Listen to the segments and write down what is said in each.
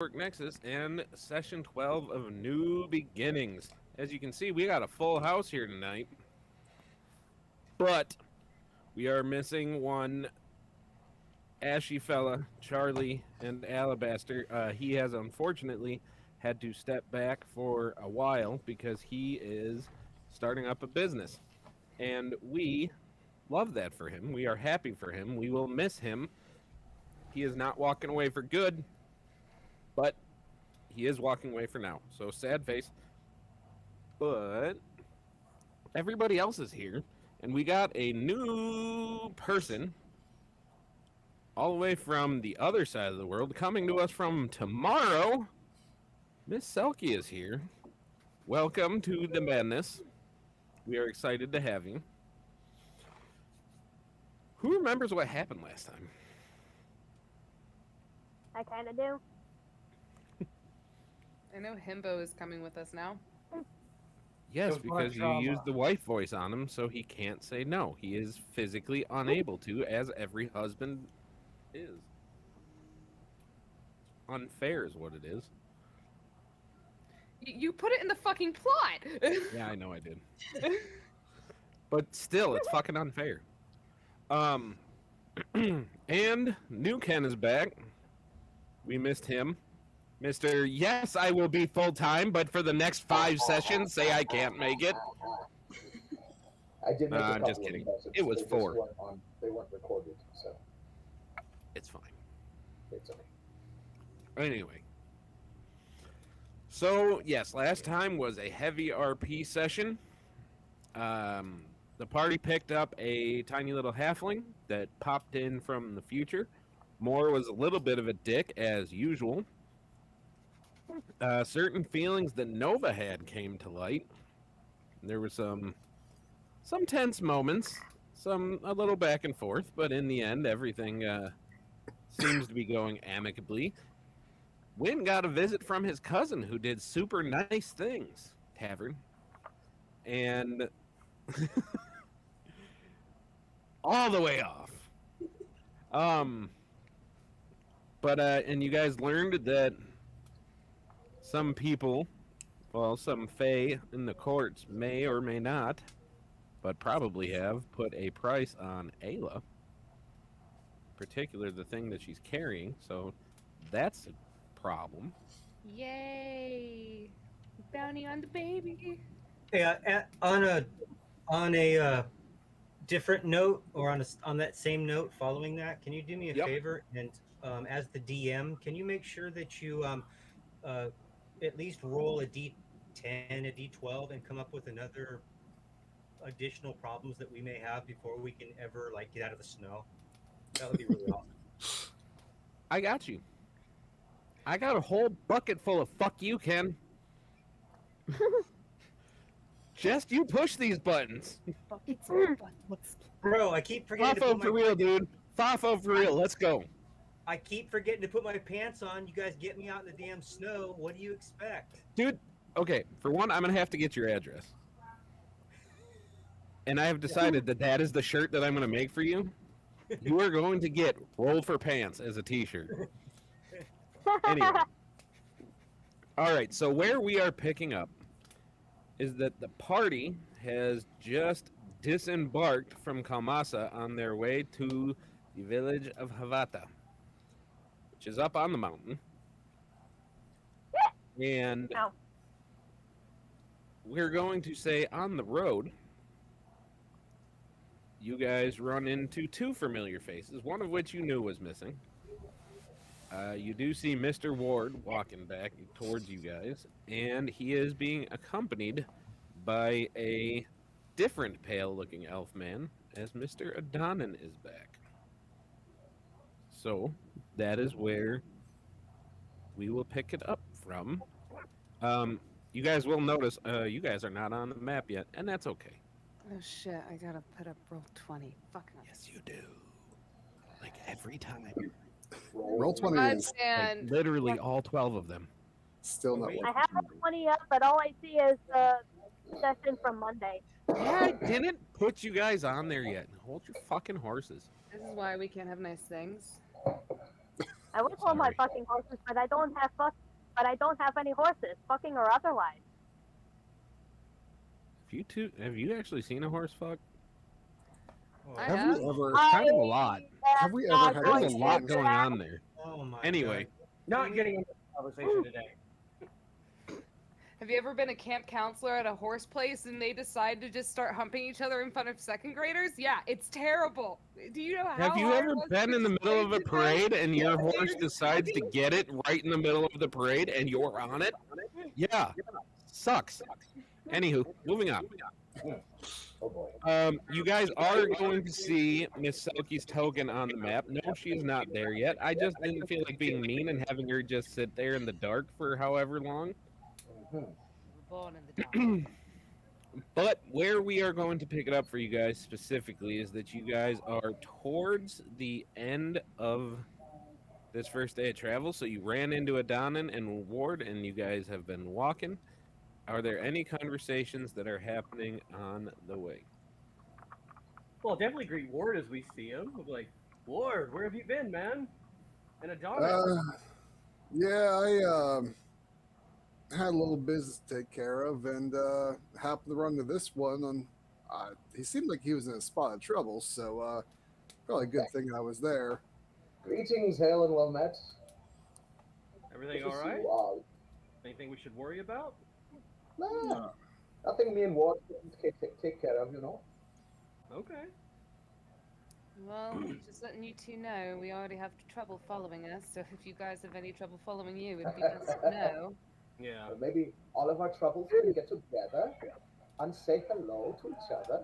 Clockwork Nexus and session 12 of New Beginnings. As you can see, we got a full house here tonight, but we are missing one ashy fella, Charlie, and Alabaster. He has unfortunately had to step back for a while because he is starting up a business. And we love that for him. We are happy for him. We will miss him. He is not walking away for good, but he is walking away for now. So sad face. But everybody else is here, and we got a new person all the way from the other side of the world coming to us from tomorrow. Miss Selkie is here. Welcome to the madness. We are excited to have you. Who remembers what happened last time? I kind of do. I know Himbo is coming with us now. Yes, because you used the wife voice on him, so he can't say no. He is physically unable to, as every husband is. Unfair is what it is. You put it in the fucking plot! Yeah, I know I did. But still, it's fucking unfair. And New Ken is back. We missed him. Mr. Yes, I will be full-time, but for the next 5 sessions, say I can't make it. I did make a I'm just couple of kidding. messages. It was They just 4. they weren't recorded, so It's fine. it's okay. Anyway. So, yes, last time was a heavy RP session. The party picked up a tiny little halfling that popped in from the future. Moore was a little bit of a dick, as usual. Certain feelings that Nova had came to light. There were some tense moments, a little back and forth, but in the end, everything seems to be going amicably. Wynn got a visit from his cousin, who did super nice things. Tavern. And all the way off. And you guys learned that some people, well, some fae in the courts may or may not, but probably have put a price on Ayla, particularly the thing that she's carrying. So that's a problem. Yay! Bounty on the baby! Yeah, on a different note, or on that same note, following that, can you do me a favor and as the DM, can you make sure that you at least roll a D10, a D12, and come up with another additional problems that we may have before we can ever get out of the snow? That would be really awesome. I got you. I got a whole bucket full of fuck you, Ken. Just you push these buttons. Bro, I keep forgetting Fafo for real, dude. Fafo for real. Let's go. I keep forgetting to put my pants on. You guys get me out in the damn snow. What do you expect? Dude, okay, for one, I'm going to have to get your address. And I have decided that is the shirt that I'm going to make for you. You are going to get Roll for Pants as a t-shirt. Anyway. All right, so where we are picking up is that the party has just disembarked from Kalmasa on their way to the village of Havata, which is up on the mountain. And we're going to say on the road, you guys run into 2 familiar faces, one of which you knew was missing. You do see Mr. Ward walking back towards you guys, and he is being accompanied by a different pale-looking elf man, as Mr. Adonin is back. So, that is where we will pick it up from. You guys will notice, you guys are not on the map yet, and that's okay. Oh shit, I gotta put up roll 20. Fuck no. Yes, you do. Like every time. Roll 20 is Like, literally all 12 of them. still not working. I have a 20 up, but all I see is the session from Monday. Yeah, I didn't put you guys on there yet. Hold your fucking horses. This is why we can't have nice things. I would hold my Sorry. fucking horses, but I don't have any horses, fucking or otherwise. Have you actually seen a horse fuck? I Have have. we ever? Kind of a lot. Have we ever had There's this a lot thing? going on there. Oh my Anyway, God. Not getting into the conversation today. Have you ever been a camp counselor at a horse place and they decide to just start humping each other in front of second graders? Yeah, it's terrible. Do you know how have you hard ever it was been to in the middle of a explain to them? parade and your horse decides to get it right in the middle of the parade and you're on it? Yeah, sucks. Anywho, moving on. Oh boy. You guys are going to see Miss Selkie's token on the map. No, she is not there yet. I just didn't feel like being mean and having her just sit there in the dark for however long. Mhm. We were born in the dark. But where we are going to pick it up for you guys specifically is that you guys are towards the end of this first day of travel. So you ran into Adonin and Ward, and you guys have been walking. Are there any conversations that are happening on the way? Well, definitely greet Ward as we see him. We'll be like, Ward, where have you been, man? And Adonis. Yeah, I had a little business to take care of, and happened to run into this one. And he seemed like he was in a spot of trouble, so probably a good thing I was there. Greetings, hail and well met. Everything Good to all see right? you all. Anything we should worry about? Nah, nothing me and Ward can take care of, Okay. Well, just letting you two know, we already have trouble following us, so if you guys have any trouble following you, it'd be best to know. Yeah. Maybe all of our troubles can get together and say hello to each other.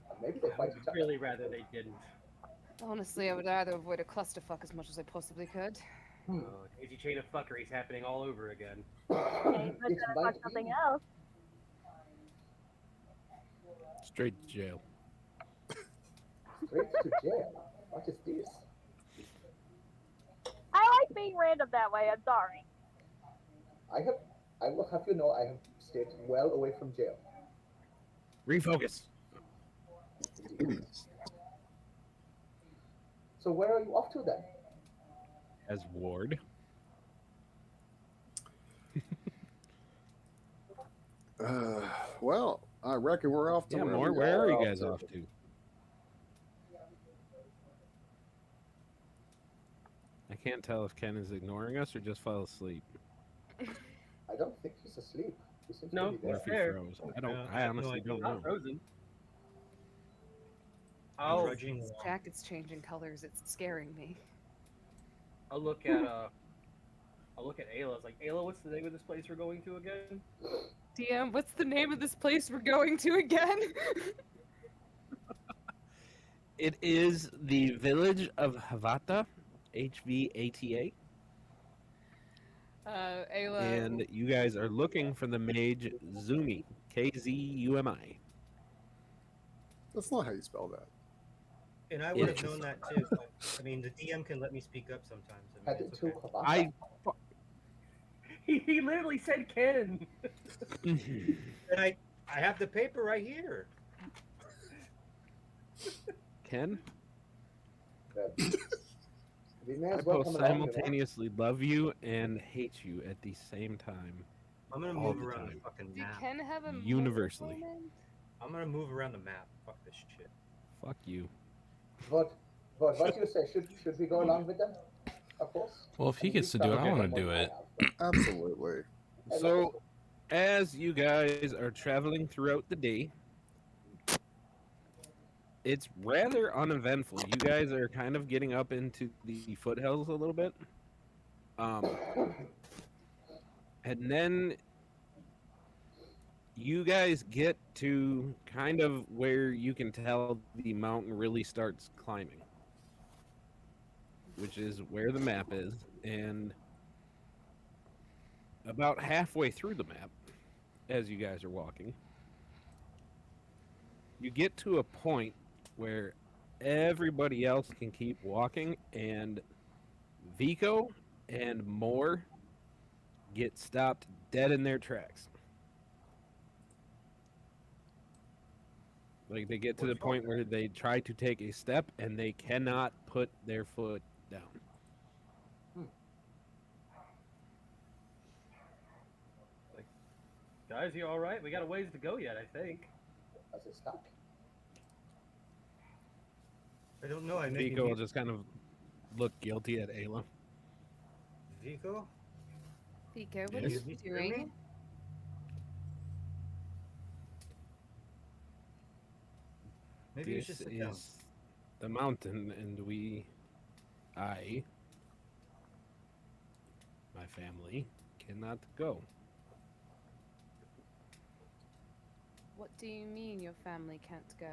And maybe they fight each I'd other. really rather they didn't. Honestly, I would rather avoid a clusterfuck as much as I possibly could. Daisy chain of fuckery's happening all over again. Okay, but It then might fuck something be. else. Straight to jail. Straight to jail. What is this? I like being random that way. I'm sorry. I will have you know I have stayed well away from jail. Refocus. So where are you off to then? As Ward. Well, I reckon we're off to Yeah, where more. we Where are you off guys to. off to? I can't tell if Ken is ignoring us or just fell asleep. I don't think he's asleep. He seems No, to be Or there. if he Fair. froze. I Yeah, I honestly no, don't know. Not frozen. I'm I'll, trudging This along. jacket's changing colors, it's scaring me. I'll look at Ayla. It's like, Ayla, what's the name of this place we're going to again? DM, what's the name of this place we're going to again? It is the village of Havata, HVATA, Ayla. and you guys are looking for the mage Zumi, KZUMI. That's not how you spell that. And I would have known that too. But, I mean, the DM can let me speak up sometimes. I mean, Headed it's to okay. Kabata. He literally said Ken. And I have the paper right here. Ken, We may I as well both come along, simultaneously love you and hate you at the same time. I'm gonna All move the around time. the fucking Did map. Ken have a Universally. moment? I'm gonna move around the map. Fuck this shit. Fuck you. What do you say? Should we go along with them? Of course. Well, if he gets to do it, I want to do it. Absolutely. So, as you guys are traveling throughout the day, it's rather uneventful. You guys are kind of getting up into the foothills a little bit. And then you guys get to kind of where you can tell the mountain really starts climbing, which is where the map is. And about halfway through the map, as you guys are walking, you get to a point where everybody else can keep walking, and Vico and Moore get stopped dead in their tracks. Like, they get to the point where they try to take a step and they cannot put their foot down. Guys, you all right? We got a ways to go yet, I think. Does it stop? I don't know. I may Vico will just kind of look guilty at Ayla. Vico? Pico, what Yes. are you doing? Maybe you This should sit down. is the mountain, and I, my family, cannot go. What do you mean your family can't go?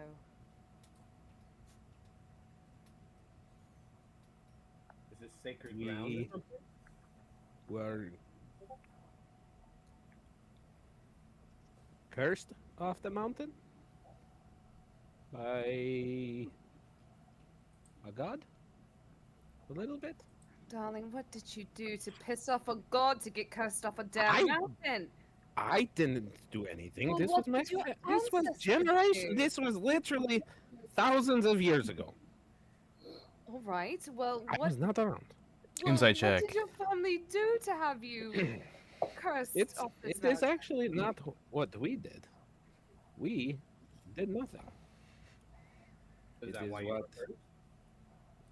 Is this sacred ground or We something? were cursed off the mountain by a god? A little bit? Darling, what did you do to piss off a god to get cursed off a damn I- mountain? I didn't do anything. Well, This what was my did your this was ancestors generation. do? This was literally thousands of years ago. All right, well, I what, was not around. Inside what check. did your family do to have you cursed off this It is mountain? actually not what we did. We did nothing. Is It that is why you what were cursed?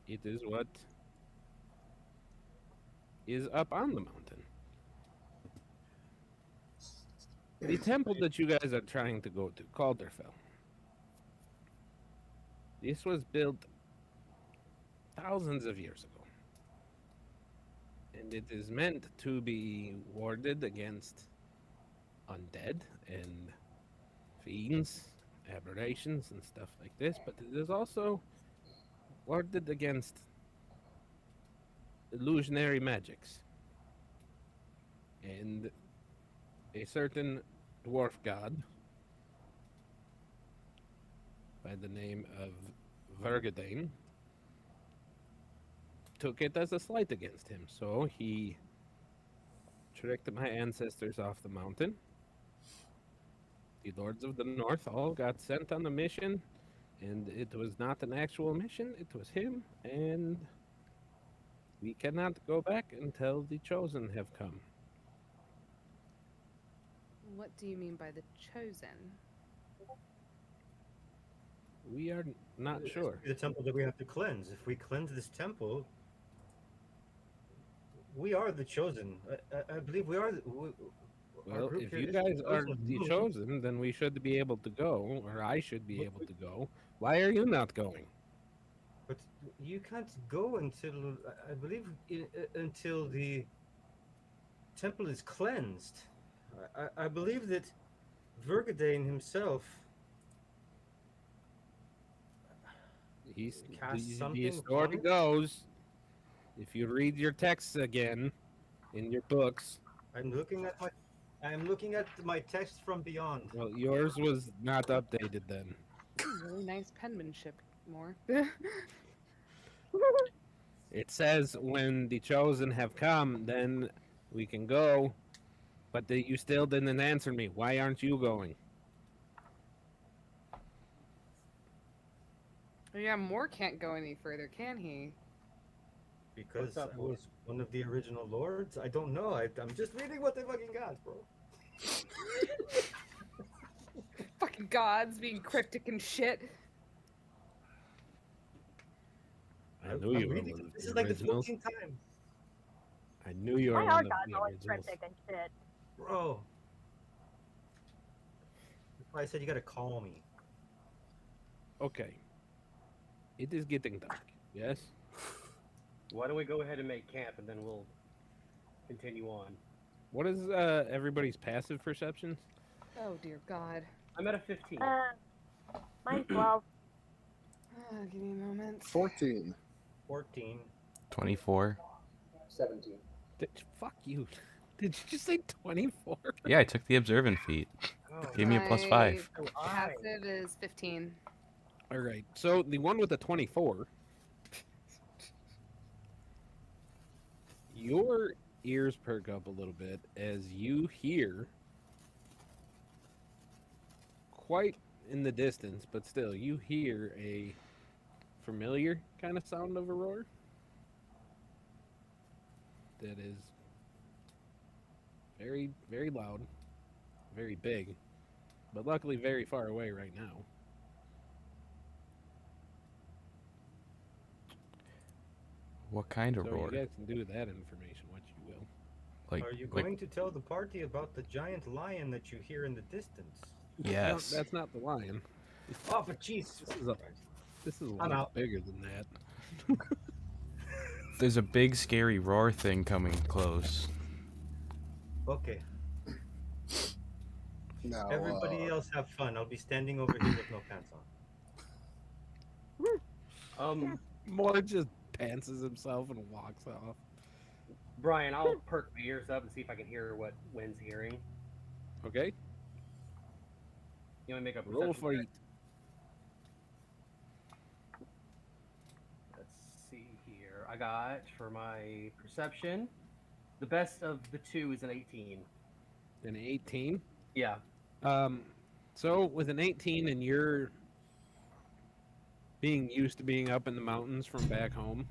it is what is up on the mountain. The temple that you guys are trying to go to, Calderfell. This was built thousands of years ago. And it is meant to be warded against undead and fiends, aberrations, and stuff like this, but it is also warded against illusionary magics. And a certain dwarf god by the name of Vergadane took it as a slight against him. So he tricked my ancestors off the mountain. The Lords of the North all got sent on a mission, and it was not an actual mission, it was him, and we cannot go back until the Chosen have come. What do you mean by the chosen? We are not sure. The temple that we have to cleanse. If we cleanse this temple, we are the chosen. I believe we are. Our Well, group if here you is guys are chosen. the Chosen, then we should be able to go, or I should be able to go. Why are you not going? But you can't go until, I believe, until the temple is cleansed. I believe that Vergadane himself cast The something story upon it? goes, if you read your texts again in your books, I'm looking at my text from beyond. well, yours was not updated then. Really nice penmanship, more. It says when the Chosen have come, then we can go. But you still didn't answer me. Why aren't you going? Yeah, Moore can't go any further, can he? Because What's up, I was one of the original lords. I don't know. I'm just reading what they fucking got, bro. Fucking gods being cryptic and shit. I knew you were reading one it. of This the is like the originals. 14th time, I knew you were Why one are of gods the always originals. cryptic and shit? bro. That's why I said you gotta call me. Okay. It is getting dark. Yes? Why don't we go ahead and make camp and then we'll continue on. What is everybody's passive perceptions? Oh dear God. I'm at a 15. Mine's 12. Give me a moment. 14. 14. 24. 17. Fuck you. Did you just say 24? Yeah, I took the observant feat. Oh, Gave me a plus 5. so Passive is 15. All right. So the one with the 24, your ears perk up a little bit as you hear quite in the distance, but still you hear a familiar kind of sound of a roar that is very, very loud very big, but luckily very far away right now. What kind of So roar? you guys can do with that information what you will. Like, Are you like going to tell the party about the giant lion that you hear in the distance? No, yes. that's not the lion. Oh, but jeez. This is a I'm lot out. bigger than that. There's a big scary roar thing coming close. Okay. Now, Everybody else have fun. I'll be standing over here with no pants on. More just pantses himself and walks off. Brian, I'll perk my ears up and see if I can hear what Wynn's hearing. Okay, You want to make a roll perception for check? it. Let's see here. I got for my perception, the best of the two is an 18. An 18. Yeah. So with an 18 and you're being used to being up in the mountains from back home,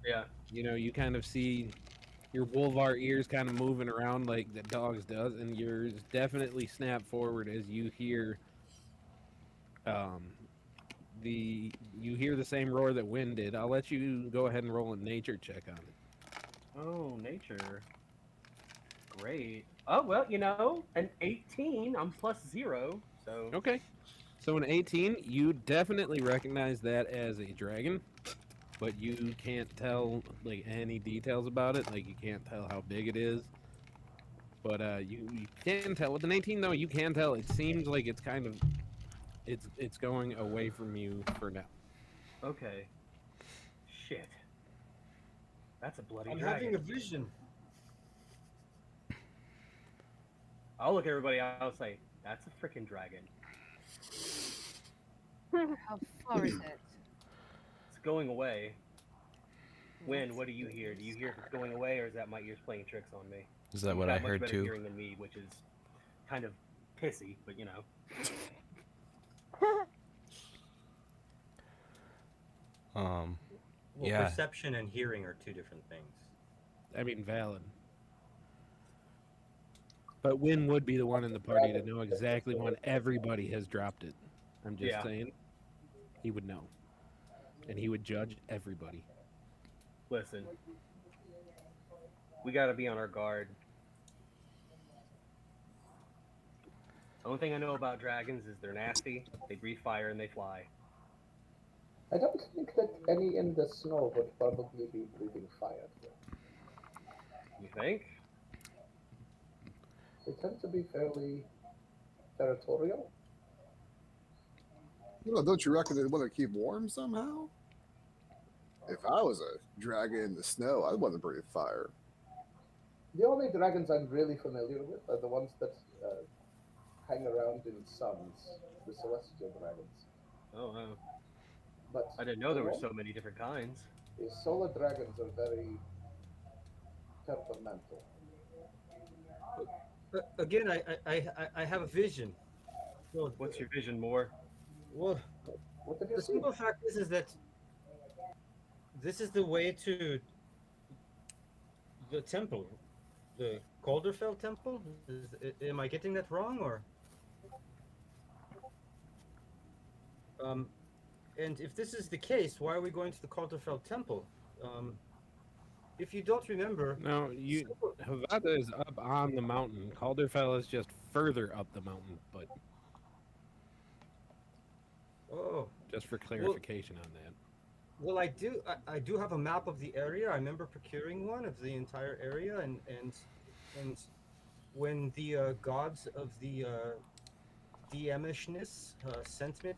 Yeah. you know, you kind of see your Wolvar ears kind of moving around like the dog's does, and yours definitely snap forward as you hear you hear the same roar that Wynn did. I'll let you go ahead and roll a nature check on it. Oh, nature. Great. Oh, well, an 18, I'm +0, so... Okay. So an 18, you definitely recognize that as a dragon, but you can't tell like any details about it. Like you can't tell how big it is. But you can tell with an 18 though. You can tell. It seems like it's kind of it's going away from you for now. Okay. Shit. That's a bloody I'm dragon. having a vision. I'll look at everybody else and say, that's a freaking dragon. How far is it? It's going away. Wynn, what do you hear? Do you hear if it's going away, or is that my ears playing tricks on me? Is that You've what got I much heard better too? hearing than me, which is kind of pissy, but Well, Yeah. perception and hearing are two different things. I mean, valid. But Wynn would be the one in the party to know exactly when everybody has dropped it. I'm just Yeah. saying. He would know. And he would judge everybody. Listen. We gotta be on our guard. The only thing I know about dragons is they're nasty, they breathe fire, and they fly. I don't think that any in the snow would probably be breathing fire. You think? They tend to be fairly territorial. don't you reckon they want to keep warm somehow? If I was a dragon in the snow, I'd want to breathe fire. The only dragons I'm really familiar with are the ones that hang around in suns, the celestial dragons. Oh, wow. But I didn't know there were the so many different kinds. solar dragons are very temperamental. Again, I have a vision. Well, What's your vision more? well, What did you the see? simple fact is that this is the way to the temple, the Calderfell temple. Am I getting that wrong, or? And if this is the case, why are we going to the Calderfell temple? If you don't remember, No, Havada is up on the mountain. Calderfell is just further up the mountain, but oh, just for clarification on that. well, I do have a map of the area. I remember procuring one of the entire area, and when the gods of the DMishness sent me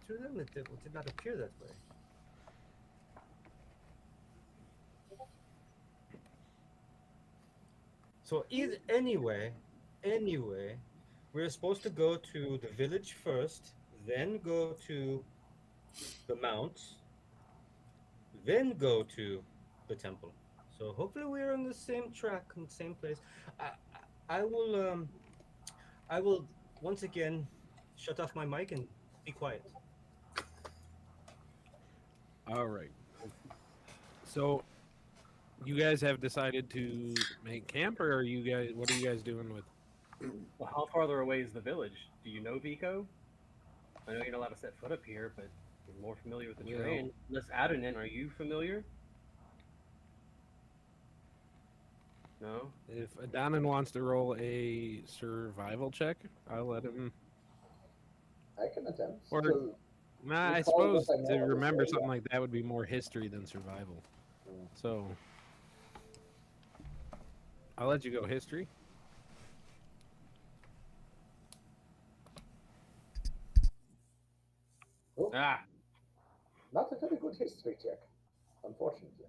to them, it did not appear that way. So anyway, we're supposed to go to the village first, then go to the mount, then go to the temple. So hopefully we're on the same track, in the same place. I will once again shut off my mic and be quiet. All right. So, you guys have decided to make camp, or are you guys? What are you guys doing with? Well, how farther away is the village? Do you know, Vico? I know you're not allowed to set foot up here, but you're more familiar with the Well- terrain. Unless Adonin, are you familiar? No? If Adonin wants to roll a survival check, I'll let him. I can attempt Or- to. Nah, I Recall what suppose I know to of this remember area. something like that would be more history than survival. Mm. So, I'll let you go history. Oh, Ah! not a very good history check, unfortunately.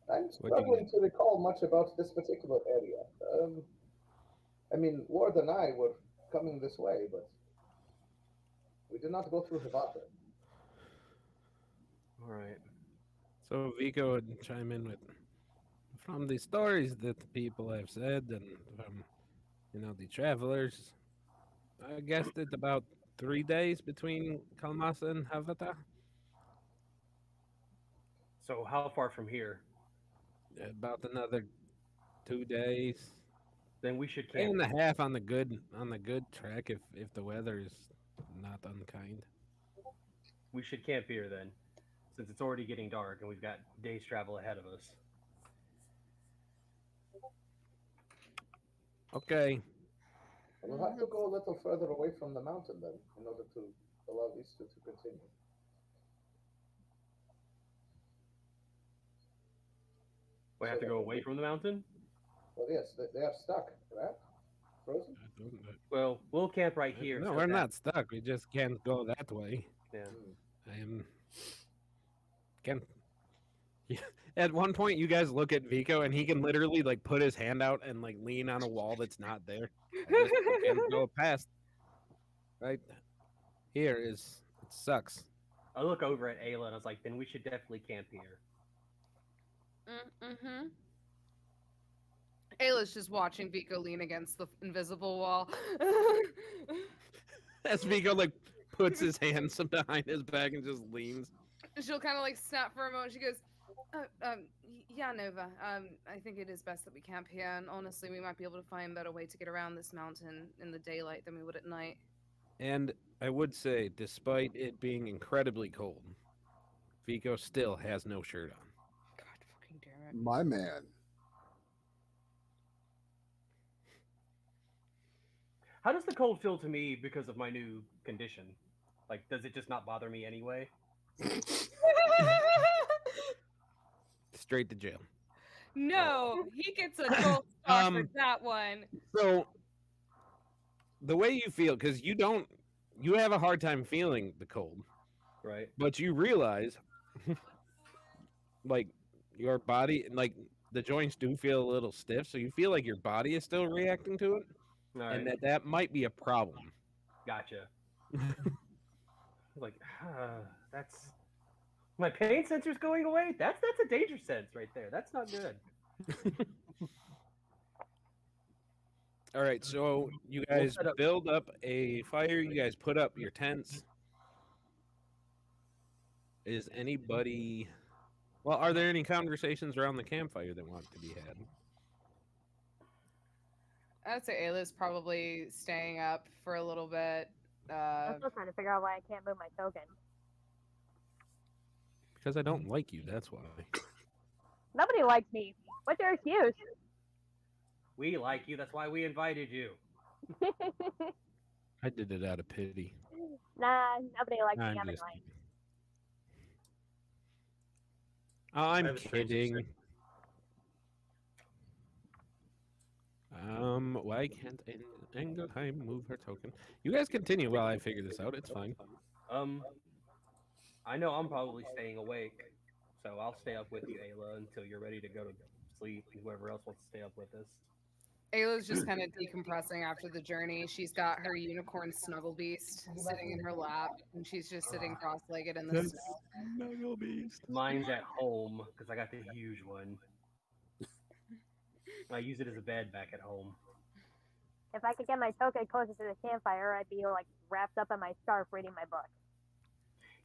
I'm What'd you struggling to recall much about this particular area. I mean, Ward and I were coming this way, but we did not go through Havata. Alright. So Vico would chime in with, from the stories that the people have said, and from, the travelers, I guessed it about 3 days between Kalmasa and Havata. So how far from here? About another 2 days. Then we should Day camp. and a half on the good track if the weather is not unkind. We should camp here then, since it's already getting dark and we've got days travel ahead of us. Okay. We'll have to go a little further away from the mountain then, in order to allow these two to continue. We have to go away from the mountain? Well, yes, they are stuck, right? Frozen? Well, we'll camp right here. No, so we're that- not stuck. We just can't go that way. Yeah. I am. Can. At one point, you guys look at Vico, and he can literally like put his hand out and like lean on a wall that's not there. I just can't go past. Right here is it sucks. I look over at Ayla and I was like, then we should definitely camp here. Mm-hmm. Ayla's just watching Vico lean against the invisible wall. As Vico like puts his hands behind his back and just leans. She'll kind of like snap for a moment. She goes, yeah, Nova. I think it is best that we camp here, and honestly, we might be able to find a better way to get around this mountain in the daylight than we would at night. And I would say, despite it being incredibly cold, Vico still has no shirt on. God fucking damn it. My man. How does the cold feel to me because of my new condition? Like, does it just not bother me anyway? Straight to jail. No, he gets a gold star for that one. So the way you feel, because you have a hard time feeling the cold, Right. but you realize, like your body, like the joints do feel a little stiff, so you feel like your body is still reacting to it, All right. and that might be a problem. Gotcha. Like, that's my pain sensor's going away. That's a danger sense right there. That's not good. All right, so you We'll guys set up- build up a fire. You guys put up your tents. Is anybody? Well, are there any conversations around the campfire that want to be had? I'd say Ayla's probably staying up for a little bit. I'm still trying to figure out why I can't move my token. Because I don't like you. That's why. Nobody likes me. What's your excuse? We like you. That's why we invited you. I did it out of pity. Nah, nobody likes me. I'm I'm just annoying. kidding. I'm have a strange kidding. Why can't Engelheim move her token? You guys continue while I figure this out. It's fine. I know I'm probably staying awake, so I'll stay up with you, Ayla, until you're ready to go to sleep. And whoever else wants to stay up with us. Ayla's just kind of decompressing after the journey. She's got her unicorn snuggle beast sitting in her lap, and she's just sitting cross-legged in the snow. Snuggle beast. Mine's at home because I got the huge one. I use it as a bed back at home. If I could get my token closer to the campfire, I'd be like wrapped up in my scarf reading my book.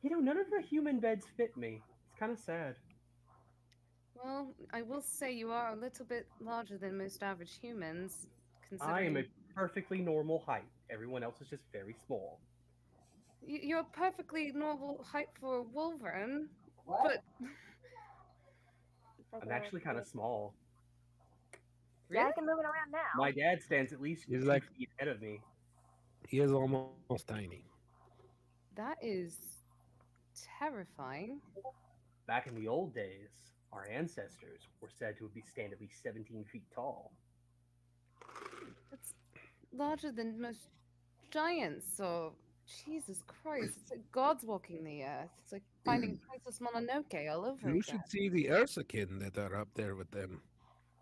You know, none of the human beds fit me. It's kind of sad. Well, I will say you are a little bit larger than most average humans. I am a Considering perfectly normal height. Everyone else is just very small. You're perfectly normal height for a wyvern, but I'm actually kind of small. Yeah, really? I can move it around now. My dad stands at least He's 2 like- feet ahead of me. He is almost tiny. That is terrifying. Back in the old days, our ancestors were said to stand at least 17 feet tall. That's larger than most giants. So, Jesus Christ, it's like gods walking the earth. It's like finding Princess Mononoke all over You again. should see the Ursakin that are up there with them.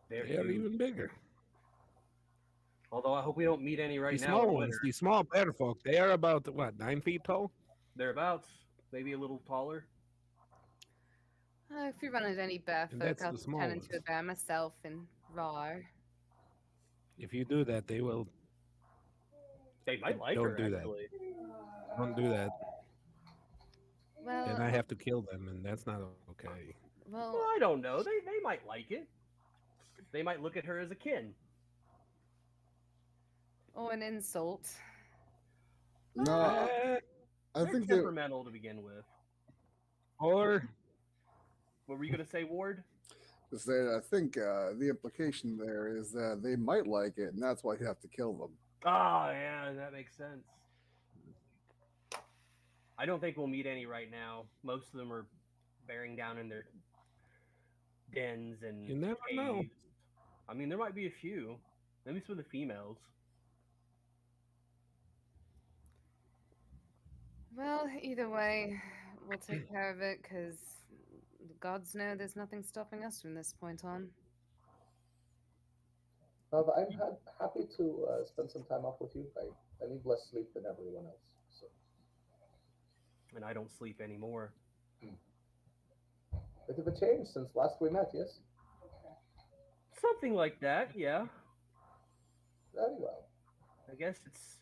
They're They are huge. even bigger. Although I hope we don't meet any right The now. small in ones, winter. the small bear folk, they are about, what, 9 feet tall? Thereabouts, maybe a little taller. If we run into any bear And folk, that's I'll the just small turn into a ones. bear myself and roar. If you do that, they will. They might like Don't her, do that. actually. Don't do that. Well, Then I have to kill them, and that's not okay. well, Well, I don't know. They might like it. They might look at her as a kin. or an insult. No, Eh, I They're think they. temperamental to begin with. or What were you going to say, Ward? I think the implication there is that they might like it, and that's why you have to kill them. Ah, yeah, that makes sense. I don't think we'll meet any right now. Most of them are bearing down in their dens and You never know. caves. I mean, there might be a few, at least with the females. Well, either way, we'll take care of it because the gods know there's nothing stopping us from this point on. I'm happy to spend some time off with you. I need less sleep than everyone else. So. And I don't sleep anymore. Bit of a change since last we met, yes? Something like that, yeah. Very well. I guess it's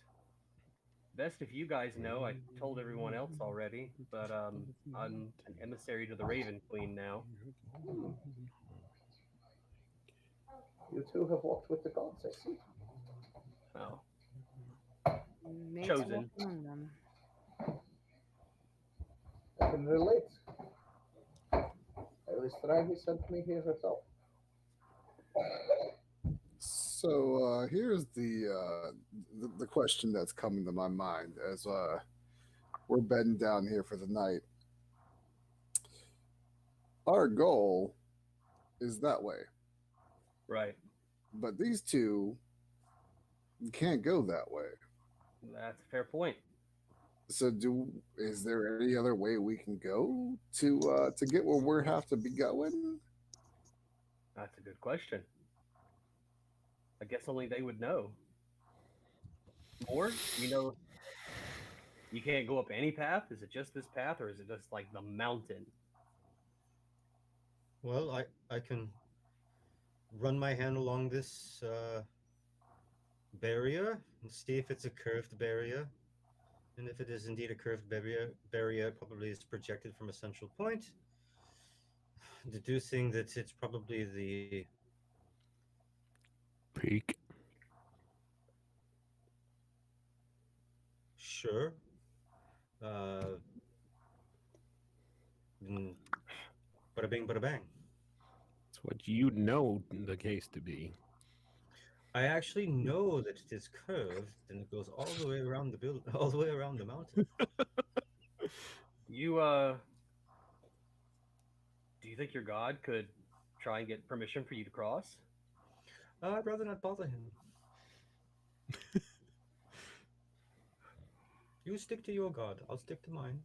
best if you guys know. I told everyone else already, but I'm an emissary to the Raven Queen now. You two have walked with the gods, I see. Oh, Made Chosen. to walk among them. I can relate. At least Riley sent me here herself. So here's the question that's coming to my mind as we're bedding down here for the night. Our goal is that way, right. but these two can't go that way. That's a fair point. So, is there any other way we can go to get where we have to be going? That's a good question. I guess only they would know. Or, you can't go up any path? Is it just this path, or is it just like the mountain? Well, I can run my hand along this barrier and see if it's a curved barrier. And if it is indeed a curved barrier probably is projected from a central point, deducing that it's probably the peak. Sure. Bada bing, bada bang. It's what you know the case to be. I actually know that it is curved, and it goes all the way around the all the way around the mountain. Do you think your god could try and get permission for you to cross? I'd rather not bother him. You stick to your god. I'll stick to mine.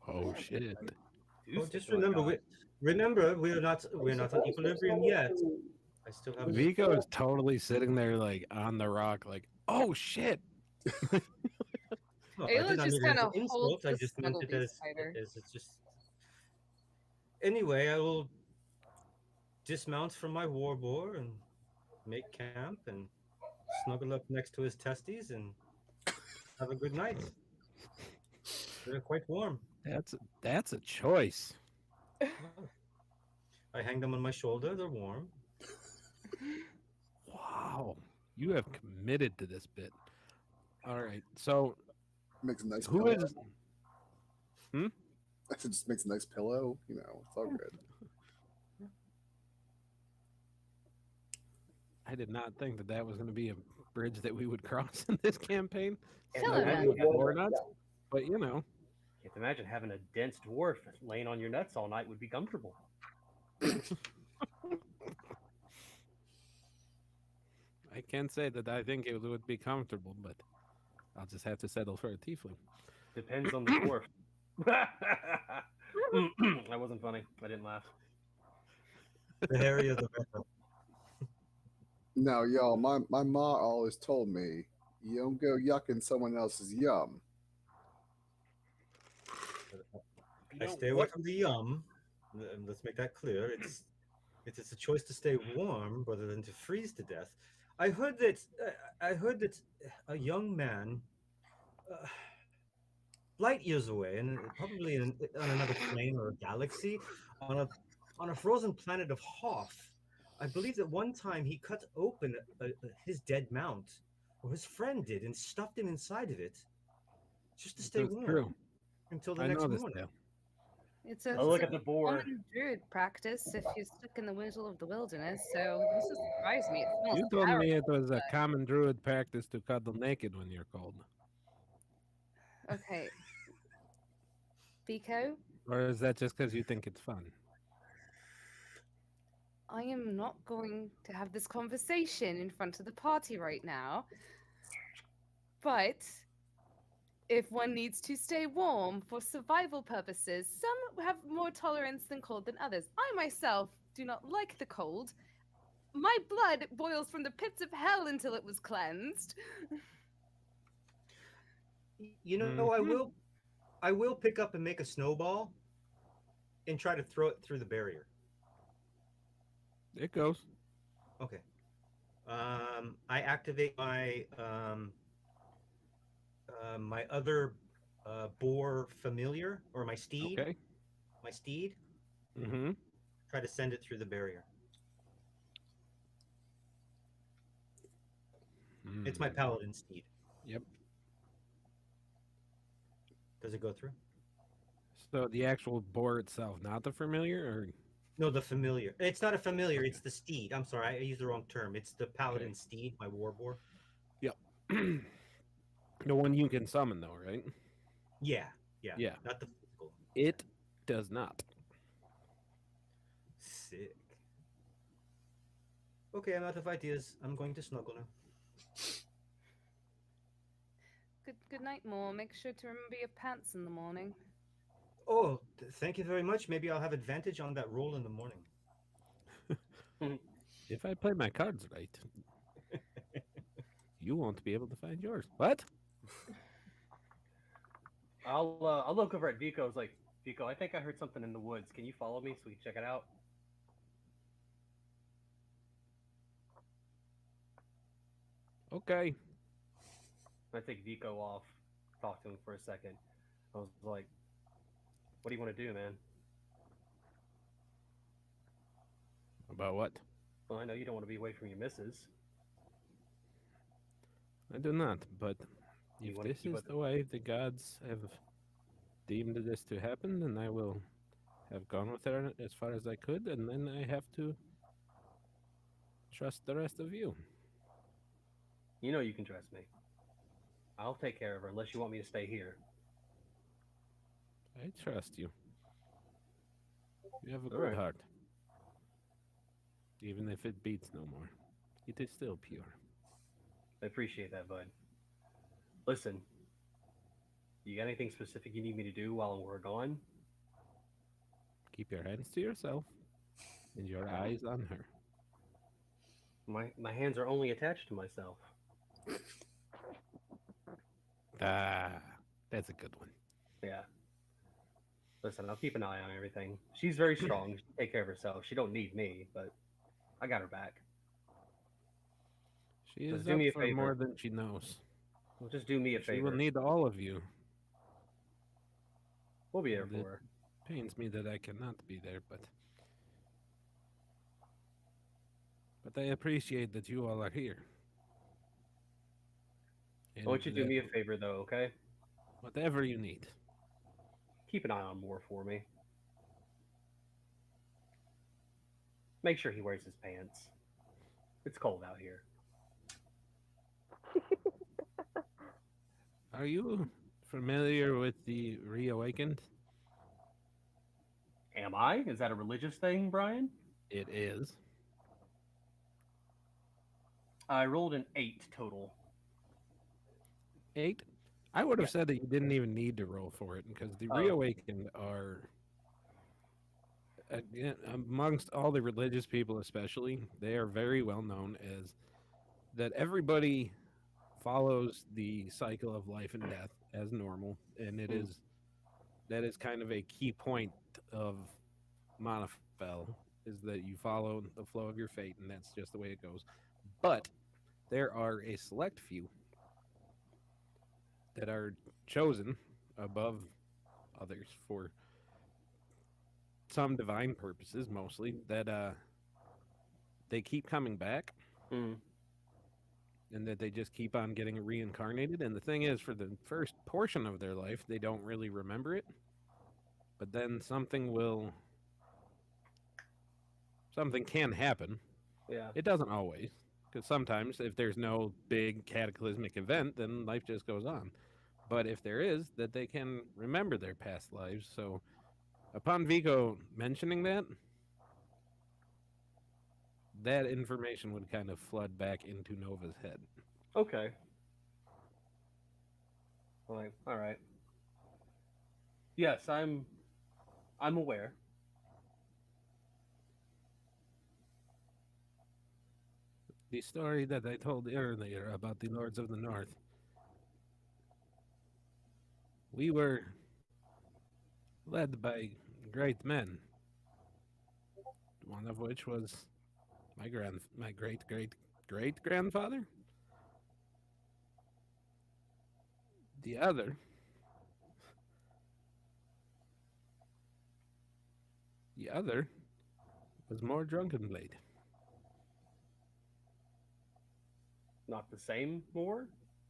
Oh shit! Oh, just remember, we're not on equilibrium yet. I still have. Vico is totally sitting there like on the rock, like, oh shit! No, I Ayla did not just mean it as kinda an insult. holds I the just meant it snuggle as spider. it's just. Anyway, I will dismount from my war boar and make camp and snuggle up next to his testes and have a good night. They're quite warm. That's a choice. I hang them on my shoulder. They're warm. You have committed to this bit. All right. So Makes a nice who pillow. is? It just makes a nice pillow. You know, it's all good. I did not think that that was going to be a bridge that we would cross in this campaign. Can't Hello, imagine, man. having, Or not, but you know. can't imagine having a dense dwarf laying on your nuts all night would be comfortable. I can't say that I think it would be comfortable, but I'll just have to settle for a tiefling. Depends on the dwarf. That wasn't funny. I didn't laugh. The hairier the better. No, y'all, my ma always told me, you don't go yucking someone else's yum. I stay away from the yum. Let's make that clear. It's a choice to stay warm rather than to freeze to death. I heard that a young man, light years away, and probably on another plane or a galaxy, on a frozen planet of Hoth. I believe that one time he cut open his dead mount, or his friend did, and stuffed him inside of it, just to stay That's warm true. until the I next know this morning. now. It's a Oh, look at the board. common druid practice if you're stuck in the middle of the wilderness. So this doesn't surprise me. It smells You told me it terrible, was a common druid practice to cuddle naked when you're cold. Okay. Pico, Or is that just because you think it's fun? I am not going to have this conversation in front of the party right now. But if one needs to stay warm for survival purposes, some have more tolerance than cold than others. I myself do not like the cold. My blood boils from the pits of hell until it was cleansed. You know, I will pick up and make a snowball and try to throw it through the barrier. It goes. Okay. I activate my my other boar familiar, or my steed. Okay. My steed. Mm-hmm. Try to send it through the barrier. It's my paladin steed. Yep. Does it go through? So the actual boar itself, not the familiar, or No, the familiar. It's not a familiar. It's the steed. I'm sorry, I used the wrong term. It's the paladin steed, my war boar. yep. The one you can summon, though, right? Yeah. Yeah. Not the physical. It does not. Sick. Okay, I'm out of ideas. I'm going to snuggle now. Good night, Moore. Make sure to remember your pants in the morning. Oh, thank you very much. Maybe I'll have advantage on that roll in the morning. If I play my cards right, you won't be able to find yours. What? I'll look over at Vico. I was like, Vico, I think I heard something in the woods. Can you follow me so we can check it out? Okay. I take Vico off, talk to him for a second. I was like, what do you want to do, man? About what? Well, I know you don't want to be away from your missus. I do not, but You if wanna this keep is it- the way the gods have deemed this to happen, then I will have gone with her as far as I could, and then I have to trust the rest of you. You know you can trust me. I'll take care of her unless you want me to stay here. I trust you. You have a All good right. heart. Even if it beats no more, it is still pure. I appreciate that, bud. Listen, you got anything specific you need me to do while we're gone? Keep your hands to yourself and your eyes on her. My hands are only attached to myself. Ah, that's a good one. Yeah. Listen, I'll keep an eye on everything. She's very strong. She can take care of herself. She don't need me, but I got her back. She Just is do up me a for favor. more than she knows. Well, just do me a She will favor. need all of you. We'll be there And for it her. pains me that I cannot be there, but I appreciate that you all are here. And I want you to do that- me a favor, though, okay? Whatever you need. Keep an eye on Moore for me. Make sure he wears his pants. It's cold out here. Are you familiar with the Reawakened? Am I? Is that a religious thing, Brian? It is. I rolled an 8 total. 8? I would have Yeah. said that you didn't even need to roll for it because the Oh. Reawakened are, again, amongst all the religious people especially, they are very well known as that everybody follows the cycle of life and death as normal, and it is that is kind of a key point of Monofel, is that you follow the flow of your fate, and that's just the way it goes. But there are a select few that are chosen above others for some divine purposes, mostly, that they keep coming back and that they just keep on getting reincarnated. And the thing is, for the first portion of their life, they don't really remember it, but then something can happen. Yeah. It doesn't always, because sometimes if there's no big cataclysmic event, then life just goes on. But if there is, that they can remember their past lives. So upon Vico mentioning that information would kind of flood back into Nova's head. Okay. Like, all right. Yes, I'm aware. The story that I told earlier about the Lords of the North. We were led by great men, one of which was my great grandfather. The other was more drunken blade. Not the same more?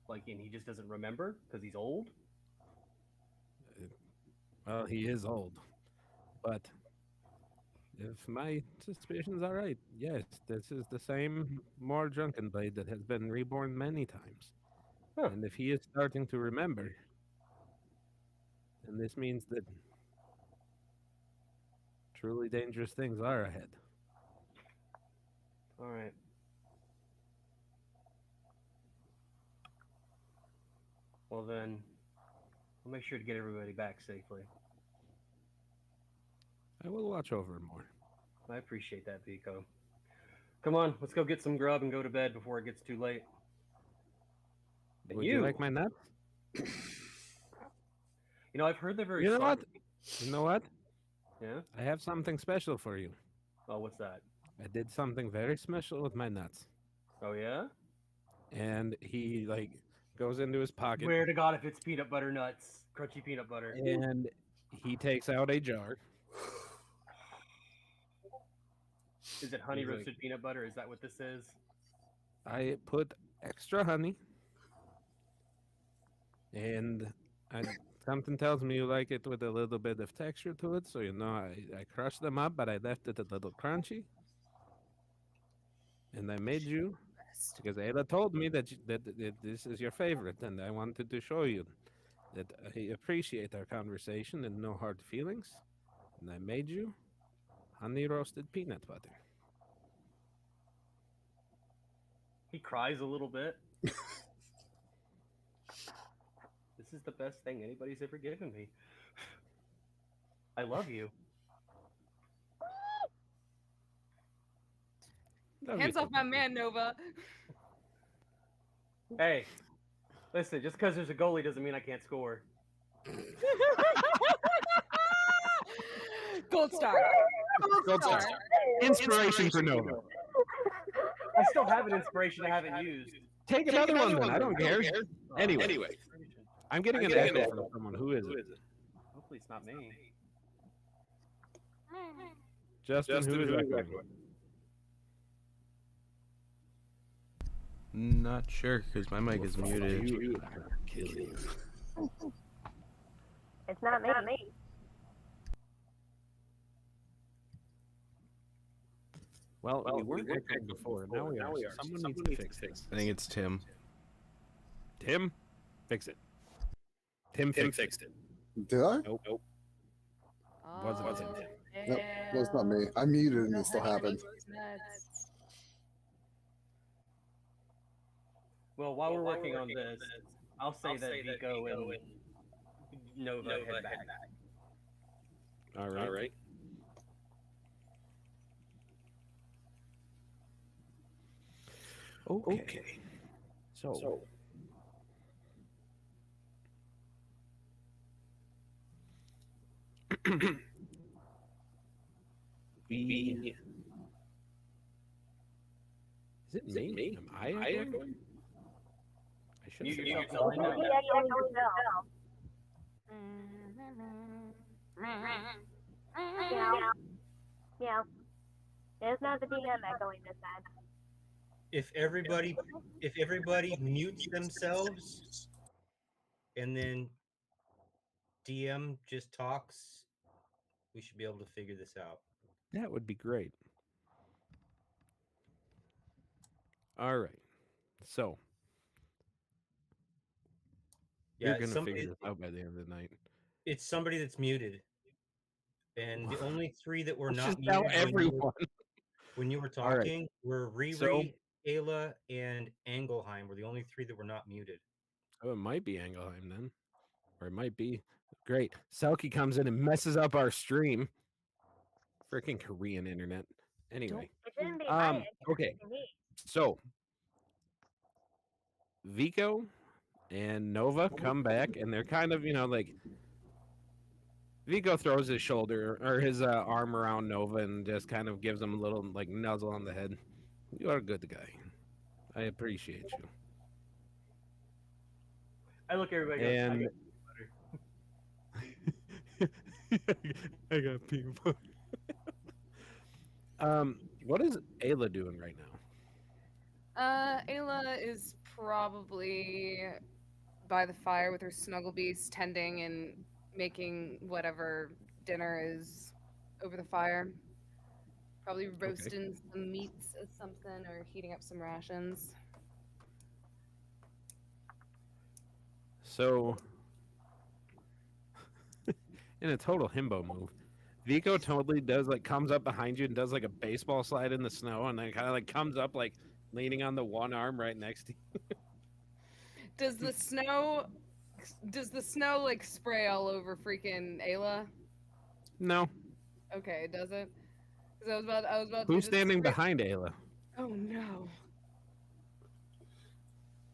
Like, and he just doesn't remember because he's old? Well, he is old, but if my suspicions are right, yes, this is the same more drunken blade that has been reborn many times. Huh. And if he is starting to remember, then this means that truly dangerous things are ahead. All right. Well, then, I'll make sure to get everybody back safely. I will watch over him more. I appreciate that, Vico. Come on, let's go get some grub and go to bed before it gets too late. And Would you like my nuts? You know, I've heard they're very You know soft. what? You know what? Yeah? I have something special for you. Oh, what's that? I did something very special with my nuts. Oh, yeah? And he goes into his pocket. Swear to God, if it's peanut butter nuts, crunchy peanut butter. And he takes out a jar. Is it honey He's like- roasted peanut butter? Is that what this is? I put extra honey. And something tells me you like it with a little bit of texture to it. So, I crushed them up, but I left it a little crunchy. And I made you, because Ayla told me that this is your favorite. And I wanted to show you that I appreciate our conversation and no hard feelings. And I made you honey roasted peanut butter. He cries a little bit. This is the best thing anybody's ever given me. I love you. Hands off my man, Nova. Hey, listen, just because there's a goalie doesn't mean I can't score. Gold star. Gold star. Inspiration for Nova. I still have an inspiration I haven't used. Take another one then. I don't care. Anyway, I'm getting an echo from someone. Who is it? Hopefully it's not me. Justin, who is echoing? Not sure, because my mic is muted. It's not me. Well, we weren't echoed before. Now we are. So someone needs to fix this. I think it's Tim. Tim, fix it. Tim fixed it. Did I? Nope. Wasn't Tim. Nope, that's not me. I muted and it still happened. Well, while we're working on this, I'll say that Vico and Nova head back. All right. Okay. So. Is it me? Am I echoing? I should You say yourself something. know. Maybe echoing yourself. Yeah. It's not the DM echoing this time. If everybody mutes themselves and then DM just talks, we should be able to figure this out. That would be great. All right. So. Yeah, You're going to figure this out by the end of the night. It's somebody that's muted. And the only three that were Let's not just muted tell everyone. when you were All right. talking were Riri, So- Ayla, and Engelheim were the only three that were not muted. Oh, it might be Engelheim then. Or it might be. Great. Selkie comes in and messes up our stream. Freaking Korean internet. Anyway. It shouldn't be my end, Okay. it's me. So Vico and Nova come back and they're kind of, like Vico throws his shoulder or his arm around Nova and just kind of gives him a little nuzzle on the head. You are a good guy. I appreciate you. I look at everybody. And I got people. What is Ayla doing right now? Ayla is probably by the fire with her snuggle beast, tending and making whatever dinner is over the fire. Probably roasting some meats or something, or heating up some rations. So, in a total himbo move, Vico totally does comes up behind you and does a baseball slide in the snow, and then kind of comes up leaning on the one arm right next to you. Does the snow spray all over freaking Ayla? No. Okay, it doesn't. Because I was about. Who's to standing behind Ayla? Oh no.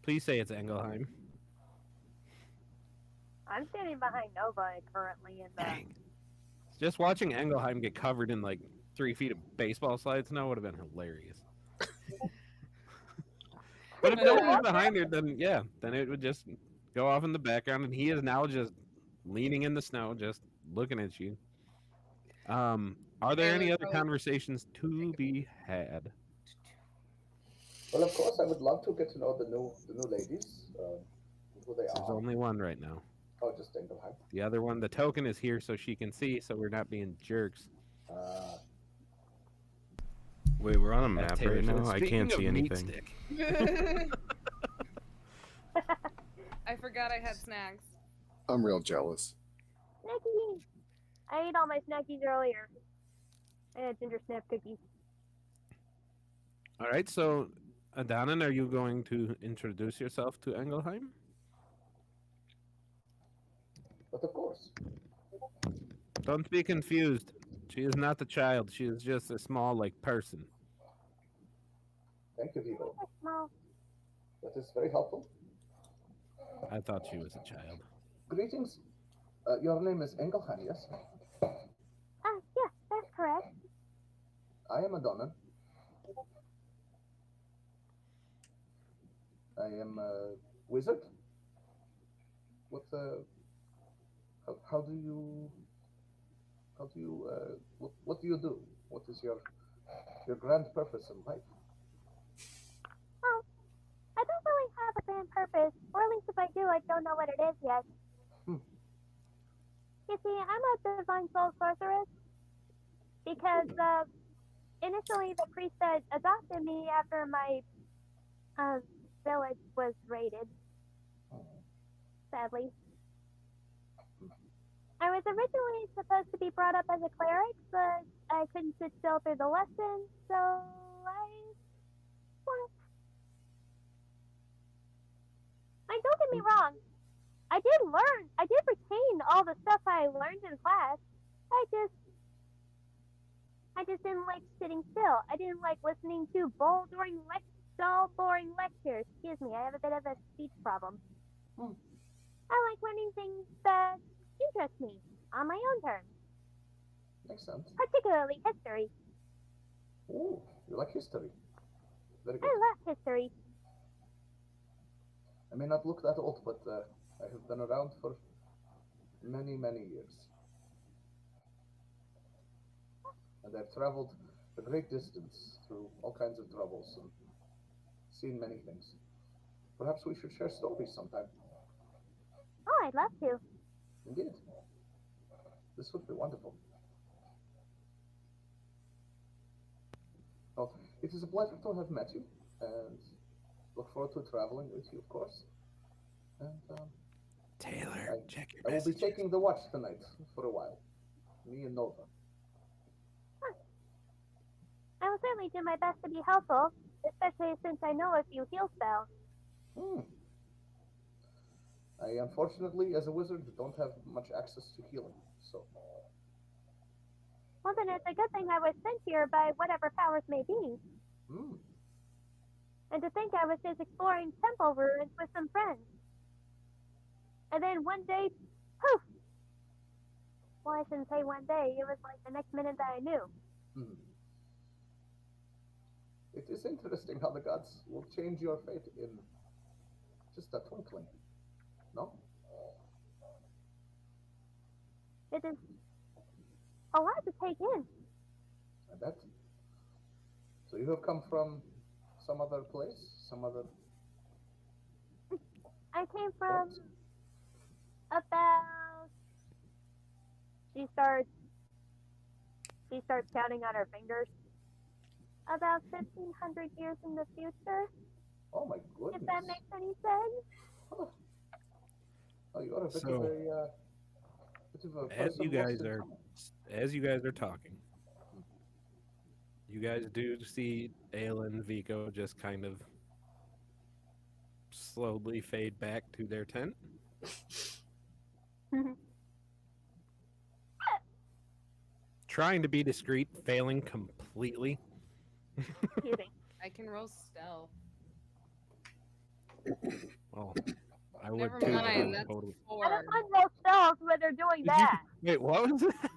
Please say it's Engelheim. I'm standing behind Nova currently in the. Dang. Just watching Engelheim get covered in 3 feet of baseball slide snow would have been hilarious. But if no one's behind her, then it would just go off in the background, and he is now just leaning in the snow, just looking at you. Are there any other conversations to be had? Well, of course, I would love to get to know the new ladies, who they There's are. only one right now. Oh, just Engelheim. The other one, the token is here so she can see, so we're not being jerks. Wait, we're on a That map Taylor right said, now? I "Speaking can't of see meat anything. stick." I forgot I had snacks. I'm real jealous. Snackies! I ate all my snackies earlier. I had ginger snap cookies. All right, so Adanan, are you going to introduce yourself to Engelheim? But of course. Don't be confused. She is not a child. She is just a small, person. Thank you, Vivo. Small. That is very helpful. I thought she was a child. Greetings. Your name is Engelheim, yes? Yeah, that's correct. I am Adonan. I am a wizard. What do you do? What is your grand purpose in life? Oh, don't know what it is yet. Hmm. You see, I'm a divine soul sorceress because initially the priest that adopted me after my village was raided. Sadly. I was originally supposed to be brought up as a cleric, but I couldn't sit still through the lesson, so don't get me wrong. I did retain all the stuff I learned in class. I just didn't like sitting still. I didn't like listening to dull, boring lectures. Excuse me, I have a bit of a speech problem. I like learning things that interest me on my own terms, Makes sense. particularly history. Ooh, you like history. Very good. I love history. I may not look that old, but I have been around for many, many years. And I've traveled a great distance through all kinds of troubles and seen many things. Perhaps we should share stories sometime. Oh, I'd love to. Indeed. This would be wonderful. Well, it is a pleasure to have met you, and look forward to traveling with you, of course. And Taylor, check your I will be messages. taking the watch tonight for a while. Me and Nova. I will certainly do my best to be helpful, especially since I know a few heal spells. I unfortunately, as a wizard, don't have much access to healing, so. Well, then it's a good thing I was sent here by whatever powers may be. And to think I was just exploring temple ruins with some friends. And then one day, poof! Well, I shouldn't say one day. It was like the next minute that I knew. It is interesting how the gods will change your fate in just a twinkling. No? It is a lot to take in. I bet. So you have come from some other place? Some other... I came from about... She starts counting on her fingers. About 1,500 years in the future. Oh my goodness. If that makes any sense. Oh, you are a bit So, of a... As you guys are talking, you guys do see Ayla and Vico just kind of slowly fade back to their tent. Trying to be discreet, failing completely. Excuse me. I can roll stealth. Oh, I would Never too. but mind, I'm that's totally... I 4. don't want no spells when they're doing Did you- that. Wait, what was that?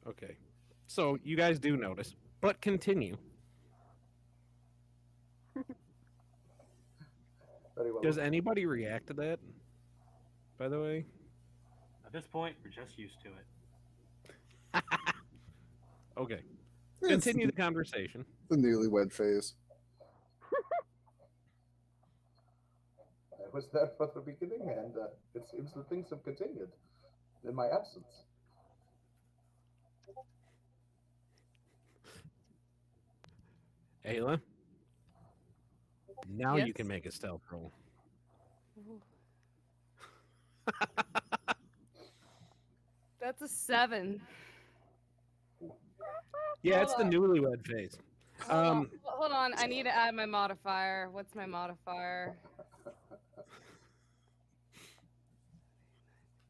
Okay, so you guys do notice, but continue. Very well. Does anybody react to that? By the way, At this point, we're just used to it. okay. It's Continue the conversation. the newlywed phase. I was there for the beginning, and it seems that things have continued in my absence. Ayla, now Yes? you can make a stealth roll. That's a 7. Yeah, it's the Hold newlywed phase. Hold on, I need to add my modifier. What's my modifier?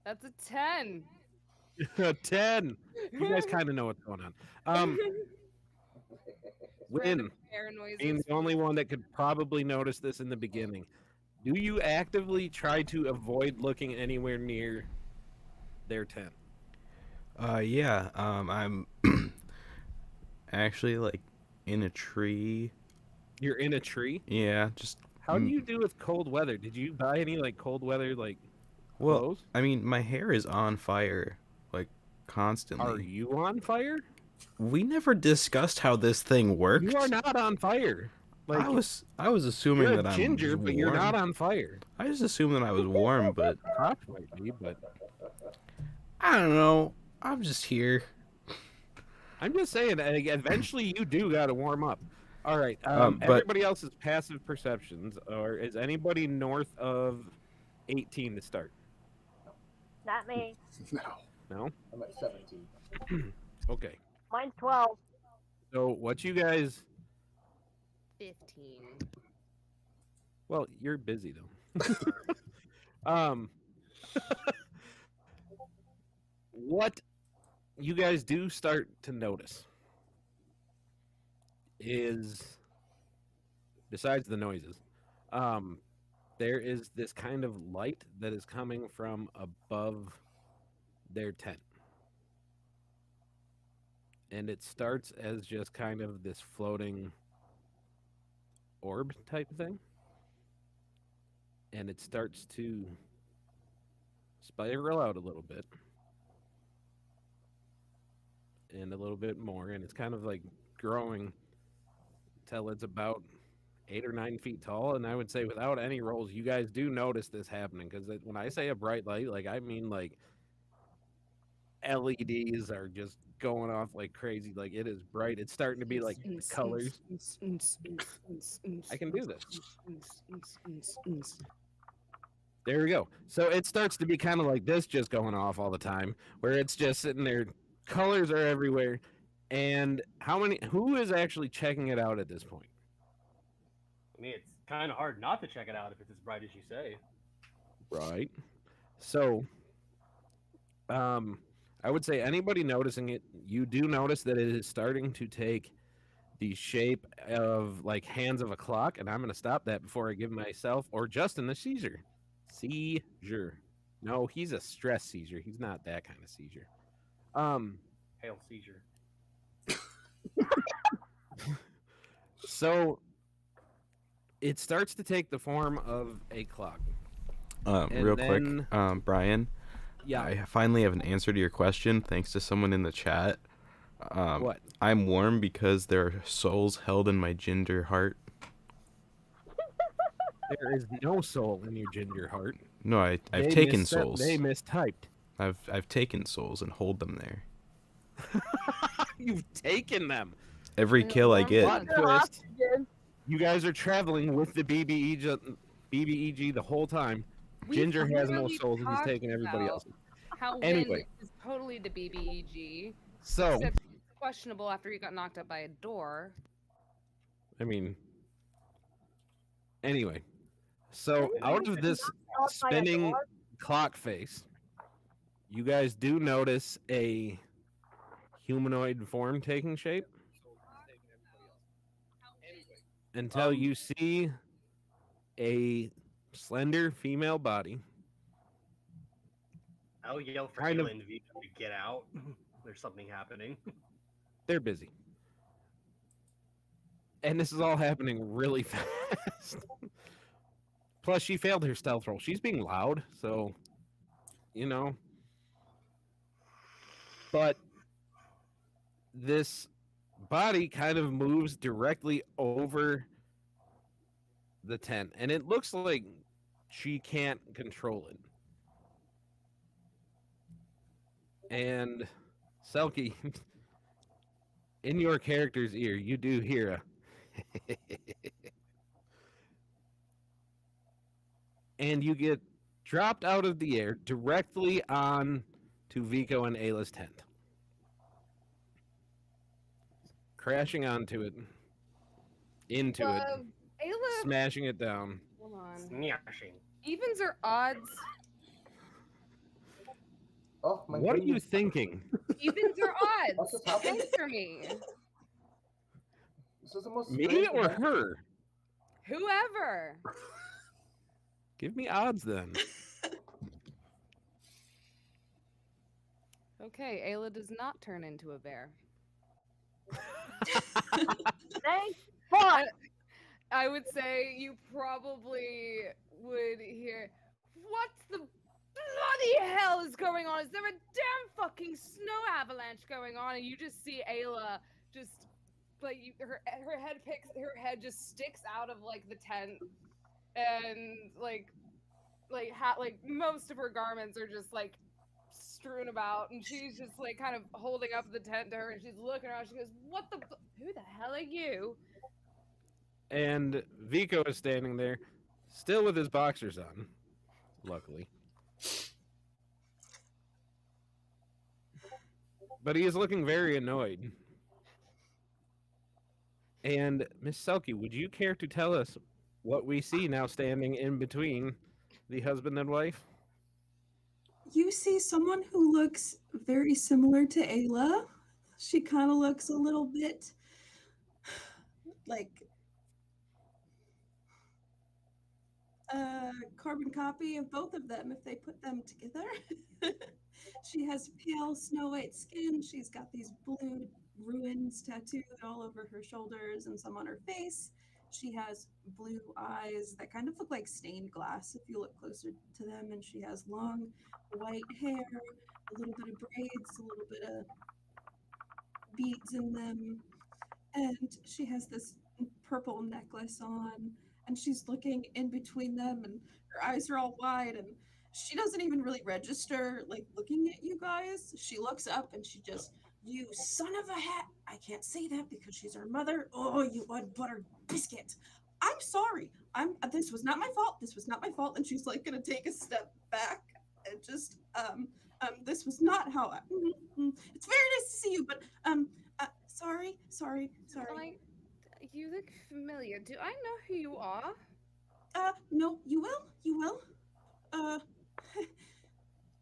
That's a 10. 10. You guys kind of know what's going on. Win. Random air noises. Being the only one that could probably notice this in the beginning. Do you actively try to avoid looking anywhere near their tent? Yeah. I'm actually like in a tree. You're in a tree? Yeah, just How do you do with cold weather? Did you buy any like cold weather like well. clothes? I mean, my hair is on fire, like constantly. Are you on fire? We never discussed how this thing worked. You are not on fire. Like, I was assuming you're a that I'm ginger, warm. but you're not on fire. I just assumed that I was warm, but Hot might be, but I don't know. I'm just here. I'm just saying, eventually you do got to warm up. All right. But- Everybody else's passive perceptions, or is anybody north of 18 to start? Not me. No. No? I'm at 17. Okay. Mine's 12. So what you guys... 15. Well, you're busy, though. What you guys do start to notice is, besides the noises, there is this kind of light that is coming from above their tent. And it starts as just kind of this floating orb type thing. And it starts to spiral out a little bit. And a little bit more. And it's kind of like growing till it's about 8 or 9 feet tall. And I would say without any rolls, you guys do notice this happening. Because when I say a bright light, like I mean like LEDs are just going off like crazy. Like it is bright. It's starting to be like colors. I can do this. There we go. So it starts to be kind of like this, just going off all the time, where it's just sitting there. Colors are everywhere. And who is actually checking it out at this point? I mean, it's kind of hard not to check it out if it's as bright as you say. Right. So, I would say anybody noticing it, you do notice that it is starting to take the shape of like hands of a clock, and I'm going to stop that before I give myself or Justin the seizure. Seizure. No, he's a stress seizure. He's not that kind of seizure. Hail seizure. So it starts to take the form of a clock. Real quick, Brian. Yeah. I finally have an answer to your question, thanks to someone in the chat. What? I'm warm because there are souls held in my ginger heart. There is no soul in your ginger heart. No, I've taken souls. They mistyped. I've taken souls and hold them there. You've taken them. Every kill I get. Plot twist. You guys are traveling with the BBEG the whole time. Ginger has no souls and he's taking everybody else. How Anyway. Wind is totally the BBEG. So, Except it's questionable after he got knocked up by a door. I mean, anyway. So out of this spinning clock face, you guys do notice a humanoid form taking shape until you see a slender female body. I'll yell for Kind of- Ayla and Vito to get out. There's something happening. They're busy. And this is all happening really fast. Plus, she failed her stealth roll. She's being loud, so, you know. But this body kind of moves directly over the tent, and it looks like she can't control it. And, Selkie, in your character's ear, you do hear a and you get dropped out of the air directly on to Vico and Ayla's tent. Crashing onto it. Into it. Ayla, Smashing it down. hold on. Smashing. Evens or odds? Oh my What are goodness. you thinking? Evens or What odds? just happened? Answer me. This is the most Me strange or event. her? Whoever. Give me odds then. Okay, Ayla does not turn into a bear. Thanks. Fuck. I would say you probably would hear, what the bloody hell is going on? Is there a damn fucking snow avalanche going on? And you just see Ayla just her head just sticks out of like the tent, and like most of her garments are just like strewn about, and she's just like kind of holding up the tent to her, and she's looking around. She goes, "What the? Who the hell are you?" And Vico is standing there, still with his boxers on, luckily. But he is looking very annoyed. And Miss Selkie, would you care to tell us what we see now standing in between the husband and wife? You see someone who looks very similar to Ayla. She kind of looks a little bit like a carbon copy of both of them if they put them together. She has pale snow white skin. She's got these blue ruins tattooed all over her shoulders and some on her face. She has blue eyes that kind of look like stained glass if you look closer to them, and she has long white hair, a little bit of braids, a little bit of beads in them, and she has this purple necklace on, and she's looking in between them, and her eyes are all wide, and she doesn't even really register like looking at you guys. She looks up and she just, "You son of a hat." I can't say that because she's her mother. "Oh, you unbuttered biscuit. I'm sorry. This was not my fault. This was not my fault." And she's like gonna take a step back and just this was not how it's very nice to see you, but sorry. You look familiar. Do I know who you are? No, you will.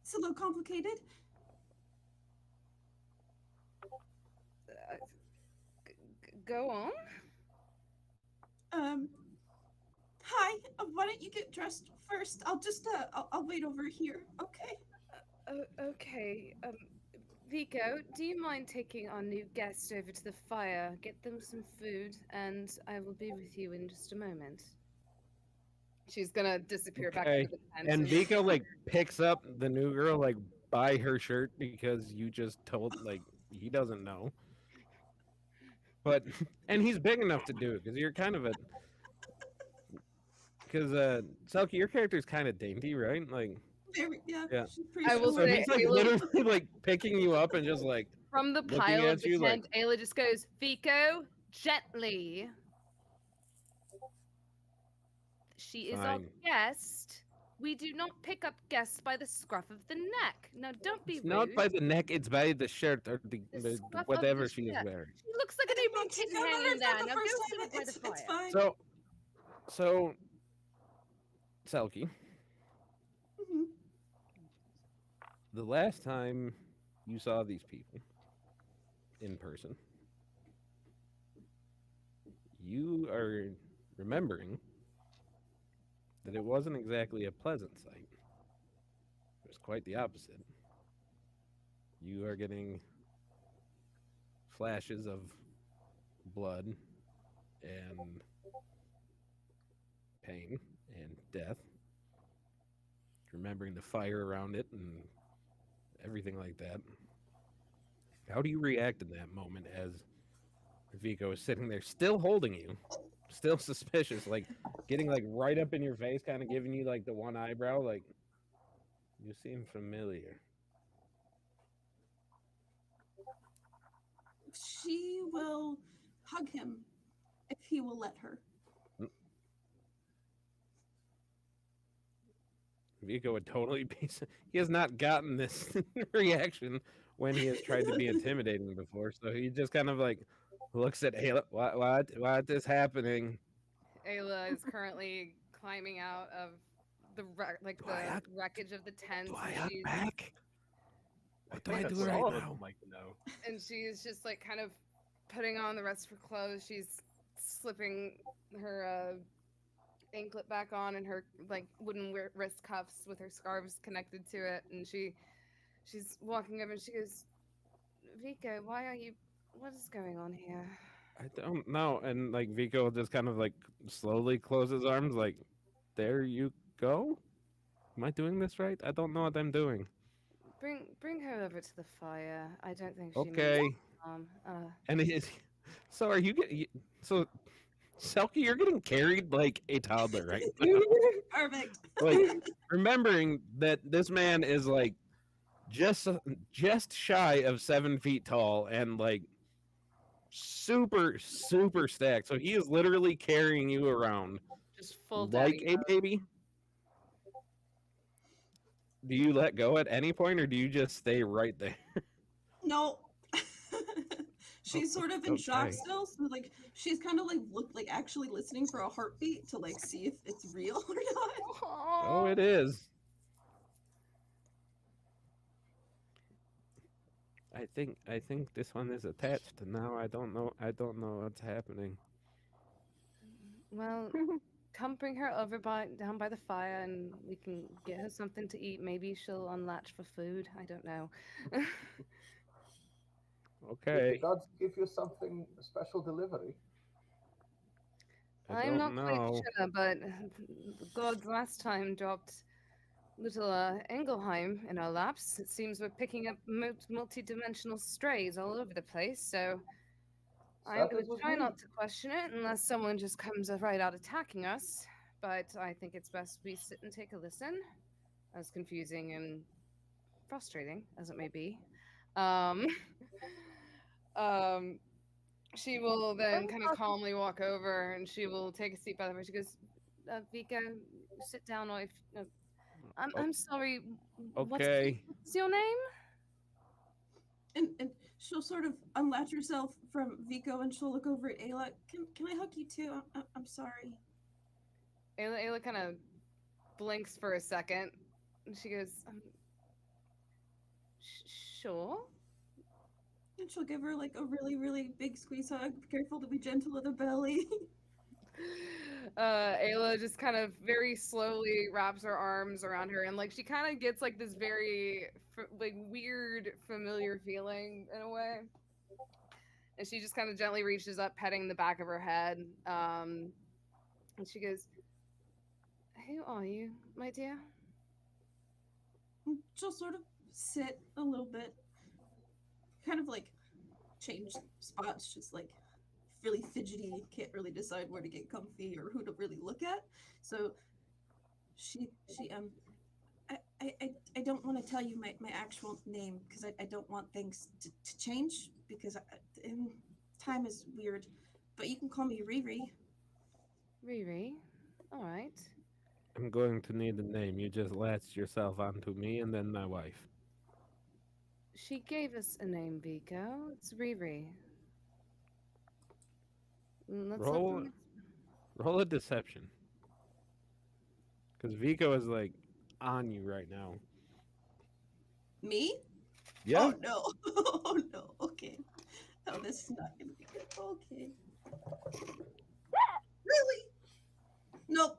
It's a little complicated. Go on. Hi. Why don't you get dressed first? I'll just I'll wait over here. Okay. Okay. Vico, do you mind taking our new guest over to the fire, get them some food, and I will be with you in just a moment. She's gonna disappear back into the tent. And Vico like picks up the new girl like by her shirt because you just told like he doesn't know. But and he's big enough to do it because you're kind of a Selkie, your character's kind of dainty, right? Like yeah. She's pretty I will so say he's like literally like picking you up and just like from the pile of the tent, Ayla just goes, "Vico, gently. She is our guest. We do not pick up guests by the scruff of the neck. Now, don't be rude. Not by the neck, it's by the shirt or the whatever she is wearing. She looks like an April kitten hanging there. Now, go sit by the fire. It's fine. So, Selkie, the last time you saw these people in person, you are remembering that it wasn't exactly a pleasant sight. It was quite the opposite. You are getting flashes of blood and pain and death. Remembering the fire around it and everything like that. How do you react in that moment as Vico is sitting there still holding you? Still suspicious, like getting like right up in your face, kind of giving you like the one eyebrow, like you seem familiar. She will hug him if he will let her. Vico would totally be. He has not gotten this reaction when he has tried to be intimidating before, so he just kind of like looks at Ayla. What is happening? Ayla is currently climbing out of the wreckage of the tent. Do I hug back? What do I do right now? And she's just like kind of putting on the rest of her clothes. She's slipping her anklet back on and her like wooden wrist cuffs with her scarves connected to it. And she's walking over and she goes, "Vico, what is going on here?" I don't know. And like Vico just kind of like slowly closes his arms, like, "There you go. Am I doing this right? I don't know what I'm doing." Bring her over to the fire. I don't think she okay. means harm. And So are you getting? So Selkie, you're getting carried like a toddler right now. Perfect. Like remembering that this man is like just shy of 7 feet tall and like super stacked. So he is literally carrying you around Just full like daddy a mode. baby. Do you let go at any point, or do you just stay right there? No. She's sort of in shock Okay. still, so like she's kind of like actually listening for a heartbeat to like see if it's real or not. Oh, it is. I think this one is attached. Now I don't know what's happening. Well, come bring her over down by the fire, and we can get her something to eat. Maybe she'll unlatch for food. I don't know. Did the Okay. gods give you something special delivery? I I'm not don't quite know. sure, but the gods last time dropped little Engelheim in our laps. It seems we're picking up multi-dimensional strays all over the place, so I'm going Started to with try me. not to question it unless someone just comes right out attacking us. But I think it's best we sit and take a listen, as confusing and frustrating as it may be. Um, um, she will then kind of calmly walk over and she will take a seat by the fire. She goes, Vika, sit down. Or if, I'm sorry. Okay. What's your name? And she'll sort of unlatch herself from Vico and she'll look over at Ayla. Can I hug you too? I'm sorry. Ayla kind of blinks for a second. And she goes, sure. And she'll give her like a really, really big squeeze hug. Be careful to be gentle with the belly. Ayla just kind of very slowly wraps her arms around her, and like she kind of gets like this very like weird familiar feeling in a way, and she just kind of gently reaches up, petting the back of her head, and she goes, "Who are you, my dear?" And she'll sort of sit a little bit, kind of like change spots, just like really fidgety, can't really decide where to get comfy or who to really look at. So she I don't want to tell you my actual name because I don't want things to change because time is weird. But you can call me Riri. Riri. All right. I'm going to need a name. You just latched yourself onto me and then my wife. She gave us a name, Vico. It's Riri. Let's let Roll them... roll a deception. Because Vico is like on you right now. Me? Yeah? Oh no. Oh no. Okay. Oh, this is not gonna be good. Okay. Really? Nope.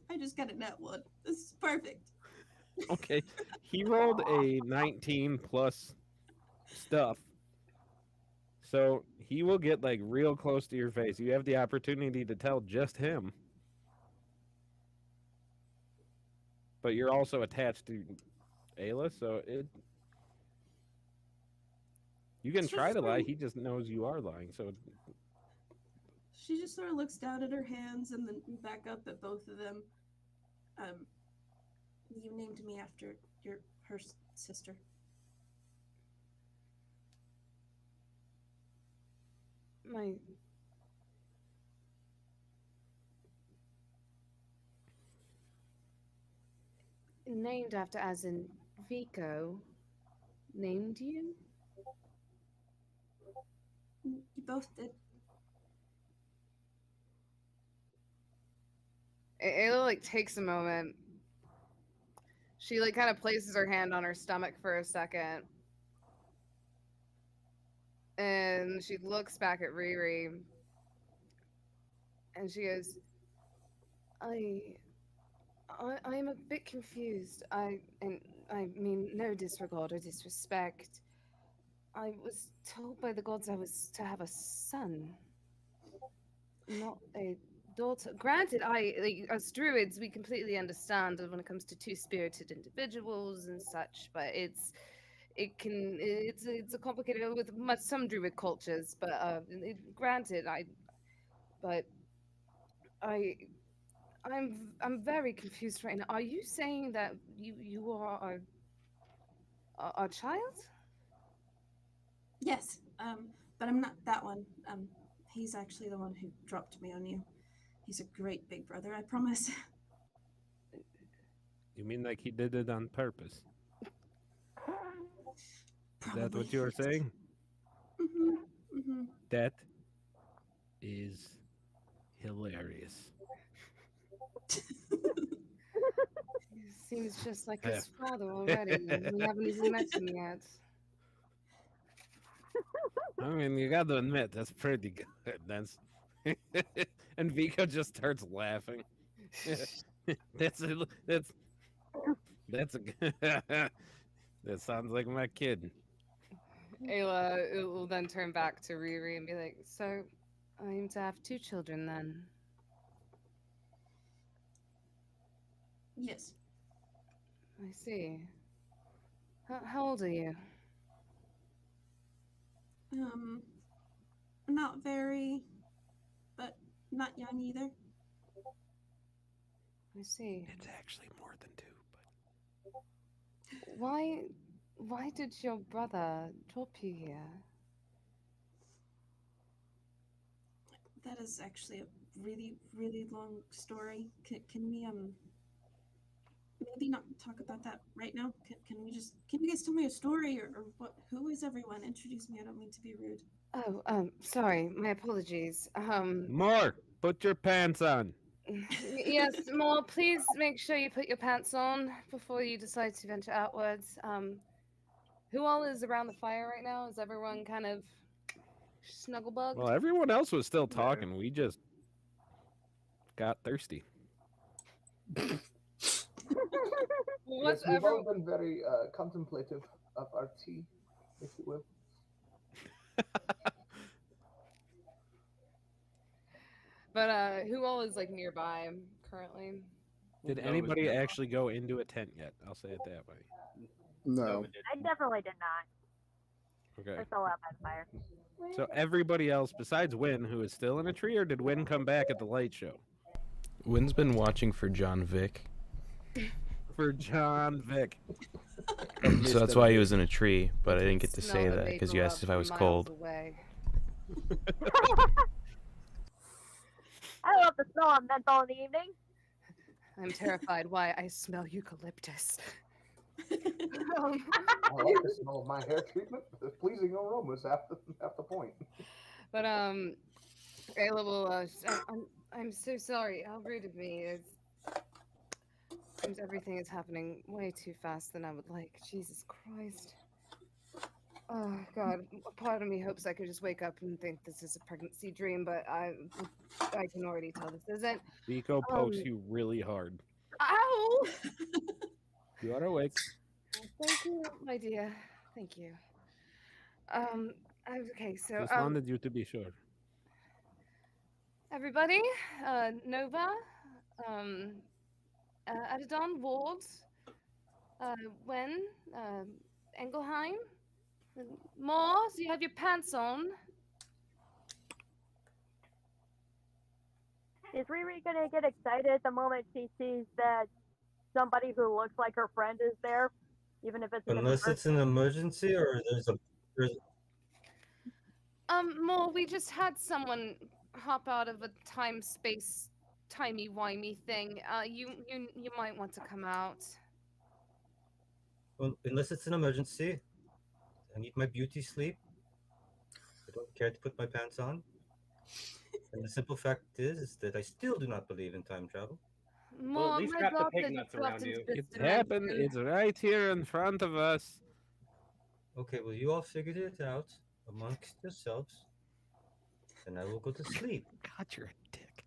I just got a net one. This is perfect. Okay. He rolled a 19 plus stuff. So he will get like real close to your face. You have the opportunity to tell just him. But you're also attached to Ayla, so you can She'll try just to sort lie. of- He just knows you are lying. So She just sort of looks down at her hands and then back up at both of them. You named me after her sister. My... Named after, as in Vico, named you? You both did. Ayla like takes a moment. She like kind of places her hand on her stomach for a second. And she looks back at Riri. And she goes, I'm a bit confused. I mean no disregard or disrespect. I was told by the gods I was to have a son, not a daughter. Granted, as druids, we completely understand that when it comes to two-spirited individuals and such, but it's a complicated with some druid cultures, but granted, but I I'm very confused right now. Are you saying that you are our child? Yes, but I'm not that one. He's actually the one who dropped me on you. He's a great big brother, I promise. You mean like he did it on purpose? Is that what Probably. you were saying? Mm-hmm. That is hilarious. Seems just like his father already. We haven't even met him yet. I mean, you got to admit that's pretty good. That's and Vika just starts laughing. that's a, that's a that sounds like my kid. Ayla will then turn back to Riri and be like, "So, I aim to have 2 children then." Yes. I see. How old are you? Not very, but not young either. I see. It's actually more than 2, but Why did your brother drop you here? That is actually a really, really long story. Can we maybe not talk about that right now? Can you guys tell me a story or what? Who is everyone? Introduce me. I don't mean to be rude. Oh, sorry. My apologies. more. Put your pants on. Yes, Maul, please make sure you put your pants on before you decide to venture outwards. Who all is around the fire right now? Is everyone kind of snugglebugged? Well, everyone else was still talking. We just got thirsty. Yes, we've all been very contemplative of our tea, if you will. But who all is like nearby currently? Did anybody actually go into a tent yet? I'll say it that way. No. I definitely did not. Okay. We're still out by the fire. So everybody else besides Win, who is still in a tree, or did Win come back at the light show? Wynn's been watching for John Vic. For John Vic. So that's why he was in a tree, but I didn't get to say that because you Vapor asked up if I was miles cold. away. I love the smell of menthol in the evening. I'm terrified. Why? I smell eucalyptus. I like the smell of my hair treatment. The pleasing aroma is half the point. But Ayla will. I'm so sorry. How rude of me. Seems everything is happening way too fast than I would like. Jesus Christ. Oh God. A part of me hopes I could just wake up and think this is a pregnancy dream, but I can already tell this isn't. Vico pokes you really hard. Ow! You are awake. Thank you, my dear. Thank you. Okay, so Just wanted you to be sure. everybody, Nova, Adidon, Ward, Wen, Engelheim, Mars, you have your pants on. Is Riri gonna get excited the moment she sees that somebody who looks like her friend is there, even if it's Unless it's an emergency or there's More, we just had someone hop out of a time-space timey-wimey thing. You might want to come out. Well, unless it's an emergency, I need my beauty sleep. I don't care to put my pants on. And the simple fact is that I still do not believe in time travel. Well, at least wrap the pig nuts around you. It's happened. It's right here in front of us. Okay, well, you all figured it out amongst yourselves, and I will go to sleep. God, you're a dick.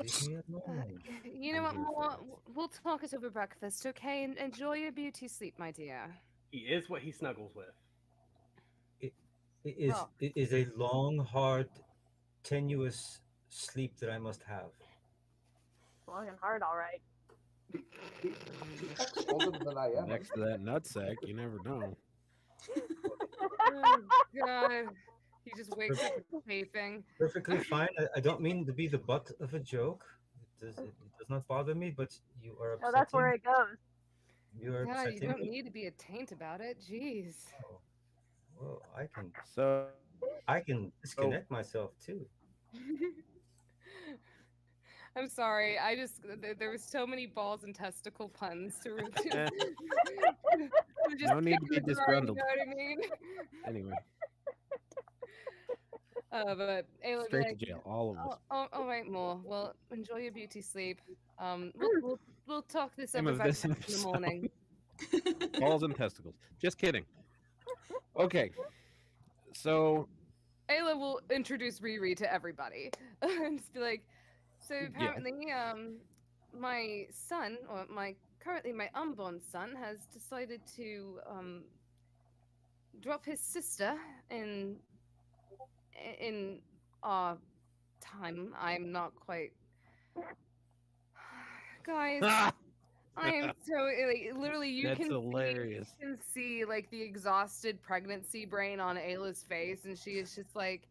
Leave me alone. You know what, More? We'll talk it over breakfast, okay? And enjoy your beauty sleep, my dear. He is what he snuggles with. It is a long, hard, tenuous sleep that I must have. long and hard, all right. Older than I am. Next to that nutsack, you never know. Oh God. He just wakes up chafing. Perfectly fine. I don't mean to be the butt of a joke. It does not bother me, but you are Oh, that's upsetting. where it goes. You are God, you upsetting don't me. need to be a taint about it. Jeez. Oh, well, So I can disconnect myself too. I'm sorry. There was so many balls and testicle puns to Eh, just no need to be you know disgruntled. what I mean? Anyway, But Ayla would be straight to like, jail, all of us. all right, more. Well, enjoy your beauty sleep. We'll talk this Name over of back this in the episode. morning. Balls and testicles. Just kidding. Okay. So Ayla will introduce Riri to everybody and just be like, so Yeah. apparently, my son, or currently my unborn son, has decided to drop his sister in our time. I'm not quite. Guys, Ah! I am so like, literally you That's can hilarious. see like the exhausted pregnancy brain on Ayla's face, and she is just like,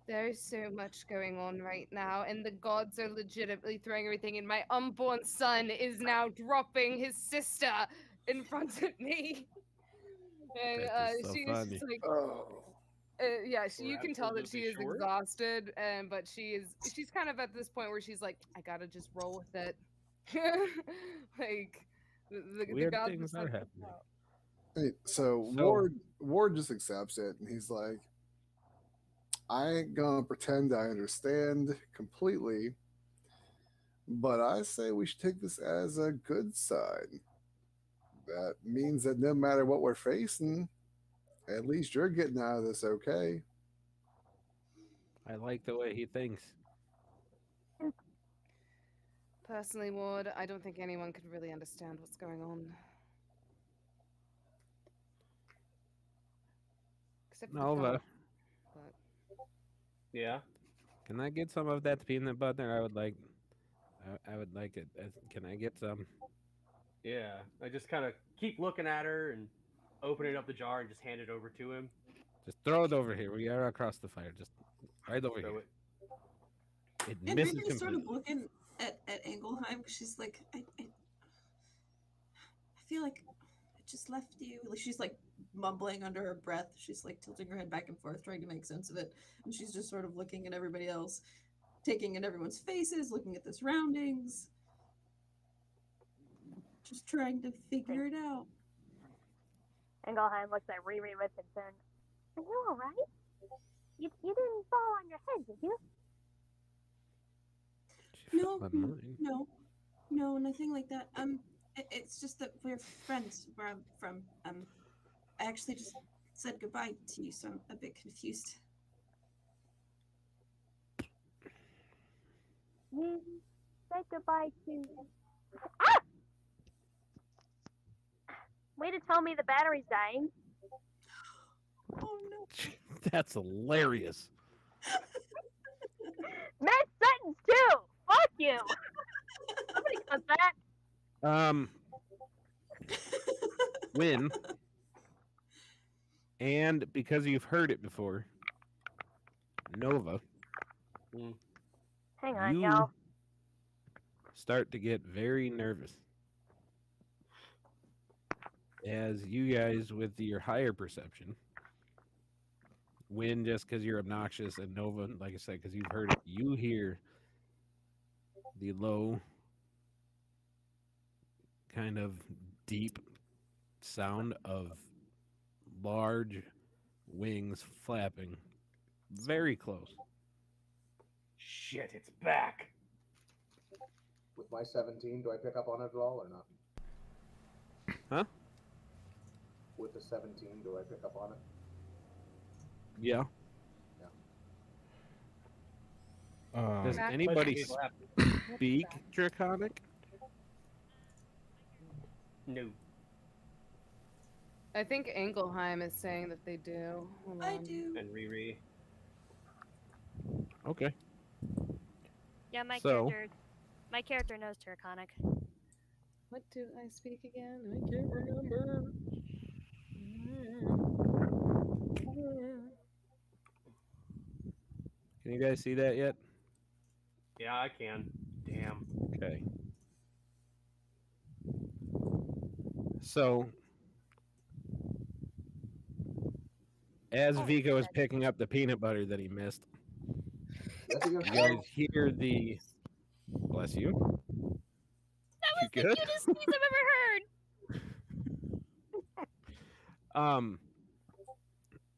there's so much going on right now, and the gods are legitimately throwing everything, and my unborn son is now dropping his sister in front of me. And That is so she is funny. just like, Oh. yeah, We're you can tell that she absolutely is sure. exhausted, but she's kind of at this point where she's like, I gotta just roll with it. Like the Weird gods things are are like, happening. Hey, so So- Ward just accepts it, and he's like, I ain't gonna pretend I understand completely, but I say we should take this as a good sign. That means that no matter what we're facing, at least you're getting out of this okay. I like the way he thinks. Personally, Ward, I don't think anyone could really understand what's going on. Except for the Nova, gods, but Yeah. can I get some of that peanut butter? I would like it. Can I get some? Yeah. I just kind of keep looking at her and opening up the jar and just hand it over to him. Just throw it over here. We are across the fire. Just right over Throw here. it. It And misses Riri's sort of completely. looking at Engelheim because she's like, I feel like I just left you. Like she's like mumbling under her breath. She's like tilting her head back and forth, trying to make sense of it. And she's just sort of looking at everybody else, taking in everyone's faces, looking at the surroundings, just trying to figure it out. Engelheim looks at Riri with concern. Are you alright? You didn't fall on your head, did you? No, But mine. no, nothing like that. It's just that we're friends where I'm from. I actually just said goodbye to you, so I'm a bit confused. You said goodbye to. Ah! Way to tell me the battery's dying. Oh no. That's hilarious. Mid-sentence too! Fuck you! Somebody cut that. Win. And because you've heard it before, Nova, Hang on, you y'all. start to get very nervous. As you guys, with your higher perception, Win just because you're obnoxious, and Nova, like I said, because you've heard it, you hear the low, kind of deep sound of large wings flapping very close. Shit, it's back. With my 17, do I pick up on it at all or not? Huh? With the 17, do I pick up on it? Yeah. Does Matt, anybody Let's slap. speak Draconic? No. I think Engelheim is saying that they do. Hold I on. do. And Riri. Okay. Yeah, my So- character knows Draconic. What do I speak again? I can't remember. Can you guys see that yet? Yeah, I can. Damn. Okay. So, as Vico is picking up the peanut butter that he missed, Let it you go. guys hear the... Bless you. That was You the good? cutest sneeze I've ever heard.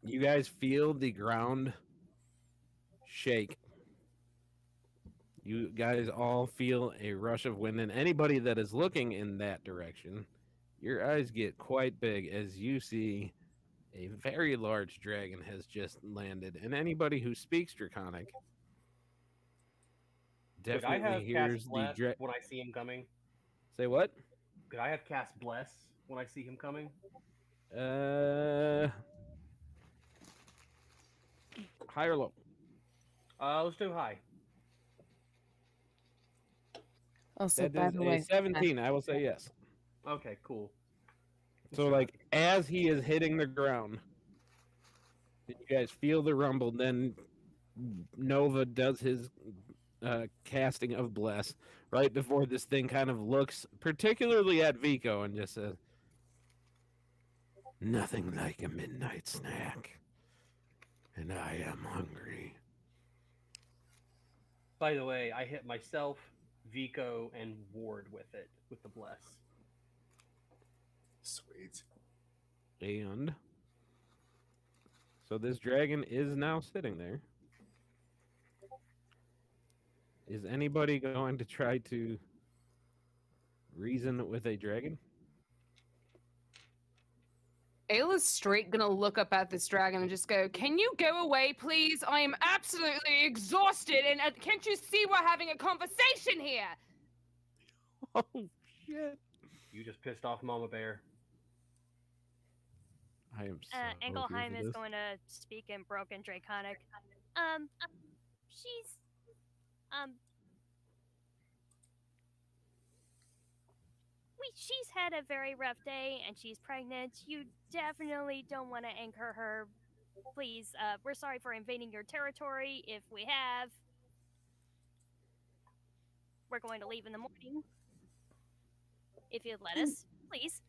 You guys feel the ground shake. You guys all feel a rush of wind, and anybody that is looking in that direction, your eyes get quite big as you see a very large dragon has just landed. And anybody who speaks Draconic Could I definitely have hears cast the bless when I see him coming? Say what? Could I have cast bless when I see him coming? High or low? Let's do high. Also, That by is the a way, 17. I will say yes. Okay, cool. So, like, as he is hitting the ground, you guys feel the rumble. Then Nova does his casting of Bless right before this thing kind of looks particularly at Vico and just says, "Nothing like a midnight snack. And I am hungry." By the way, I hit myself, Vico, and Ward with it, with the bless. Sweet. And so this dragon is now sitting there. Is anybody going to try to reason with a dragon? Ayla's straight gonna look up at this dragon and just go, "Can you go away, please? I am absolutely exhausted, and can't you see we're having a conversation here?" Oh, shit. You just pissed off Mama Bear. I am so Engelheim here for is this. going to speak in broken Draconic. She's she's had a very rough day and she's pregnant. You definitely don't want to anchor her. Please, we're sorry for invading your territory. If we have, we're going to leave in the morning. If you'd let us, please.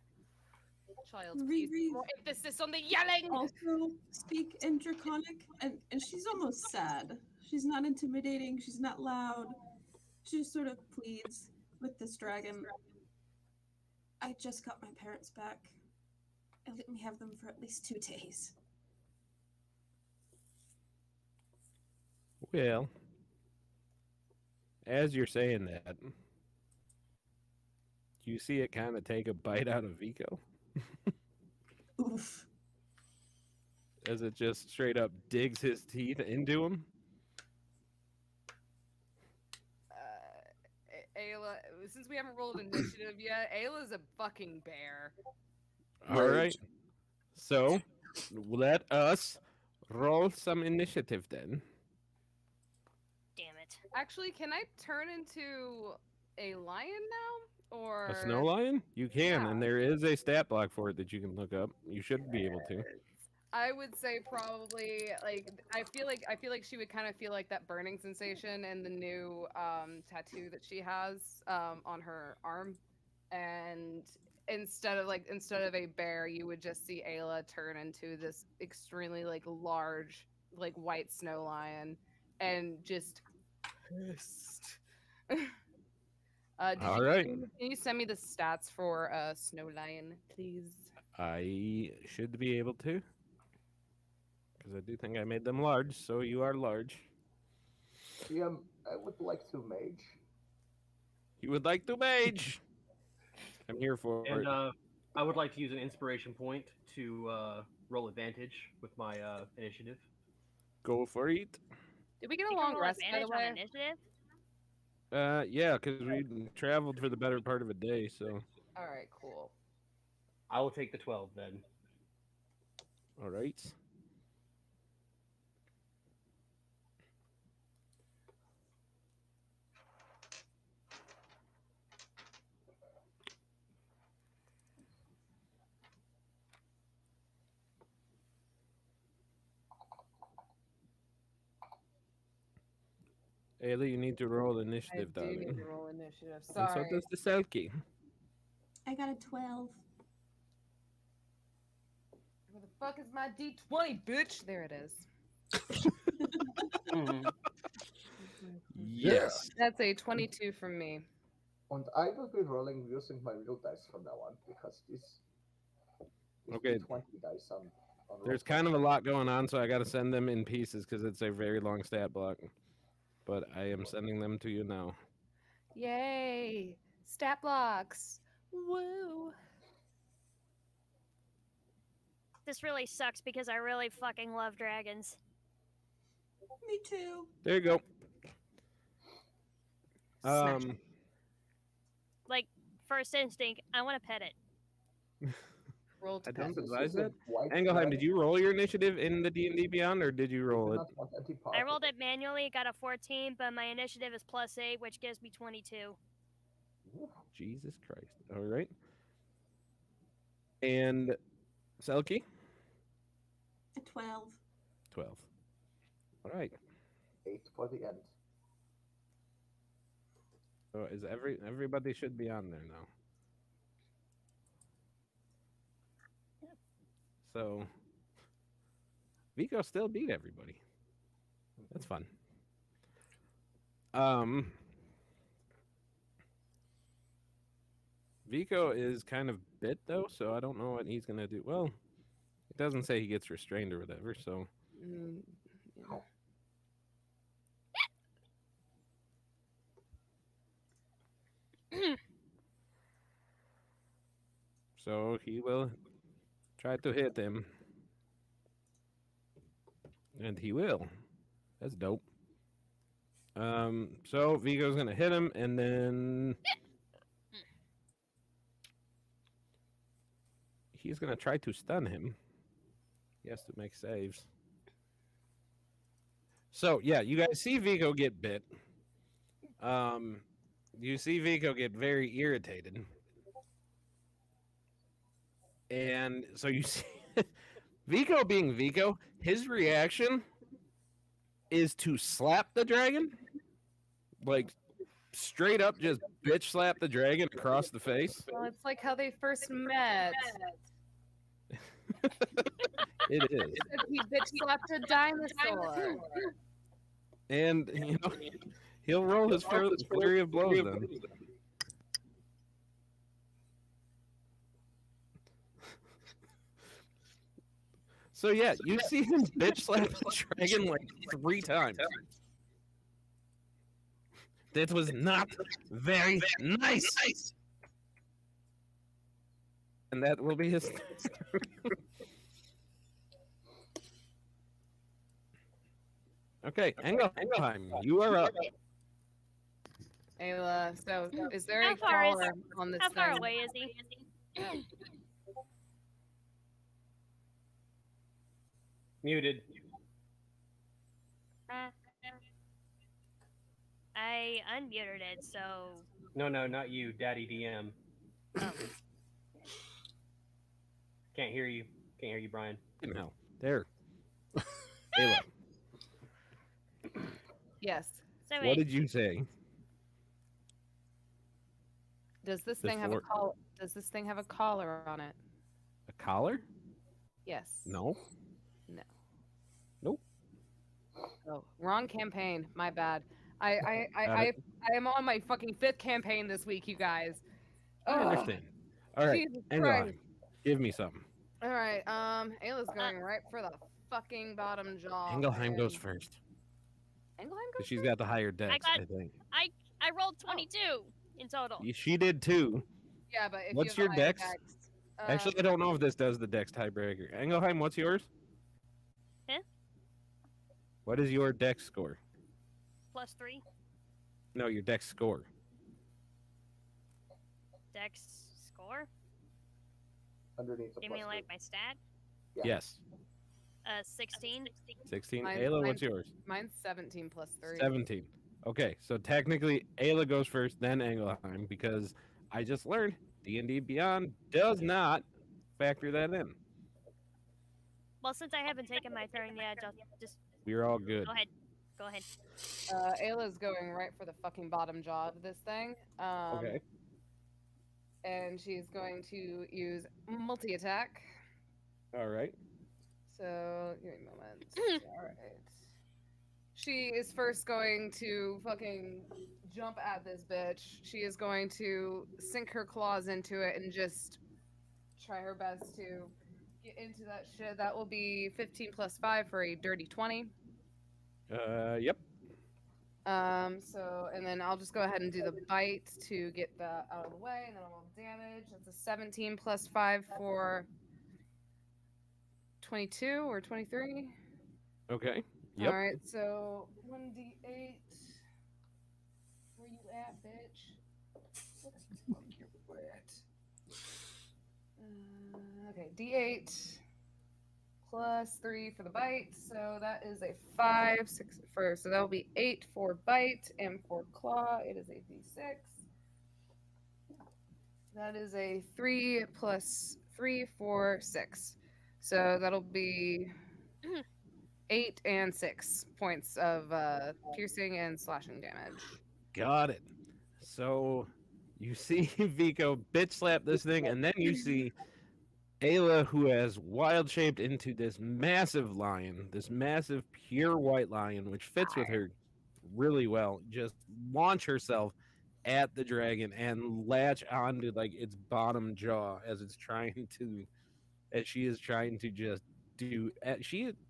Child, please, more emphasis on the yelling. Also speak in Draconic, and she's almost sad. She's not intimidating. She's not loud. She just sort of pleads with this dragon. I just got my parents back. And let me have them for at least 2 days. Well, as you're saying that, you see it kind of take a bite out of Vico. Oof. As it just straight up digs his teeth into him. Ayla, since we haven't rolled initiative yet, Ayla's a fucking bear. All right. So, let us roll some initiative then. Damn it. Actually, can I turn into a lion now? Or A snow lion? You can, and there is a stat block for it that you can look up. You should be able to. I would say probably like I feel like she would kind of feel like that burning sensation in the new tattoo that she has on her arm, and instead of a bear, you would just see Ayla turn into this extremely like large like white snow lion and just pissed. All right. Can you send me the stats for snow lion, please? I should be able to. Because I do think I made them large, so you are large. Yeah, I would like to mage. You would like to mage? I'm here for And it. I would like to use an inspiration point to roll advantage with my initiative. Go for it. Did we get You a can long roll rest, by the advantage on way? initiative? Yeah, because we traveled for the better part of a day, so. All right, cool. I will take the 12 then. All right. Ayla, you need to roll I initiative, do darling. need to roll initiative. And so Sorry. does the Selkie. I got a 12. Where the fuck is my D20, bitch? There it is. Yes. That's a 22 from me. And I will be rolling using my real dice from now on because these Okay. 20 dice on There's kind of a lot going on, so I got to send them in pieces because it's a very long stat block. But I am sending them to you now. Yay! Stat blocks. Woo! This really sucks because I really fucking love dragons. Me too. There you go. Smash. Like, first instinct, I want to pet it. Roll to I don't pet. advise that. White Engelheim, dragon. did you roll your initiative in the D&D Beyond, or did you I roll do it? not want any part I of rolled it. it manually, got a 14, but my initiative is +8, which gives me 22. Jesus Christ. All right. And Selkie? A 12. 12. All right. 8 for the end. So is everybody should be on there now. So Vico still beat everybody. That's fun. Vico is kind of bit though, so I don't know what he's gonna do. Well, it doesn't say he gets restrained or whatever, so Yeah. so he will try to hit him. And he will. That's dope. So Vigo's gonna hit him, and then he's gonna try to stun him. He has to make saves. So yeah, you guys see Vigo get bit. You see Vigo get very irritated, and so you see Vigo being Vigo. His reaction is to slap the dragon, like straight up, just bitch slap the dragon across the face. Well, it's like how they first met. It is, He bitch slapped a dinosaur. and you know he'll roll his flurry of blows then. So yeah, you see him bitch slap the dragon like 3 times. That was not very nice. And that will be his. Okay, Engelheim, you are up. Ayla, so is there How a far is- collar on this How far thing? away is he? Muted. I unmuted it, so No, not you, Daddy DM. Can't hear you. Can't hear you, Brian. No, there. Ayla, Yes. so what wait. did you say? Does this thing have a Before- collar? Does this thing have a collar on it? A collar? Yes. No. No. Nope. Oh, wrong campaign. My bad. Got I am on my fucking 5th campaign this week, you guys. I Ugh, understand. All right, Jesus Engelheim, Christ. give me something. All right. Ayla's going right for the fucking bottom jaw. Engelheim goes and- first. Engelheim 'Cause goes she's first? got the higher dex, got- I think. I rolled 22 in total. She did too. Yeah, but if What's you your have a higher dex? Actually, I don't know if this does the dex tiebreaker. Engelheim, what's yours? Huh? What is your dex score? +3. No, your dex score. Dex score? Underneath the You mean plus like my stat? Yeah. Yes. 16. 16. Mine- Ayla, mine- what's yours? Mine's 17 plus 3. 17. Okay, so technically Ayla goes first, then Engelheim, because I just learned D&D Beyond does not factor that in. Well, since I haven't taken my turn yet, just We're all good. go ahead. Go ahead. Ayla's going right for the fucking bottom jaw of this thing. Okay. And she's going to use multi-attack. All right. So, give me a moment. All right. She is first going to fucking jump at this bitch. She is going to sink her claws into it and just try her best to get into that shit. That will be 15 plus 5 for a dirty 20. Yep. So, and then I'll just go ahead and do the bite to get that out of the way, and then I'll roll damage. That's a 17 plus 5 for 22 or 23. Okay. Yep. All right, so 1d8. Where you at, bitch? What the fuck you at? Okay, d8 plus 3 for the bite, so that is a 5, 6 for, so that will be 8 for bite, and for claw, it is a d6. That is a 3 plus 3 for 6. So that'll be 8 and 6 points of piercing and slashing damage. Got it. So you see Vico bitch slap this thing, and then you see Ayla, who has wild shaped into this massive lion, this massive pure white lion, which fits with her really well, just launch herself at the dragon and latch onto like its bottom jaw as she is trying to just do.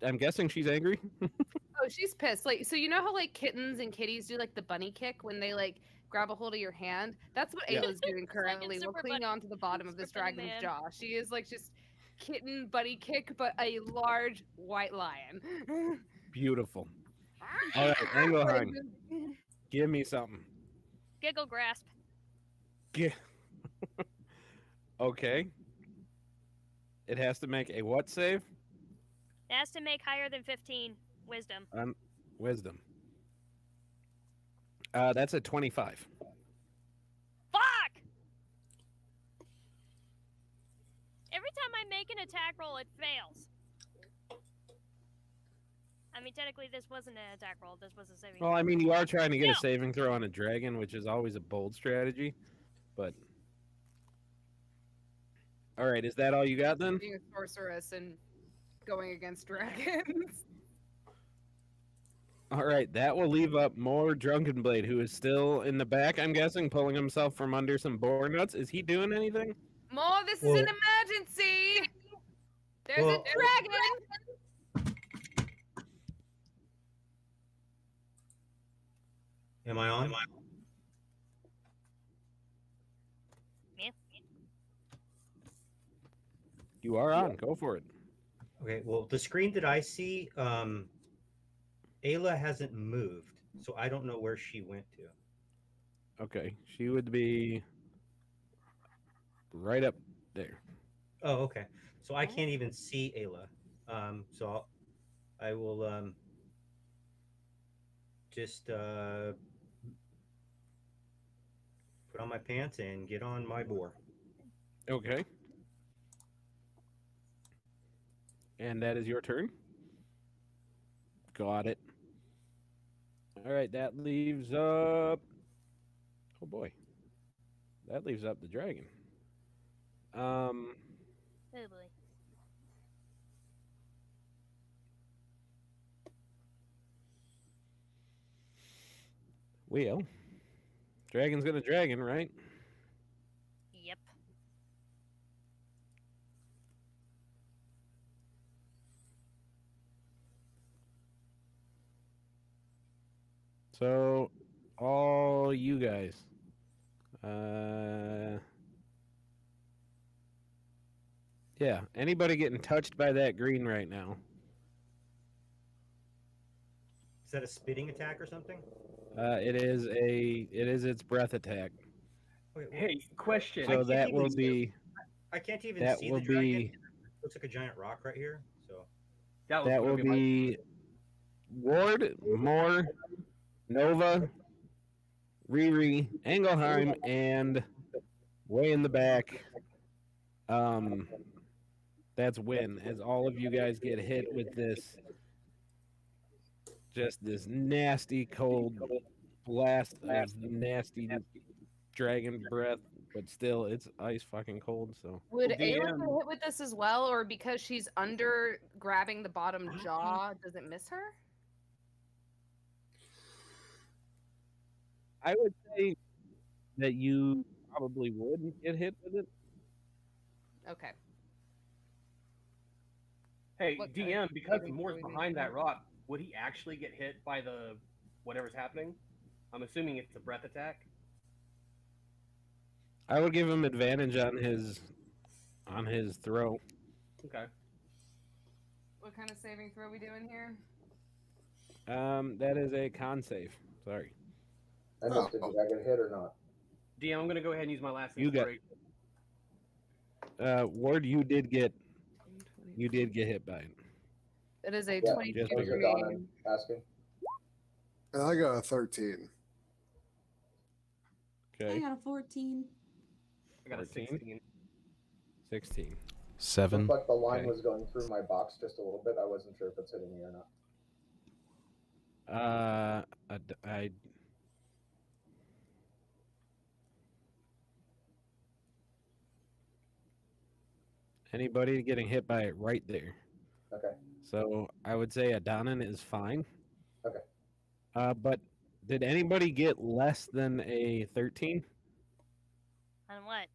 I'm guessing she's angry. Oh, she's pissed. Like, so you know how like kittens and kitties do like the bunny kick when they like grab a hold of your hand? That's what Yeah. Ayla's doing currently. Super We're clinging bunny- onto the bottom of this Super bunny dragon's man. jaw. She is like just kitten bunny kick, but a large white lion. Beautiful. All right, Engelheim, give me something. Giggle grasp. Okay. It has to make a what save? It has to make higher than 15 wisdom. Wisdom. That's a 25. Fuck! Every time I make an attack roll, it fails. I mean, technically, this wasn't an attack roll. This was a saving. Well, I mean, you are trying to get No. a saving throw on a dragon, which is always a bold strategy. But all right, is that all you got then? Being a sorceress and going against dragons. All right, that will leave up more Drunken Blade, who is still in the back, I'm guessing, pulling himself from under some boar nuts. Is he doing anything? More, this is an emergency. There's a dragon. Am I on? Yeah. You are on. Go for it. Okay, well, the screen that I see, Ayla hasn't moved, so I don't know where she went to. Okay, she would be right up there. Oh, okay. So I can't even see Ayla. So I will just put on my pants and get on my boar. Okay. And that is your turn? Got it. All right, that leaves up... Oh, boy. That leaves up the dragon. Oh boy. Well, dragon's gonna dragon, right? Yep. So, all you guys. Yeah, anybody getting touched by that green right now? Is that a spitting attack or something? It is its breath attack. Wait, Hey, question. So that will be I can't even that see will the dragon. be It looks like a giant rock right here. So That that will gonna my- be Ward, Moore, Nova, Riri, Engelheim, and way in the back. That's Win, as all of you guys get hit with this just this nasty cold blast of nasty dragon breath, but still it's ice fucking cold. So Would Well, Ayla DM. get hit with this as well, or because she's under grabbing the bottom jaw, does it miss her? I would say that you probably would get hit with it. Okay. Hey, What DM, kind of because saving Moore's throw we behind need? that rock, would he actually get hit by the whatever's happening? I'm assuming it's a breath attack. I would give him advantage on his throw. Okay. What kind of saving throw we doing here? That is a con save. Sorry. I missed it. Did I get hit or not? DM, I'm gonna go ahead and use my last You got- inspiration. Ward, you did get hit by it. It is a Yeah, 22 just Those are degree. Donna asking. And I got a 13. I Okay. got a 14. I got a 14. 16. 16. 7. Looked like the line Okay. was going through my box just a little bit. I wasn't sure if it's hitting me or not. I anybody getting hit by it right there. Okay. So I would say Adonin is fine. Okay. But did anybody get less than a 13 On what?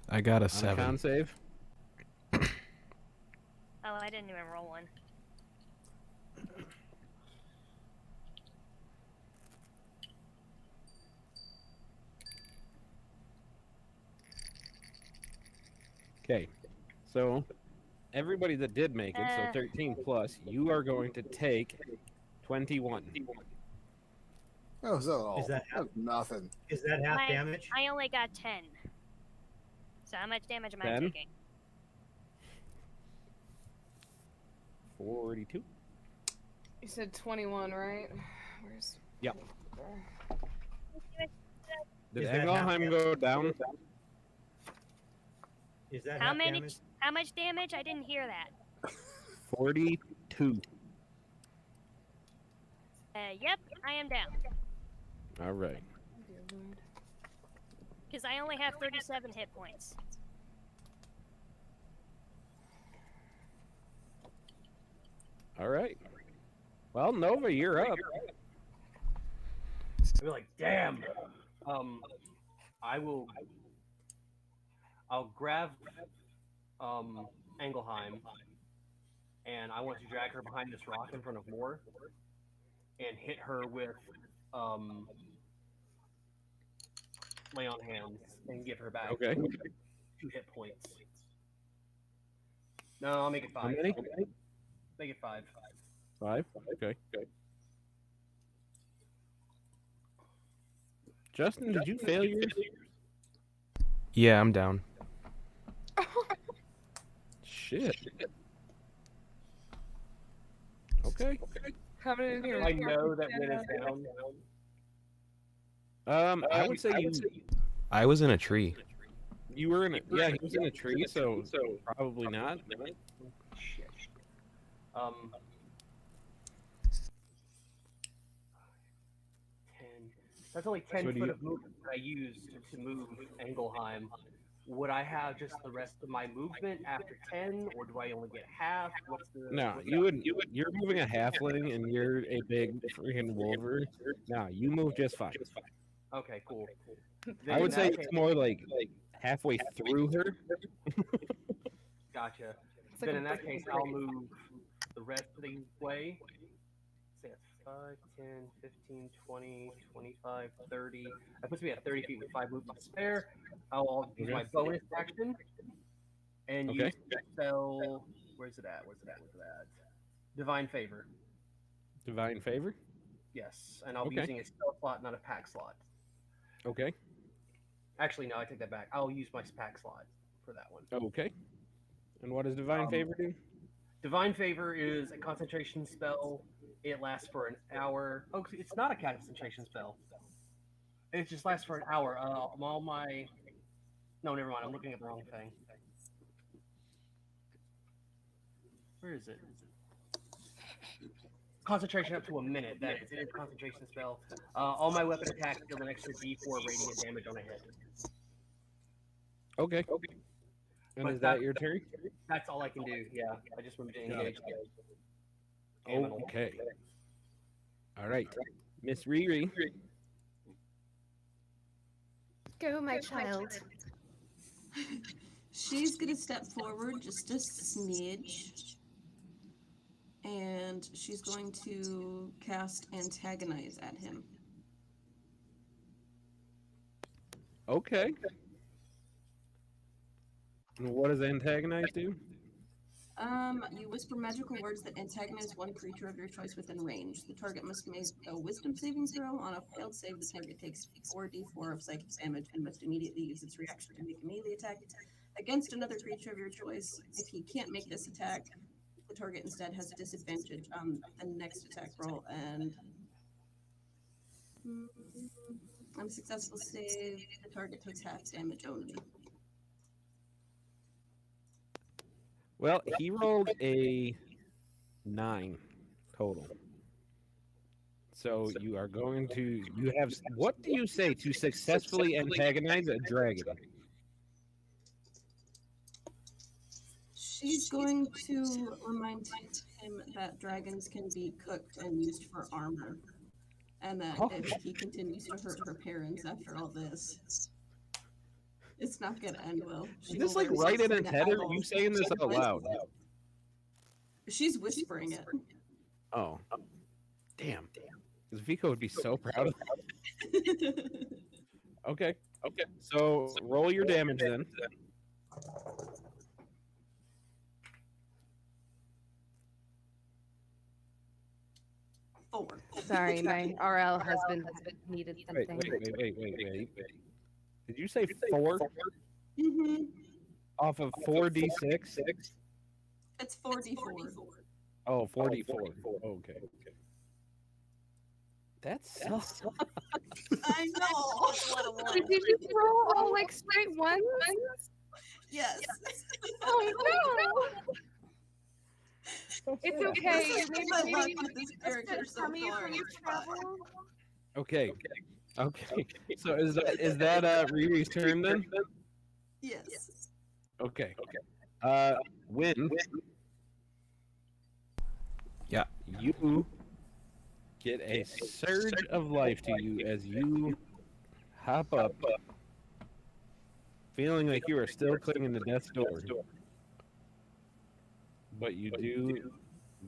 I got a on a 7. con save? Oh, I didn't even roll one. Okay. So everybody that did make it, so 13 plus, you are going to take 21. Oh, is that all? Is that half- That's nothing. Is that half My- damage? I only got 10. So how much damage am I 10? taking? 42. You said 21, right? Where's? Yep. Did Is that half Engelheim damage? go down? Is that How half many? damage? How much damage? I didn't hear that. 42. Yep, I am down. All right. Because I only have 37 hit points. All right. Well, Nova, you're up. I'd be like, damn. I'll grab Engelheim, and I want to drag her behind this rock in front of Moore, and hit her with lay on hands and give her back Okay. 2 hit points. No, I'll make it How 5. many? Make it 5. 5? Okay. Justin, did you fail yours? Yeah, I'm down. Shit. Okay. How many of you? I know that Win is down. I would say I was in a tree. you were in a he was in a tree, so probably not. Shit. 10. That's only 10 So do foot you- of movement that I used to move Engelheim. Would I have just the rest of my movement after 10, or do I only get half? What's the No, what's you that? would. You're moving a halfling, and you're a big freaking wolver. No, you move just fine. Okay, cool. I Then would in say that it's case- more like halfway through her. Gotcha. It's like Then a in that freaking case, I'll break. move the rest of the way. Say that's 5, 10, 15, 20, 25, 30. That puts me at 30 feet with 5 movement to spare. I'll use my bonus action and Okay. use the spell. Where's it at? Divine Favor. Divine favor. Yes, and I'll be Okay. using a spell slot, not a pack slot. Okay. Actually, no, I take that back. I'll use my pack slot for that one. Okay. And what does divine favor do? Divine Favor is a concentration spell. It lasts for an hour. Oh, it's not a concentration spell. It just lasts for an hour. All my... No, never mind. I'm looking at the wrong thing. Where is it? Concentration up to a minute. That is, it is a concentration spell. All my weapon attacks deal an extra D4 radiant damage on a hit. Okay. And But is that your turn? That's all I can do. Yeah, I just moved to engage. Okay. All right, Miss Riri. Go, my child. She's gonna step forward just a smidge. And she's going to cast Antagonize at him. Okay. And what does antagonize do? You whisper magical words that antagonize one creature of your choice within range. The target must make a wisdom saving throw. On a failed save, the target takes 4d4 of psychic damage and must immediately use its reaction to make a melee attack against another creature of your choice. If he can't make this attack, the target instead has disadvantage on the next attack roll, and on a successful save, the target takes half damage only. Well, he rolled a 9 total. So you are going to, you have, what do you say to successfully antagonize a dragon? She's going to remind him that dragons can be cooked and used for armor, and that if he continues to hurt her parents after all this, it's not going to end well. Is this like right in its head, or are you saying this out loud? She's whispering it. Oh. Damn. Because Vico would be so proud of that. Okay. So roll your damage then. Sorry, my RL husband needed something. Wait. Did you say 4? Mm-hmm. Off of 4d6? It's 4d4. Oh, 4d4. Okay. That's so... I know. Did you just roll all like straight ones? Yes. Oh no! It's okay. You made tummy for your travel. Okay. So is that Riri's turn then? Yes. Okay. Win. Yeah. You get a surge of life to you as you hop up, feeling like you are still clinging to death's door. But you do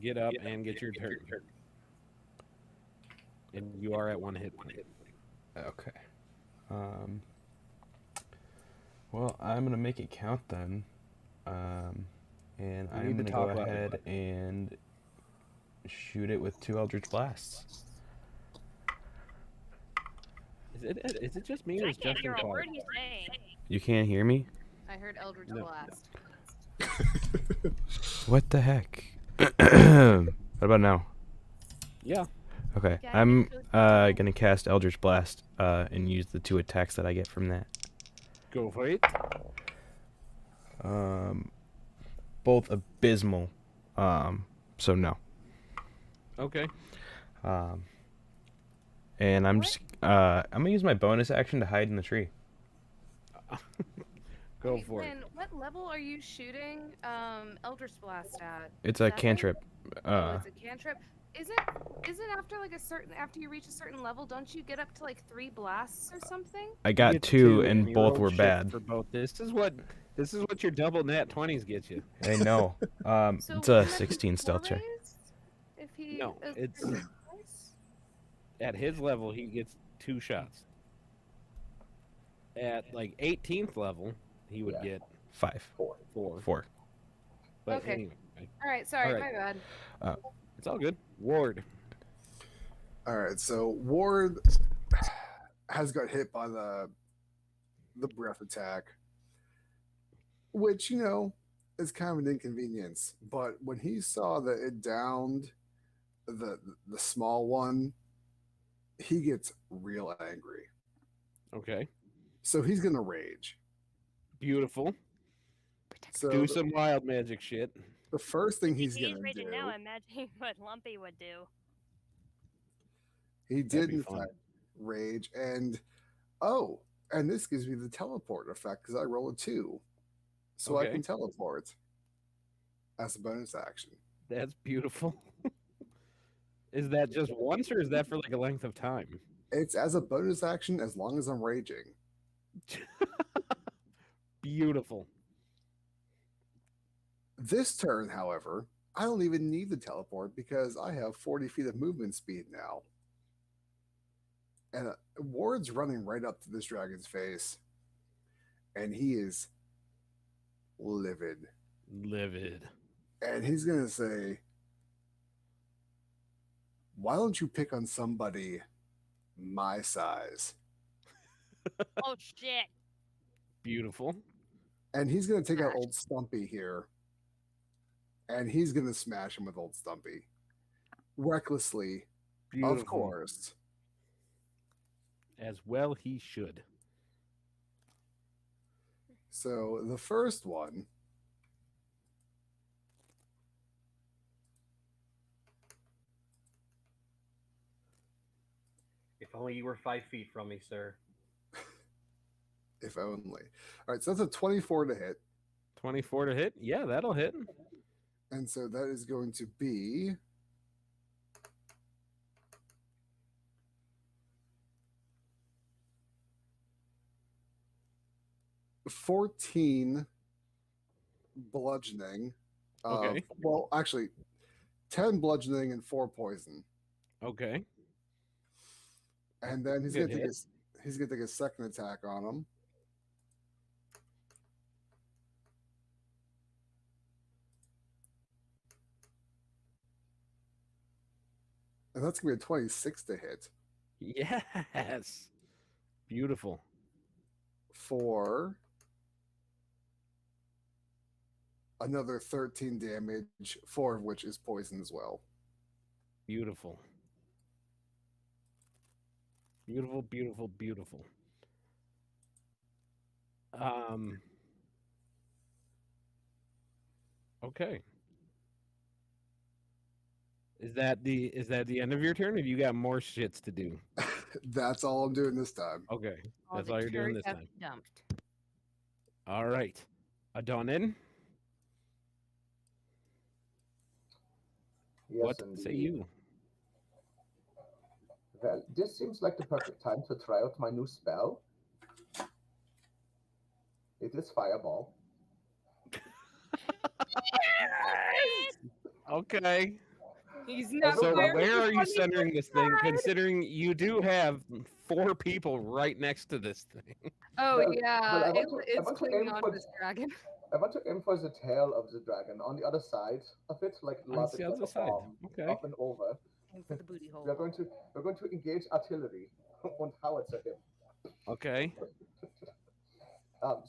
get up and get your turn. And you are at 1 hit point. Okay. Well, I'm gonna make it count then. And I'm gonna go ahead and shoot it with 2 Eldritch Blasts. Is it just me or is Justin quiet? You can't hear me? I heard Eldritch Blast. What the heck? What about now? Yeah. Okay. I'm gonna cast Eldritch Blast and use the 2 attacks that I get from that. Go for it. Both abysmal. So no. Okay. And I'm just I'm gonna use my bonus action to hide in the tree. Go for it. And what level are you shooting Eldritch Blast at? It's a cantrip. It's a cantrip. Isn't after like after you reach a certain level, don't you get up to like 3 blasts or something? I got 2 and both were bad. For both. This is what your double nat 20s get you. I know. So it's a 16 stealth check. If he No, it's at his level he gets 2 shots. At like 18th level, he would get 5. 4. But okay. Anyway. All right. Sorry, All right. my bad. It's all good. Ward. All right, so Ward has got hit by the breath attack, which is kind of an inconvenience. But when he saw that it downed the small one, he gets real angry. Okay. So he's gonna rage. Beautiful. So do some wild magic shit. The first thing he's gonna raging do. now. Imagining what Lumpy would do. He That'd did be in fun. fact rage, and oh, and this gives me the teleport effect because I roll a 2, so I Okay. can teleport as a bonus action. That's beautiful. Is that just once, or is that for like a length of time? It's as a bonus action as long as I'm raging. Beautiful. This turn, however, I don't even need the teleport because I have 40 feet of movement speed now. And Ward's running right up to this dragon's face, and he is livid. Livid. And he's going to say, why don't you pick on somebody my size? Oh shit. Beautiful. And he's going to take out old Stumpy here, and he's going to smash him with old Stumpy. Recklessly, Beautiful. of course. As well he should. So the first one, If only you were 5 feet from me, sir. if only. All right, so that's a 24 to hit. 24 to hit? Yeah, that'll hit. And so that is going to be 14 bludgeoning. Okay. Well, actually, 10 bludgeoning and 4 poison. Okay. And then he's Good gonna hit. take a second attack on him. And that's gonna be a 26 to hit Yes. Beautiful. for another 13 damage, 4 of which is poison as well. Beautiful. Beautiful, beautiful, beautiful. Okay. Is that the end of your turn, or you got more shits to do? That's all I'm doing this time. Okay. All That's the all you're doing turds this have time. been dumped. All right. Adonin, Yes, what indeed. say you? Well, this seems like the perfect time to try out my new spell. It is Fireball. Okay. He's not So wearing where are you funny centering this thing, side. considering you do have 4 people right next to this thing? Oh Well, yeah, I want to it's aim clinging on for- to this dragon. I want to aim for the tail of the dragon on the other side of it, like On lob the it like other a side. bomb Okay. up and over. Aim for the booty hole. We're going to engage artillery and howitzer him. Okay.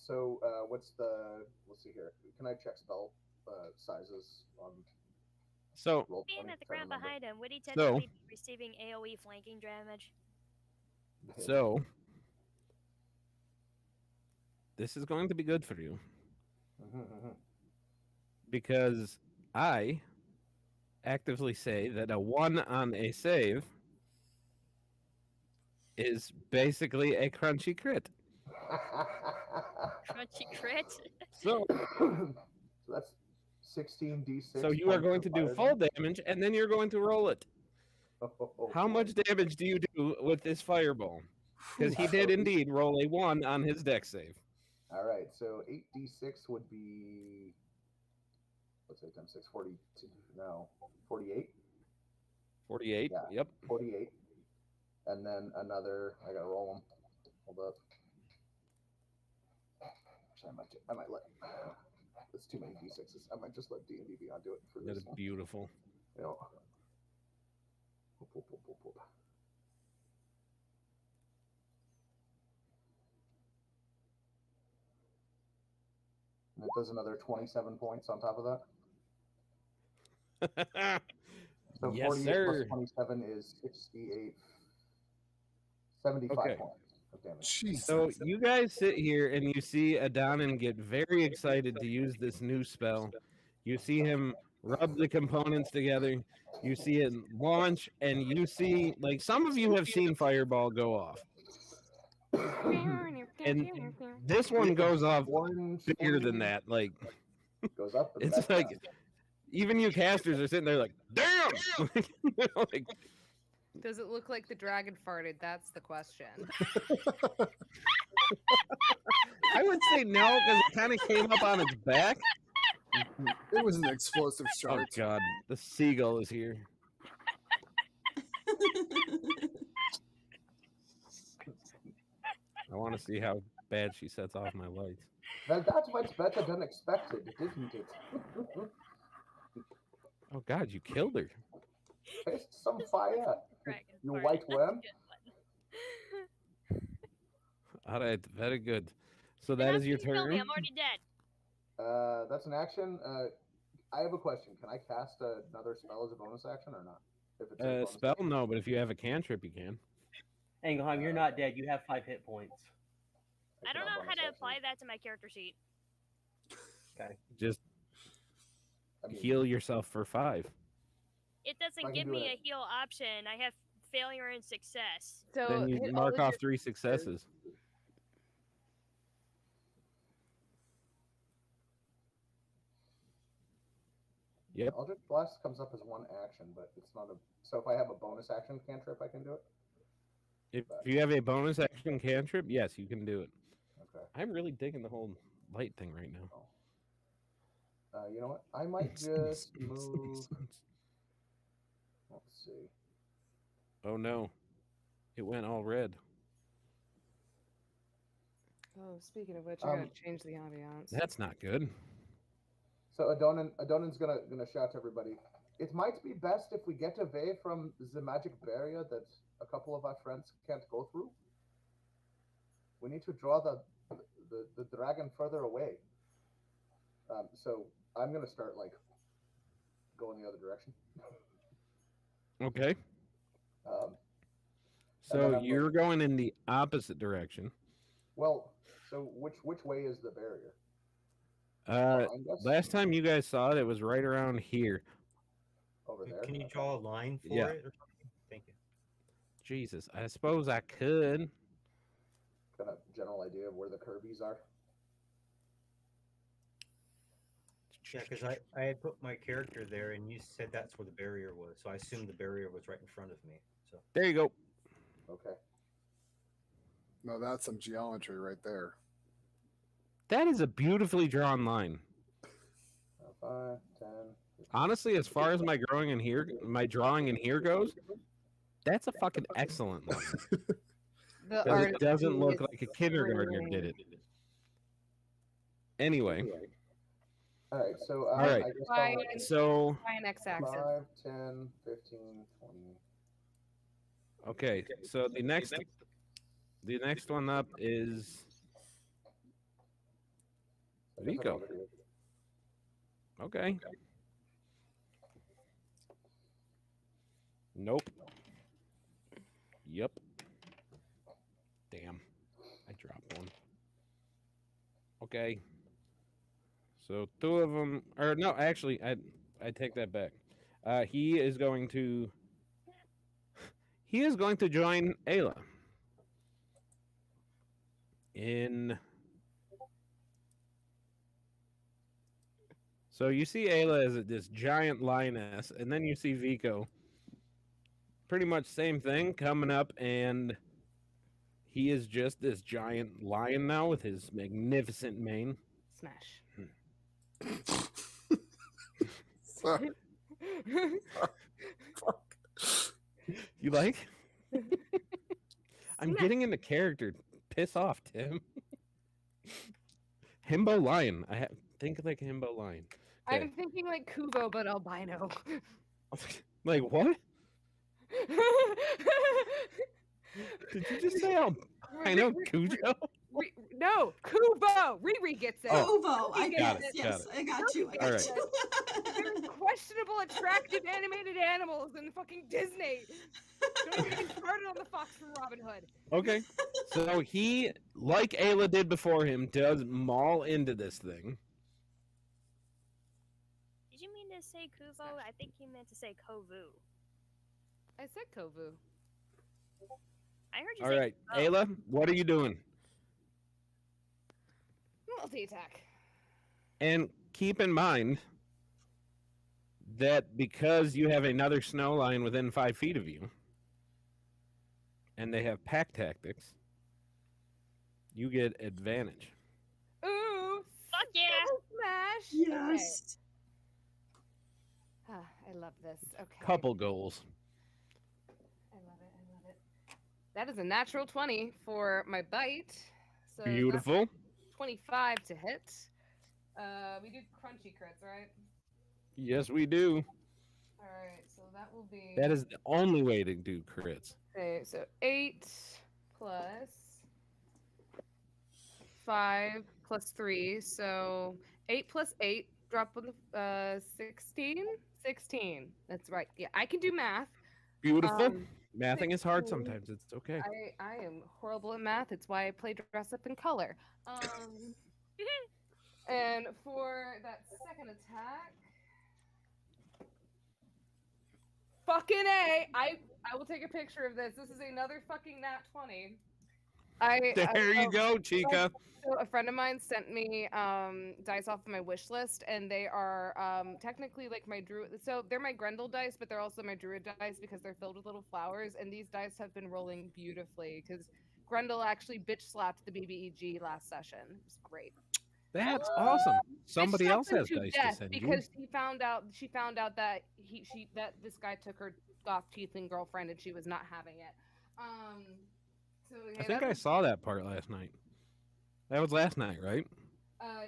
So what's the? Let's see here. Can I check spell sizes on So roll? Being at the ground behind him, would he So- technically be receiving AoE flanking damage? So this is going to be good for you because I actively say that a 1 on a save is basically a crunchy crit. Crunchy crit. So So that's 16d6. so you are going to do full damage, and then you're going to roll it. How much damage do you do with this fireball? Because he did indeed roll a 1 on his dex save. All right, so 8d6 would be, what's 8 times 6? 42, no, 48? 48. Yeah. Yep. 48. And then another, I gotta roll them. Hold up. Actually, I might let, it's too many d6s. I might just let D&D Beyond do it for That this is one. beautiful. You know. Whoop, whoop, whoop, whoop, whoop. And it does another 27 points on top of that. So Yes, 48 sir. plus 27 is 68, 75 Okay. points of damage. Jesus. So you guys sit here and you see Adonin get very excited to use this new spell. You see him rub the components together. You see it launch, and you see, like, some of you have seen Fireball go off. And this one goes off bigger than that. Like, Goes up. And it's back like, down. even you casters are sitting there like, damn! Like, Does it look like the dragon farted? That's the question. I would say no, because it kind of came up on its back. It was an explosive Oh, shard. God. The seagull is here. I want to see how bad she sets off my lights. Well, that went better than expected, didn't it? Oh, God, you killed her. Taste some fire, Dragon you fart. white That's a worm. good one. All right, very good. So Then that how is your can you kill me? turn. I'm already dead. That's an action. I have a question. Can I cast another spell as a bonus action or not? If it's a bonus Spell, action? no, but if you have a cantrip, you can. Engelheim, you're not dead. You have 5 hit points. I don't know how to apply that to my character sheet. Just I mean, heal yourself for 5. It I doesn't can give do me it. a heal option. I have failure and success. So Then you hit all mark of off your 3 successes. Yep. Eldritch Blast comes up as one action, but it's not a. So if I have a bonus action cantrip, I can do it. If you have a bonus action cantrip, yes, you can do it. Okay. I'm really digging the whole light thing right now. You know what? I might just move. Let's see. Oh no, it went all red. Oh, speaking of which, I gotta change the ambiance. That's not good. So Adonin's gonna shout to everybody. It might be best if we get away from the magic barrier that a couple of our friends can't go through. We need to draw the dragon further away. So I'm gonna start like going the other direction. Okay. then So I'm you're going in the opposite direction. Well, so which way is the barrier? Behind us? Last time you guys saw it, it was right around here. Over there. Can you draw a line for Yeah. it or something? Thank you. Jesus, I suppose I could. Got a general idea of where the Kirby's are. Yeah, because I had put my character there, and you said that's where the barrier was, so I assumed the barrier was right in front of me. So There you go. Okay. No, that's some geometry right there. That is a beautifully drawn line. 5, 10. 15. Honestly, as far as my drawing in here goes, that's a fucking excellent line. The 'Cause art it doesn't look is like a kindergartner did it. Anyway, All right. So All right. I guess Fine. so by an x-axis. 5, 10, 15, 20. okay, so the next one up is I guess I'm Vico. over here. Okay. Nope. Yep. Damn. I dropped one. Okay. So 2 of them, or no, actually, I take that back. He is going to join Ayla in. So you see Ayla as this giant lioness, and then you see Vico. Pretty much same thing, coming up, and he is just this giant lion now with his magnificent mane. Smash. Sorry. You like? I'm getting into character. Piss off, Tim. Himbo lion. Think like Himbo lion. Okay. I'm thinking like Kubo, but albino. Like what? Did you just say albino Cujo? No, Kubo. Riri gets it. Oh. Uvo, I Got get it, it. got Yes, it. I got you. I All got right. you. There's questionable, attractive animated animals in fucking Disney. Don't even get started on the fox from Robin Hood. Okay. So he, like Ayla did before him, does maul into this thing. Did you mean to say Kuvo? I think he meant to say Kovu. I said Kovu. I heard you All say right, Kuvo. Ayla, what are you doing? Multi-attack. And keep in mind that because you have another snow lion within 5 feet of you, and they have pack tactics, you get advantage. Ooh, Fuck yeah! smash. Yes. Okay. I love this. Okay. Couple goals. I love it. I love it. That is a natural 20 for my bite. So that's Beautiful. 25 to hit. We do crunchy crits, right? Yes, we do. All right, so that will be. That is the only way to do crits. Okay, so 8 plus 5 plus 3, so 8 plus 8. Drop on the 16. 16. That's right. Yeah, I can do math. Beautiful. Mathing is hard 16. sometimes. It's okay. I am horrible at math. It's why I play dress up in color. And for that second attack, fucking A, I will take a picture of this. This is another fucking nat 20. There you go, Chica. So a friend of mine sent me dice off of my wish list, and they are technically like my druid. So they're my Grendel dice, but they're also my druid dice because they're filled with little flowers. And these dice have been rolling beautifully because Grendel actually bitch slapped the BBEG last session. It was great. That's awesome. Somebody Bitch else slapped has him to dice to death send you. because she found out that that this guy took her goth tiefling girlfriend and she was not having it. So yeah, I think I saw that part last night. That was last night, right?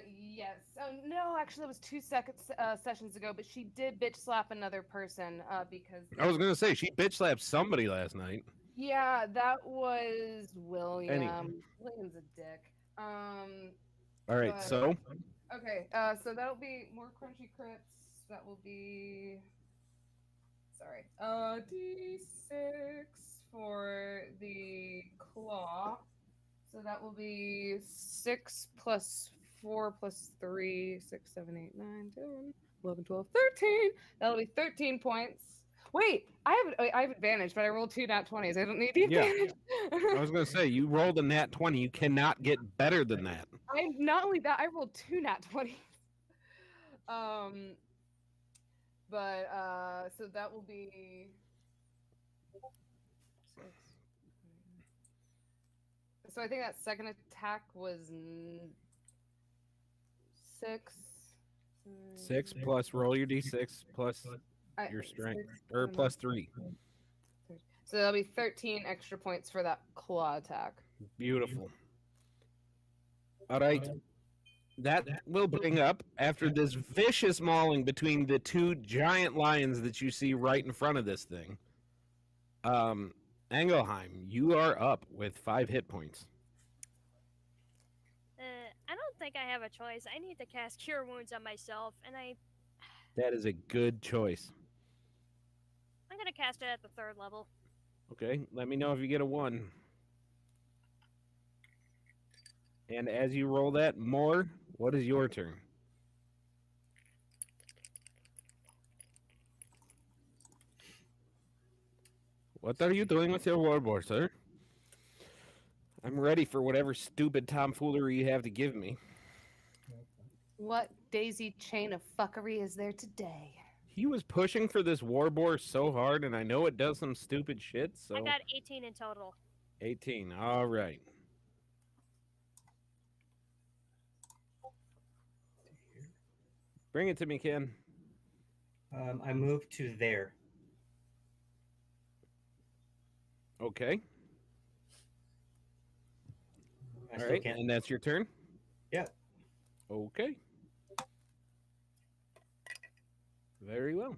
Yes. Oh no, actually, it was 2 sessions ago. But she did bitch slap another person because. I was gonna say she bitch slapped somebody last night. Yeah, that was William. Anyway. William's a dick. All right, but- so Okay, so that'll be more crunchy crits. That will be. Sorry. D6 for the claw. So that will be 6 plus 4 plus 3, 6, 7, 8, 9, 10, 11, 12, 13. That'll be 13 points. Wait, I have advantage, but I rolled 2 nat 20s. I don't need the Yeah. advantage. I was gonna say you rolled a nat 20. You cannot get better than that. Not only that, I rolled 2 nat 20s. But so that will be 6. So I think that second attack was 6. 6 plus roll your d6 plus your strength, or plus 3. So that'll be 13 extra points for that claw attack. Beautiful. All right. That will bring up, after this vicious mauling between the 2 giant lions that you see right in front of this thing, Engelheim, you are up with 5 hit points. I don't think I have a choice. I need to cast Cure Wounds on myself, and That is a good choice. I'm gonna cast it at the 3rd level. Okay, let me know if you get a 1. And as you roll that, Moore, what is your turn? What are you doing with your warboard, sir? I'm ready for whatever stupid tomfoolery you have to give me. What daisy chain of fuckery is there today? He was pushing for this warboard so hard, and I know it does some stupid shit, so... I got 18 in total. 18, all right. Bring it to me, Ken. I moved to there. Okay. I All still right, can't. and that's your turn? Yeah. Okay. Very well.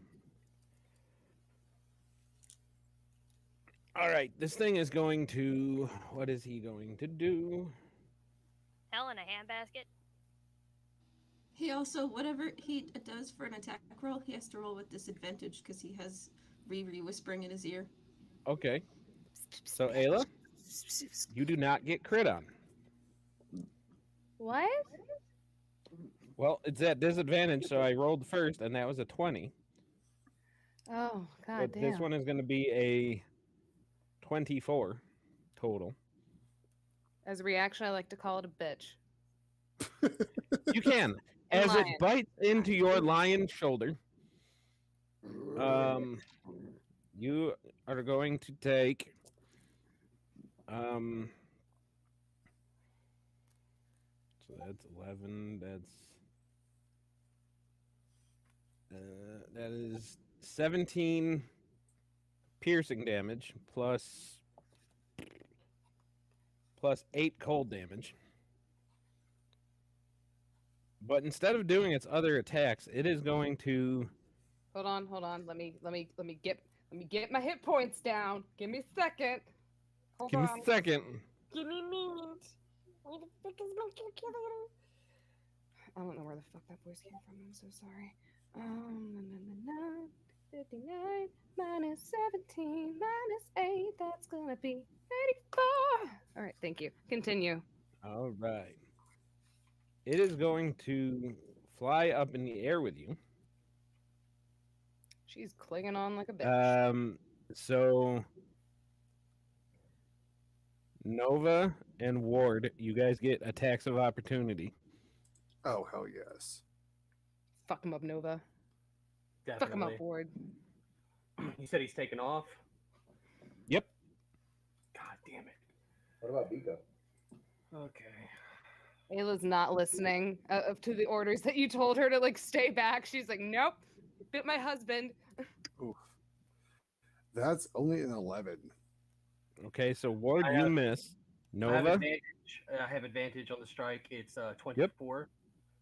All right, this thing is going to... What is he going to do? Hell in a handbasket. He also, whatever he does for an attack roll, he has to roll with disadvantage because he has Riri whispering in his ear. Okay. So, Ayla, you do not get crit on. What? Well, it's at disadvantage, so I rolled first, and that was a 20. Oh, god But this damn. one is going to be a 24 total. As a reaction, I like to call it a bitch. You can. And As lion. it bites into your lion's shoulder, you are going to take so that's 11, that is 17 piercing damage plus 8 cold damage. But instead of doing its other attacks, it is going to Hold on. Let me get my hit points down. Give me a second. Hold give me on. a second. Give me a minute. Where the fuck is my calculator? I don't know where the fuck that voice came from. I'm so sorry. 59 minus 17 minus 8. That's gonna be 84. All right, thank you. Continue. All right. It is going to fly up in the air with you. She's clinging on like a bitch. So Nova and Ward, you guys get attacks of opportunity. Oh, hell yes. Fuck him up, Nova. Fuck him Definitely. up, Ward. You said he's taken off? Yep. God damn it. What about Vika? Okay. Ayla's not listening to the orders that you told her to like stay back. She's like, nope, bit my husband. Oof. That's only an 11. Okay, so Ward, you miss. I have Nova? advantage on the strike. It's 24.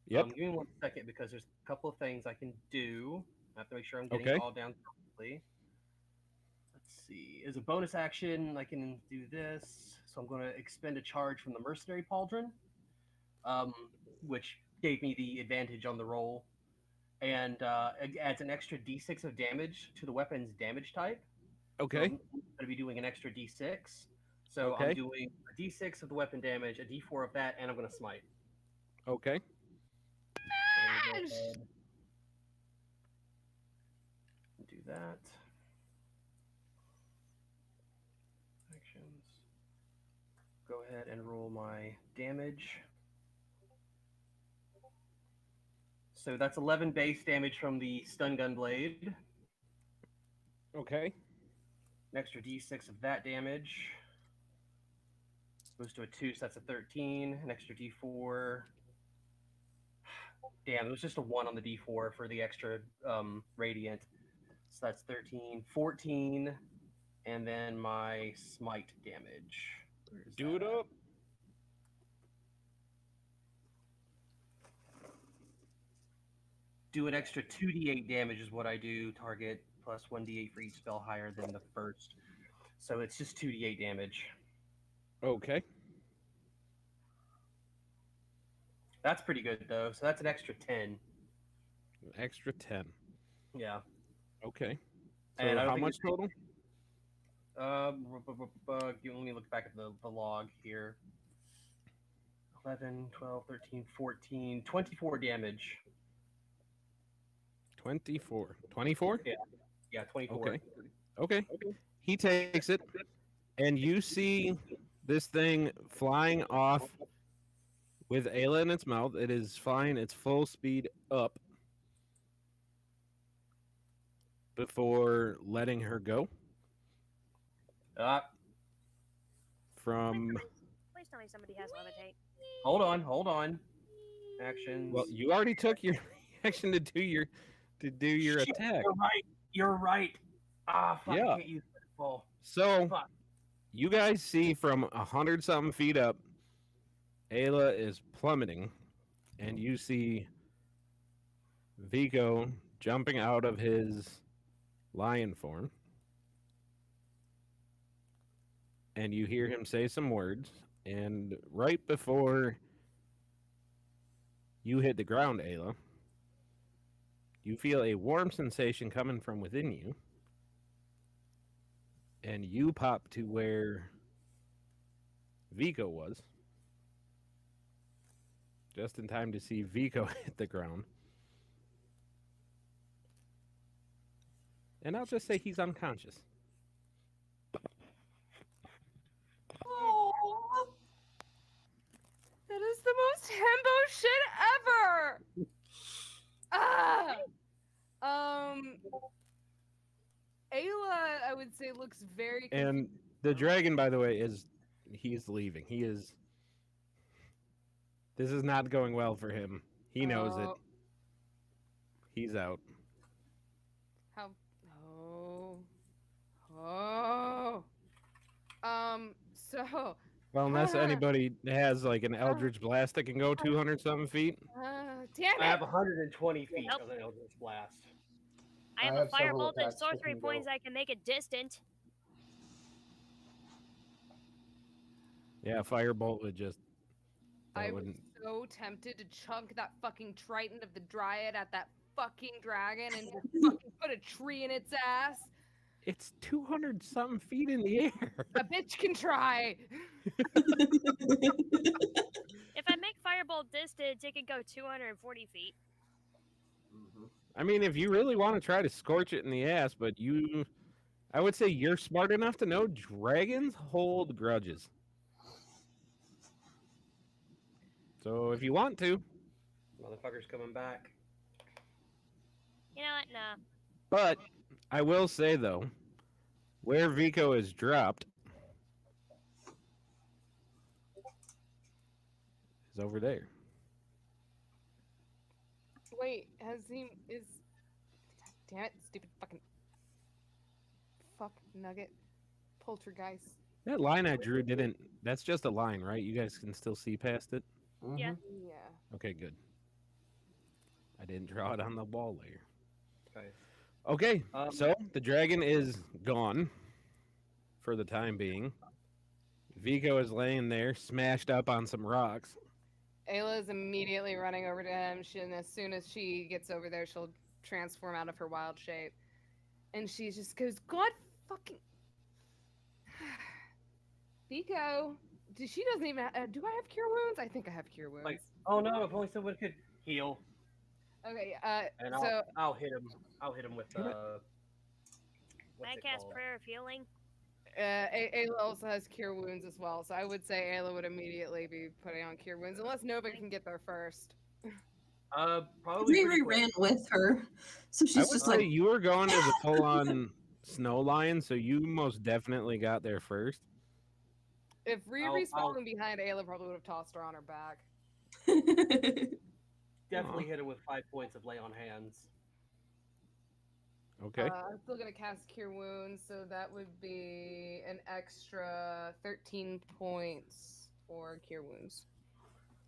Yep. Give me 1 second because there's a couple of things I can do. I have to make sure I'm getting Okay. it all down correctly. Let's see. As a bonus action, I can do this. So I'm going to expend a charge from the Mercenary Pauldron, which gave me the advantage on the roll. And it adds an extra d6 of damage to the weapon's damage type. Okay. So I'm going to be doing an extra d6. So Okay. I'm doing a d6 of the weapon damage, a d4 of that, and I'm going to smite. Okay. So go ahead and do that. Actions. Go ahead and roll my damage. So that's 11 base damage from the stun gun blade. Okay. An extra d6 of that damage. Goes to a 2, so that's a 13. An extra d4. Damn, it was just a 1 on the d4 for the extra radiant. So that's 13, 14, and then my smite damage. Do it up. Do an extra 2d8 damage is what I do. Target plus 1d8 for each spell higher than the first. So it's just 2d8 damage. Okay. That's pretty good though. So that's an extra 10. Extra 10. Yeah. Okay. So And I don't how think much total? Let me look back at the log here. 11, 12, 13, 14, 24 damage. 24. 24? Yeah, 24. Okay. Okay. He takes it, and you see this thing flying off with Ayla in its mouth. It is flying its full speed up before letting her go. From Please tell me somebody has levitate. Hold on. Actions. well, you already took your reaction to do your Shit, attack. You're right. Ah, fuck, Yeah. I can't use it full. So Fuck. you guys see from 100-something feet up, Ayla is plummeting, and you see Vico jumping out of his lion form, and you hear him say some words, and right before you hit the ground, Ayla, you feel a warm sensation coming from within you, and you pop to where Vico was. just in time to see Vico hit the ground. And I'll just say he's unconscious. Oh, that is the most himbo shit ever. Ayla, I would say, looks very And the dragon, by the way, he's leaving. This is not going well for him. He knows it. He's out. How? Oh. So. Well, unless anybody has like an Eldritch Blast that can go 200 something feet. Damn it! I have 120 feet Nope. of an Eldritch Blast. I have I a have several firebolt and attacks that sorcery can go. points I can make it distant. Yeah, Firebolt would just. I was wouldn't. so tempted to chunk that fucking Triton of the Dryad at that fucking dragon and just fucking put a tree in its ass. It's 200 something feet in the air. A bitch can try. If I make firebolt distance, it can go 240 feet. I mean, if you really want to try to scorch it in the ass, but I would say you're smart enough to know dragons hold grudges. So if you want to. Motherfucker's coming back. You know what? Nah. But I will say, though, where Vico is dropped is over there. Wait, damn it, stupid fucking nugget poltergeist. That line I drew that's just a line, right? You guys can still see past it? Yeah. Yeah. Okay, good. I didn't draw it on the wall layer. Okay. Okay, so the dragon is gone for the time being. Vico is laying there, smashed up on some rocks. Ayla is immediately running over to him. And as soon as she gets over there, she'll transform out of her wild shape. And she just goes, God fucking... Vico, she doesn't even... do I have cure wounds? I think I have cure wounds. Like, oh no, if only someone could heal. Okay, And so... I'll hit him. I'll hit him with Can I cast Prayer of Healing? Ayla also has cure wounds as well, so I would say Ayla would immediately be putting on cure wounds, unless Nova can get there first. Probably. Riri ran with her, so I she's would just say like, you were going as a full-on snow lion, so you most definitely got there first. If Riri's falling behind, Ayla probably would have tossed her on her back. Definitely hit her with 5 points of lay on hands. Okay. I'm still gonna cast Cure Wounds, so that would be an extra 13 points for Cure Wounds.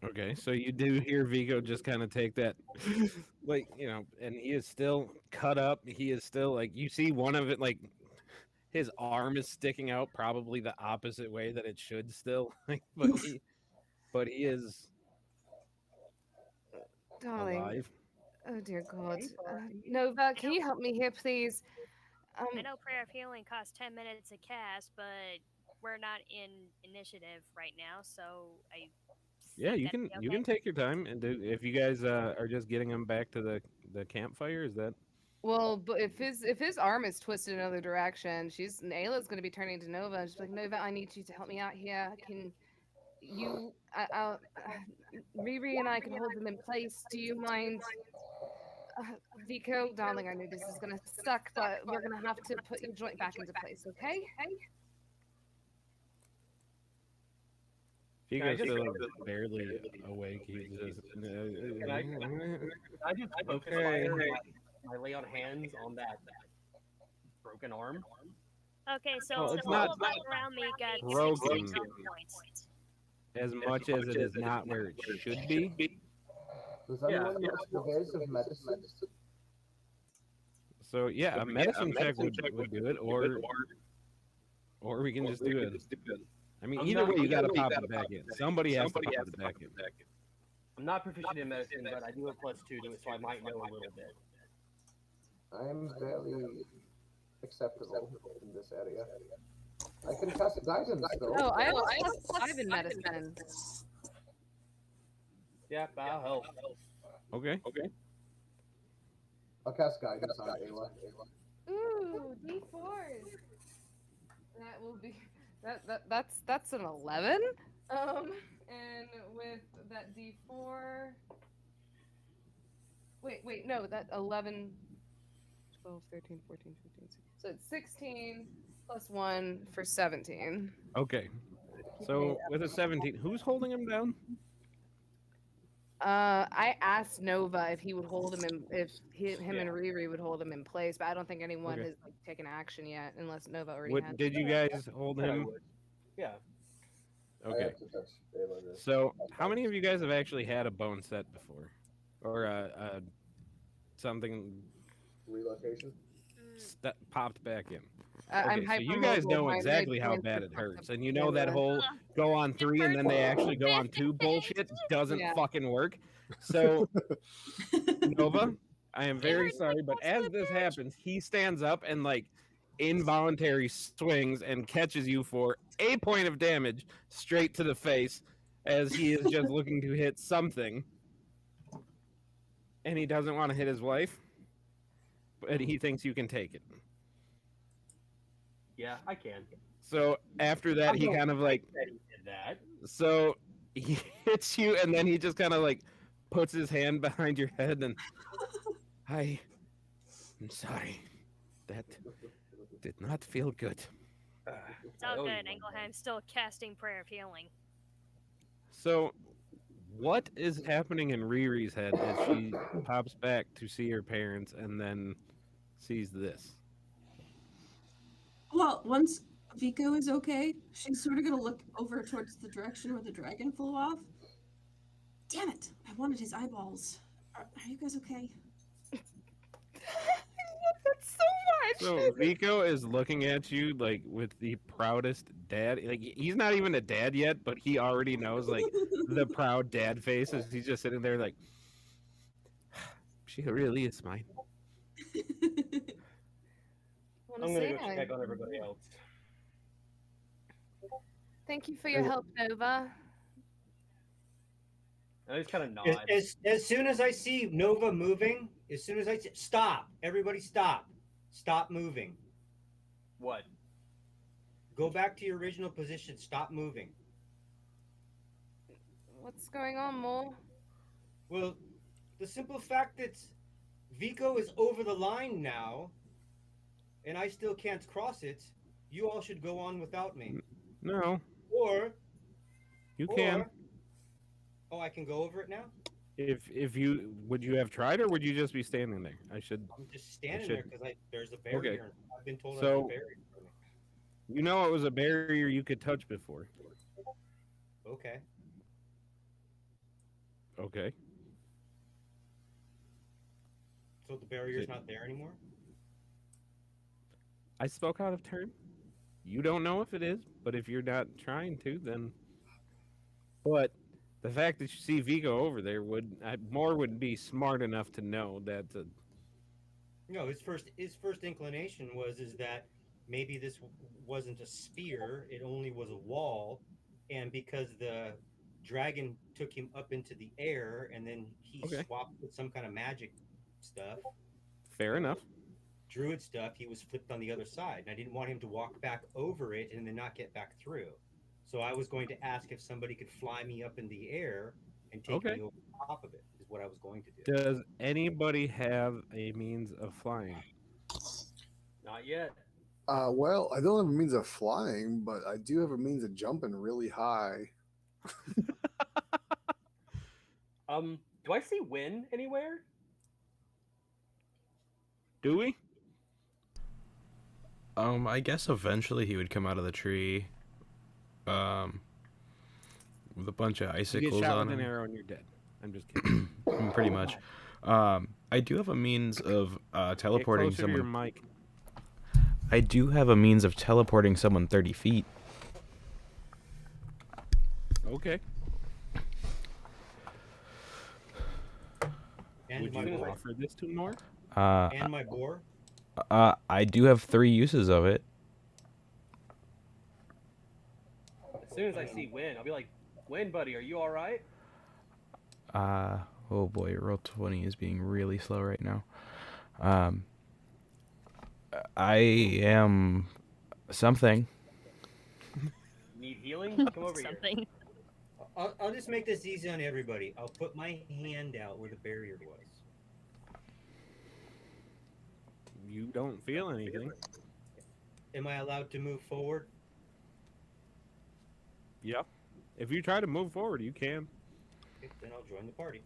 Okay, so you do hear Vigo just kind of take that, like, and he is still cut up. He is still, like, you see one of it, like, his arm is sticking out probably the opposite way that it should still. but he is Darling. alive. Oh dear God. Nova, can you help me here, please? I know Prayer of Healing costs 10 minutes to cast, but we're not in initiative right now, so Yeah, you can take your time and do. If you guys are just getting him back to the campfire, is that? Well, but if his arm is twisted in another direction, Ayla's going to be turning to Nova and she's like, Nova, I need you to help me out here. Can you? Riri and I can hold them in place. Do you mind? Vico, darling, I know this is going to suck, but we're going to have to put your joint back into place, okay? Vigo's still barely awake. He's just. I just focus my lay on hands on that broken arm. Okay, so it's the not whole light around me got broken 16 points. as much as it is not where it should be. Does anyone know pervasive medicine? So yeah, a medicine check would do it, or we can just do it. I mean, either way, you got to pop it back in. Somebody has to pop it back in. I'm not proficient in medicine, but I do have +2 to it, so I might know a little bit. I am fairly acceptable in this area. I can cast guidance though. Oh, I have +5 in medicine. Yeah, I'll help. Okay. I'll cast guidance on Ayla. Ooh, D4s. That will be that's an 11. And with that D4. Wait, no, that 11, 12, 13, 14, 15, 16. So it's 16 plus 1 for 17. Okay. So with a 17, who's holding him down? I asked Nova if he would hold him him and Yeah. Riri would hold him in place, but I don't think anyone Okay. has like taken action yet, unless Nova already has. Did you guys hold Said I him? would. Yeah. I Okay. have to touch Ayla to- So how many of you guys have actually had a bone set before, or something relocation. popped back in? I'm Okay, so you guys hypermobile, know my exactly leg how joints bad are it fucked hurts, up and you know that together. whole go on 3 and then they actually go on 2 bullshit doesn't Yeah. fucking work. So Nova, I am very hurts sorry, like but what's as the this bitch? happens, he stands up and like involuntary swings and catches you for a point of damage straight to the face as he is just looking to hit something. And he doesn't want to hit his wife, but he thinks you can take it. Yeah, I can. So after that, he kind of like I said he did that. so he hits you, and then he just kind of like puts his hand behind your head and I'm sorry. That did not feel good. It's all good, Engelheim's still casting Prayer of Healing. So what is happening in Riri's head as she pops back to see her parents and then sees this? Well, once Vico is okay, she's sort of gonna look over towards the direction where the dragon flew off. Damn it! I wanted his eyeballs. Are you guys okay? That's so much. So Vico is looking at you like with the proudest dad. Like he's not even a dad yet, but he already knows like the proud dad face as he's just sitting there like, she really is mine. I'm gonna go check on everybody else. Thank you for your help, Nova. I just kind of nod. As soon as I see Nova moving, as soon as I see, stop, everybody stop moving. What? Go back to your original position. Stop moving. What's going on, Mole? Well, the simple fact that Vico is over the line now, and I still can't cross it, you all should go on without me. No. Or you can. Oh, I can go over it now? If you would you have tried, or would you just be standing there? I'm just standing there because there's a barrier. Okay. And I've been told So, there's a barrier for me. You know it was a barrier you could touch before. Okay. Okay. So the barrier's not there anymore? I spoke out of turn. You don't know if it is, but if you're not trying to, then. But the fact that you see Vigo over there would be smart enough to know that. No, his first inclination is that maybe this wasn't a spear; it only was a wall, and because the dragon took him up into the air, and then he swapped with some kind of magic stuff. Fair enough. Druid stuff, he was flipped on the other side, and I didn't want him to walk back over it and then not get back through. So I was going to ask if somebody could fly me up in the air and take me over the top of it, is what I was going to do. Does anybody have a means of flying? Not yet. Well, I don't have a means of flying, but I do have a means of jumping really high. Do I see Win anywhere? Do we? I guess eventually he would come out of the tree, with a bunch of icicles you get shot on with him. an arrow and you're dead. I'm just kidding. Pretty much. I do have a means of teleporting Get closer to someone. your mic. I do have a means of teleporting someone 30 feet. Okay. And Would my you boar. offer this to more? And my boar. I do have 3 uses of it. As soon as I see Win, I'll be like, Win, buddy, are you all right? Oh boy, roll 20 is being really slow right now. I am something. Need healing? Come over here. Something. I'll just make this easy on everybody. I'll put my hand out where the barrier was. You don't feel anything. Am I allowed to move forward? Yep. If you try to move forward, you can. Okay, then I'll join the party.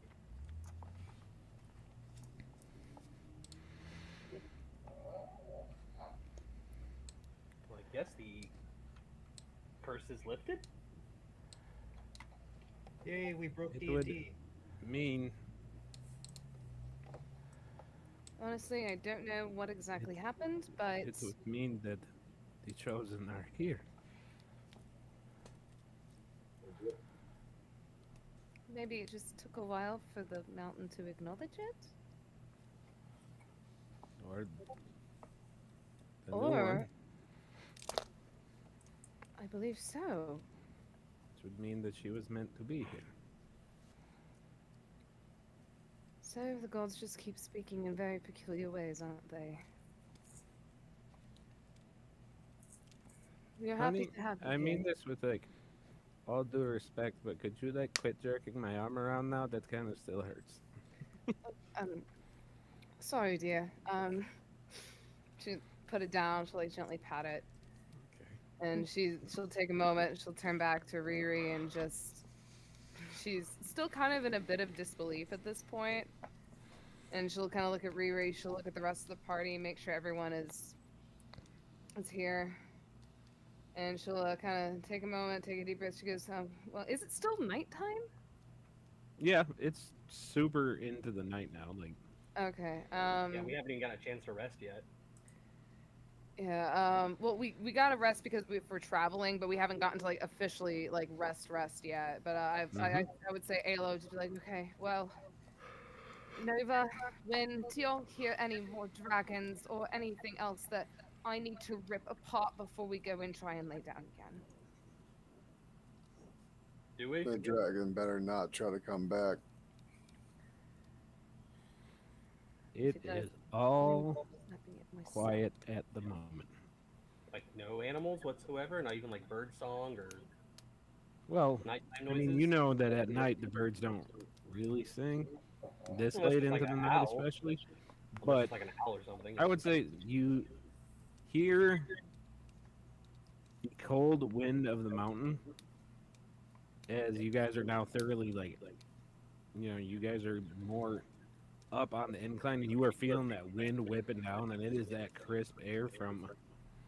Well, I guess the curse is lifted. Yay, we broke It D&D. would mean Honestly, I don't know what exactly happened, but it would mean that the chosen are here. maybe it just took a while for the mountain to acknowledge it. Or the new Or one, I believe so. which would mean that she was meant to be here. So the gods just keep speaking in very peculiar ways, aren't they? We are happy Honey, to have you I mean here. this with like all due respect, but could you like quit jerking my arm around now? That kind of still hurts. Sorry, dear. She put it down. She'll like gently pat it, Okay. and she'll take a moment. She'll turn back to Riri and just. She's still kind of in a bit of disbelief at this point, and she'll kind of look at Riri. She'll look at the rest of the party, make sure everyone is here, and she'll kind of take a moment, take a deep breath. She goes, "Well, is it still nighttime?" Yeah, it's super into the night now. Like, Okay. Yeah, we haven't even got a chance to rest yet. Yeah. Well, we gotta rest because we're traveling, but we haven't gotten to like officially like rest yet. But I would say Alo to be like, okay, well, Nova, when do you hear any more dragons or anything else that I need to rip apart before we go and try and lay down again? Do we? The dragon better not try to come back. it She does. is all Snapping at myself. quiet at the moment. Like no animals whatsoever, not even like bird song or Well, nighttime I noises. mean, you know that at night the birds don't really sing. This Unless late it's like into the an night, owl. especially. Unless But it's like an owl or something. I would say you hear the cold wind of the mountain as you guys are now thoroughly like you guys are more up on the incline and you are feeling that wind whipping down and it is that crisp air from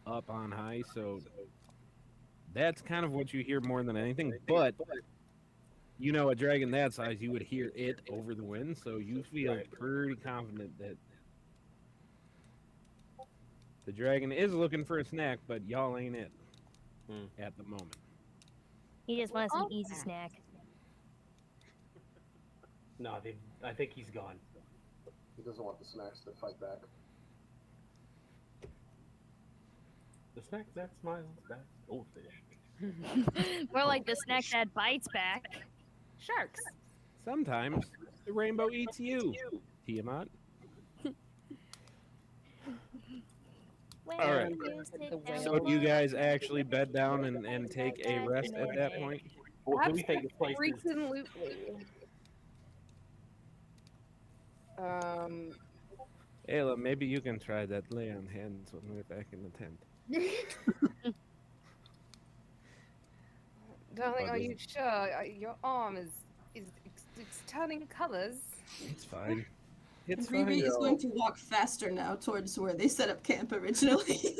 up on high. So that's kind of what you hear more than anything. But a dragon that size, you would hear it over the wind, so you feel Right. pretty confident that the dragon is looking for a snack, but y'all ain't it at the moment. He just wants an easy snack. No, I think he's gone. He doesn't want the snacks to fight back. The snack that smiles back. Goldfish. More like the snack that bites back. Sharks. Sometimes the rainbow eats you, Tiamat. When All right. you sit down So do you and guys look actually at bed the down sun and take a back rest in at the that day. point? What do we think this place is? Absolutely. Ayla, maybe you can try that lay on hands when we're back in the tent. Darling, Oh, are does- you sure? Your arm is it's turning colors. It's fine. It's Riri fine. is going to walk faster now towards where they set up camp originally.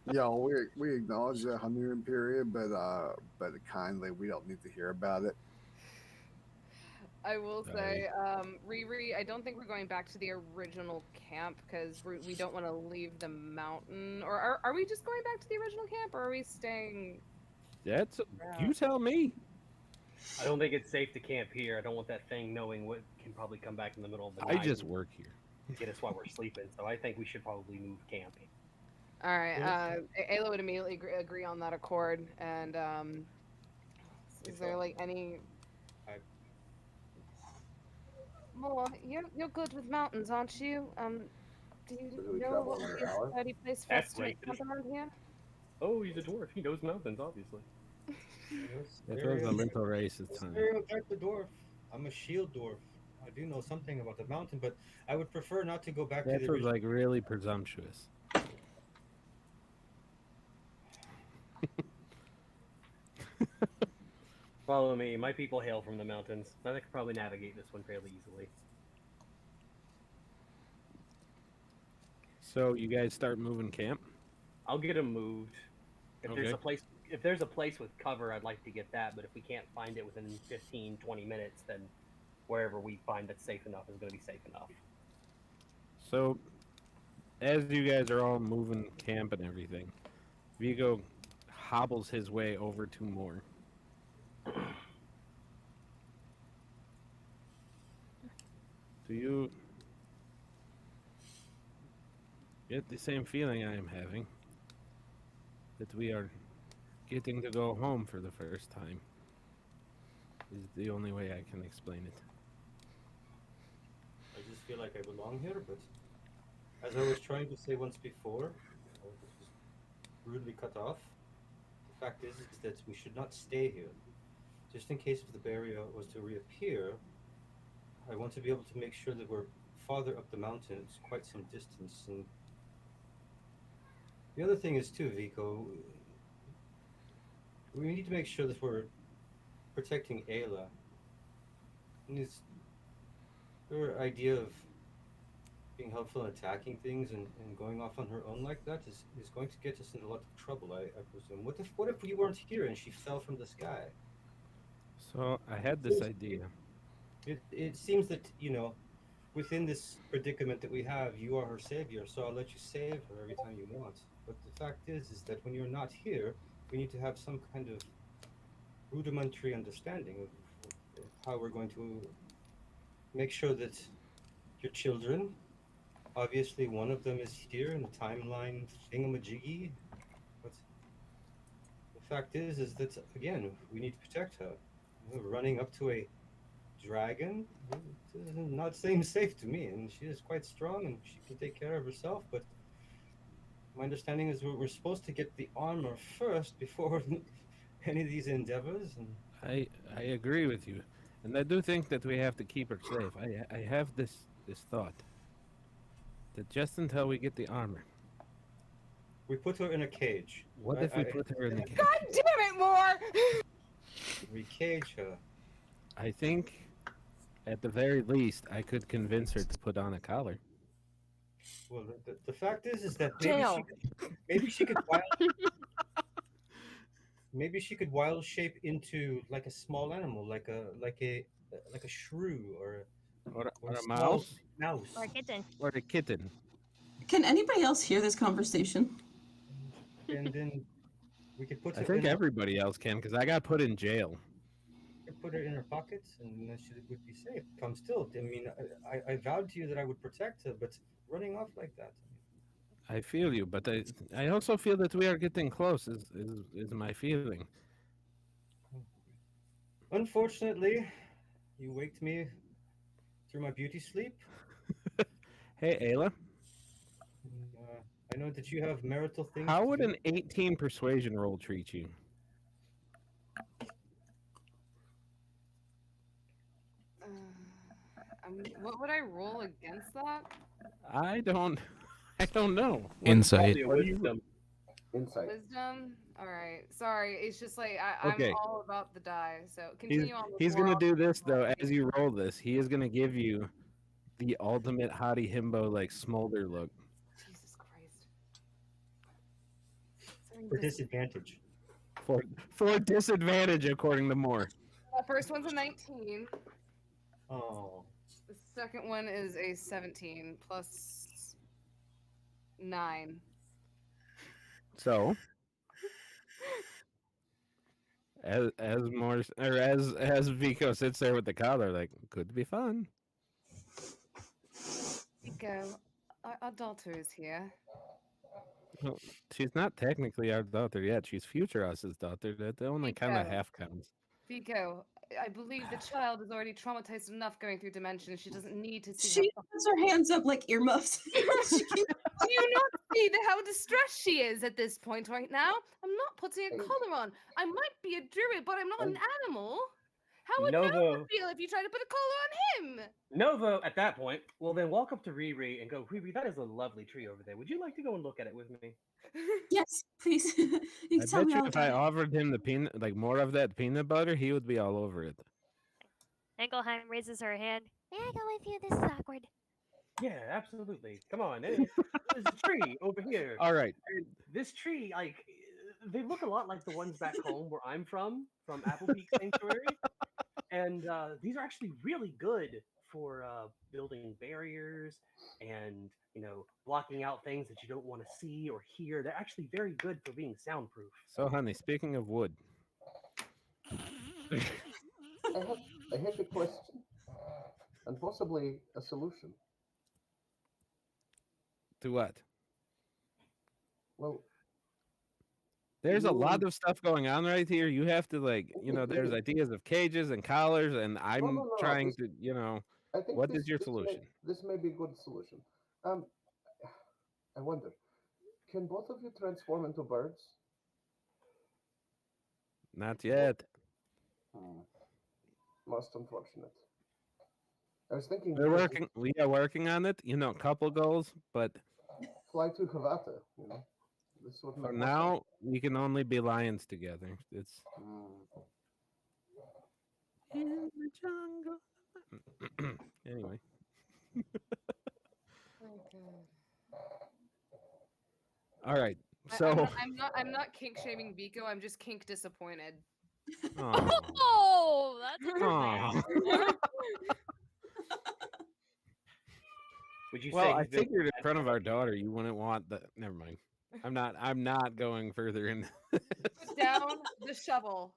We acknowledge the honeymoon period, but kindly, we don't need to hear about it. I will say, Riri, I don't think we're going back to the original camp because we don't want to leave the mountain. Or are we just going back to the original camp, or are we staying? That's you tell me. I don't think it's safe to camp here. I don't want that thing knowing what can probably come back in the middle of the I night. just work here. and get us while we're sleeping. So I think we should probably move camp. All right. Ayla would immediately agree on that accord. And is there like any? More, you're good with mountains, aren't you? Do you So do we know travel what would another be a hour? sturdy place for That's us to make racist. camp around here? Oh, he's a dwarf. He knows mountains, obviously. It was a little racist time. Stereotype the dwarf. I'm a shield dwarf. I do know something about the mountain, but I would prefer not to go back to That the was original. like really presumptuous. Follow me. My people hail from the mountains. I could probably navigate this one fairly easily. So you guys start moving camp? I'll get him moved. If there's Okay. a place with cover, I'd like to get that. But if we can't find it within 15, 20 minutes, then wherever we find that's safe enough is going to be safe enough. So, as you guys are all moving camp and everything, Vigo hobbles his way over to Moore. Do you get the same feeling I am having? That we are getting to go home for the first time? Is the only way I can explain it. I just feel like I belong here, but as I was trying to say once before, I was rudely cut off. The fact is that we should not stay here. Just in case if the barrier was to reappear, I want to be able to make sure that we're farther up the mountain. It's quite some distance. And the other thing is too, Vico, we need to make sure that we're protecting Ayla. And her idea of being helpful and attacking things and going off on her own like that is going to get us in a lot of trouble, I presume. What if we weren't here and she fell from the sky? So I had this idea. It seems that, within this predicament that we have, you are her savior, so I'll let you save her every time you want. But the fact is that when you're not here, we need to have some kind of rudimentary understanding of how we're going to make sure that your children, obviously one of them is here in the timeline thingamajiggy, but the fact is that, again, we need to protect her. Running up to a dragon does not seem safe to me, and she is quite strong and she can take care of herself, but my understanding is we're supposed to get the armor first before any of these endeavors. And I agree with you, and I do think that we have to keep her safe. I have this thought that just until we get the armor, we put her in a cage. what if we put her in the cage? God damn it, Moore! We cage her. I think, at the very least, I could convince her to put on a collar. Well, the fact is that Jail. maybe she could wild shape into like a small animal, like a shrew or a small mouse, mouse. Or a kitten. or a kitten. Can anybody else hear this conversation? And then we could put her I think in everybody else can, because I got put in jail. put her in her pockets, and then she would be safe. Come still. I mean, I vowed to you that I would protect her, but running off like that. I feel you, but I also feel that we are getting close. Is my feeling. Unfortunately, you waked me through my beauty sleep. Hey, Ayla, I know that you have marital things. how to would do. an 18 persuasion roll treat you? What would I roll against that? I don't know. Insight. Probably a wisdom. Insight. Wisdom? Alright. Sorry, it's just like Okay. I'm all about the die. So continue on with He's gonna Moore. do this though. As you roll this, he is gonna give you the ultimate hottie himbo like smolder look. Jesus Christ. Sorry, For this- disadvantage. For disadvantage, according to Moore. first one's a 19. Oh. The second one is a 17 plus 9. So, as Moore or as Vico sits there with the collar, like, could be fun. Nico, our daughter is here. Well, she's not technically our daughter yet. She's future us's daughter. That only kind of Vico. half counts. Vico, I believe the child is already traumatized enough going through dimensions. She doesn't need to see. She puts her hands up like earmuffs. Do you not see how distressed she is at this point right now? I'm not putting a collar on. I might be a druid, but I'm not an animal. How would Nova feel if you tried to put a collar on him? Novo, at that point, will then walk up to Riri and go, Riri, that is a lovely tree over there. Would you like to go and look at it with me? Yes, please. You I can tell bet me you all if I about it. offered him the peanut, like more of that peanut butter, he would be all over it. Engelheim raises her hand. May I go with you? This is awkward. Yeah, absolutely. Come on. There's a tree over here. All right. This tree, like, they look a lot like the ones back home where I'm from Apple Peak Sanctuary. And these are actually really good for building barriers and, blocking out things that you don't want to see or hear. They're actually very good for being soundproof. So, honey, speaking of wood. I have a question and possibly a solution. To what? Well, there's a lot of stuff going on right here. You have to there's ideas of cages and collars, and I'm trying to, I think what is your solution? This may be a good solution. I wonder, can both of you transform into birds? Not yet. Most unfortunate. I was thinking we are working on it. Couple goals, but fly to Havata. This would for now we can only be lions together. It's in the jungle. Anyway. All right. So I'm not kink shaming Vico. I'm just kink disappointed. Oh, that's Would you well, say I figured in front of our daughter you wouldn't want the. Never mind. I'm not going further in. Put down the shovel.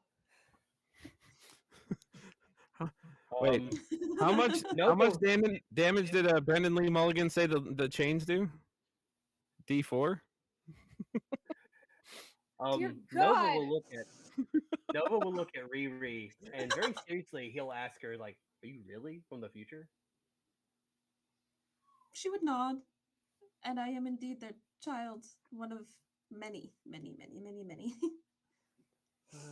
Wait, how much damage did Brendan Lee Mulligan say the chains do? D4. Nova will look at Riri, and very seriously he'll ask her, like, "Are you really from the future?" She would nod, and I am indeed their child, one of many, many, many, many, many.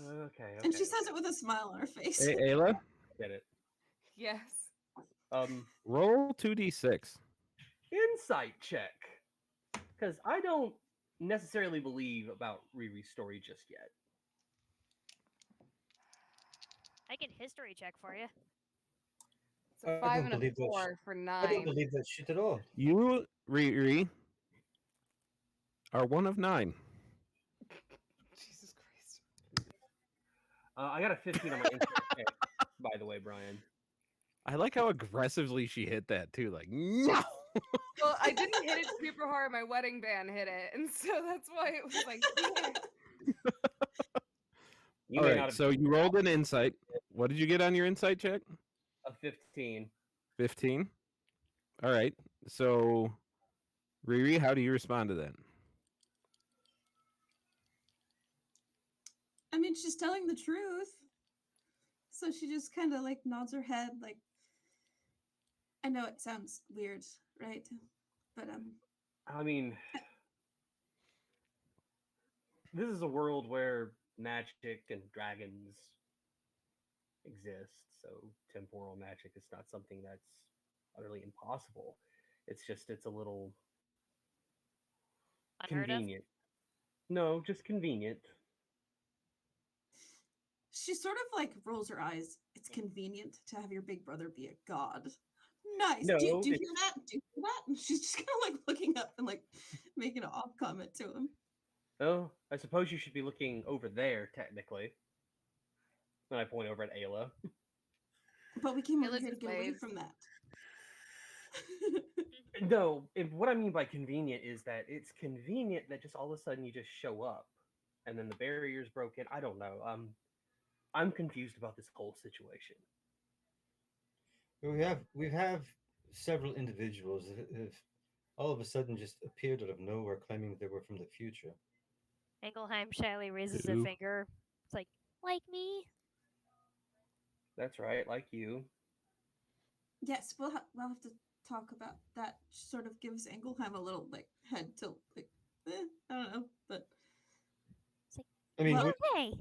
Okay. And she says it with a smile on her face. Hey, Ayla? Get it. Yes. Roll 2d6. Insight check. Because I don't necessarily believe about Riri's story just yet. I can history check for you. It's a 5 and a 4 for 9. I don't believe that shit at all. You, Riri, are one of 9. Jesus Christ. I got a 15 on my insight check, by the way, Brian. I like how aggressively she hit that too. Like, no. Well, I didn't hit it super hard. My wedding band hit it, and so that's why it was like. All right. So you rolled an insight. What did you get on your insight check? A 15. 15. All right. So, Riri, how do you respond to that? I mean, she's telling the truth. So she just kind of like nods her head, like, I know it sounds weird, right? But I mean, this is a world where magic and dragons exist, so temporal magic is not something that's utterly impossible. It's a little convenient. No, just convenient. She sort of like rolls her eyes. It's convenient to have your big brother be a god. Nice. No, do you hear that? Do you hear that? And she's just kind of like looking up and like making an off comment to him. Oh, I suppose you should be looking over there, technically. And I point over at Ayla. But we came over here to get away from that. No, what I mean by convenient is that it's convenient that just all of a sudden you just show up, and then the barrier's broken. I don't know. I'm confused about this whole situation. We have several individuals that have all of a sudden just appeared out of nowhere, claiming they were from the future. Engelheim shyly raises a finger. It's like me? That's right, like you. Yes, we'll have to talk about that. Sort of gives Engelheim a little like head tilt, like I don't know, but I mean, well, Hey,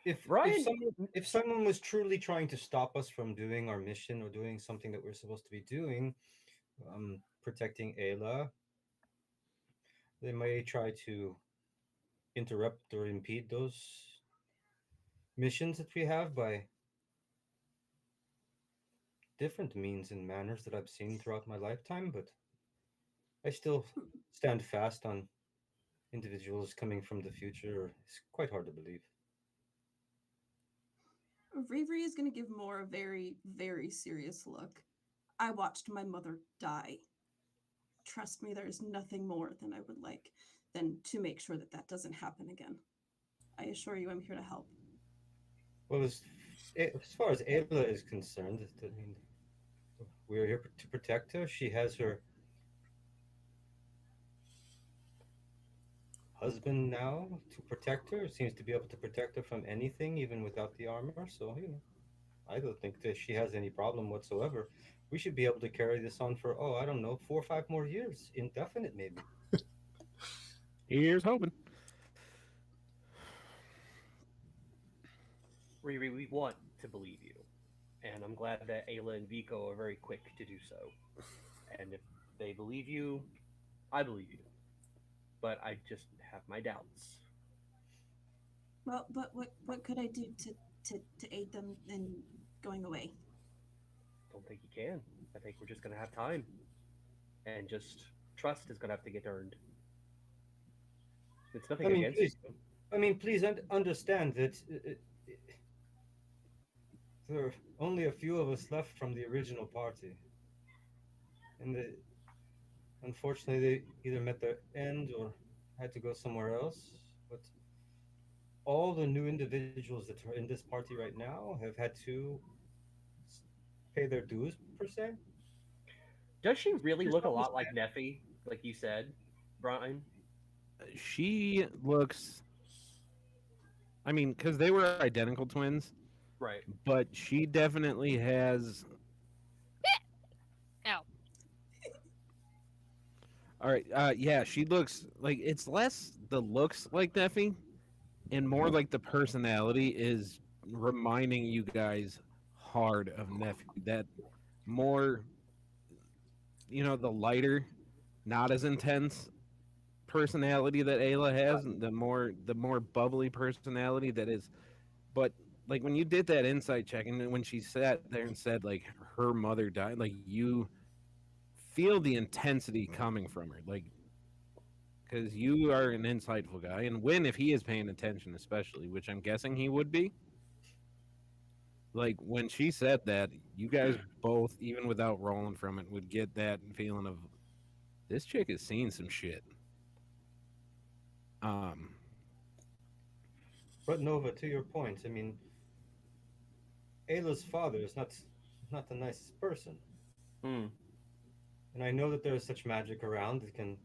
if Ryan- if someone was truly trying to stop us from doing our mission or doing something that we're supposed to be doing, protecting Ayla, they may try to interrupt or impede those missions that we have by different means and manners that I've seen throughout my lifetime, but I still stand fast on individuals coming from the future. It's quite hard to believe. Riri is going to give Moore a very, very serious look. I watched my mother die. Trust me, there is nothing more than I would like than to make sure that that doesn't happen again. I assure you, I'm here to help. Well, as far as Ayla is concerned, I mean, we're here to protect her. She has her husband now to protect her. Seems to be able to protect her from anything, even without the armor. So, I don't think that she has any problem whatsoever. We should be able to carry this on for, I don't know, 4 or 5 more years. Indefinite, maybe. Here's hoping. Riri, we want to believe you. And I'm glad that Ayla and Vico are very quick to do so. And if they believe you, I believe you. But I just have my doubts. Well, but what could I do to aid them in going away? Don't think you can. I think we're just gonna have time. And just trust is gonna have to get earned. It's nothing against you. Please understand that there are only a few of us left from the original party. And unfortunately, they either met their end or had to go somewhere else. But all the new individuals that are in this party right now have had to pay their dues, per se. Does she really look a lot like Neffy, like you said, Brian? She looks. I mean, because they were identical twins, Right. but she definitely has. Ow. All right. Yeah, she looks like it's less the looks like Neffy, and more like the personality is reminding you guys hard of Neffy. That more, the lighter, not as intense personality that Ayla has, the more bubbly personality that is. But like when you did that insight check, and when she sat there and said like her mother died, like you feel the intensity coming from her, like because you are an insightful guy, and Win, if he is paying attention, especially, which I'm guessing he would be. Like when she said that, you guys both, even without rolling from it, would get that feeling of this chick is seeing some shit. But Nova, to your point, I mean, Ayla's father is not the nicest person. Hmm. And I know that there is such magic around that can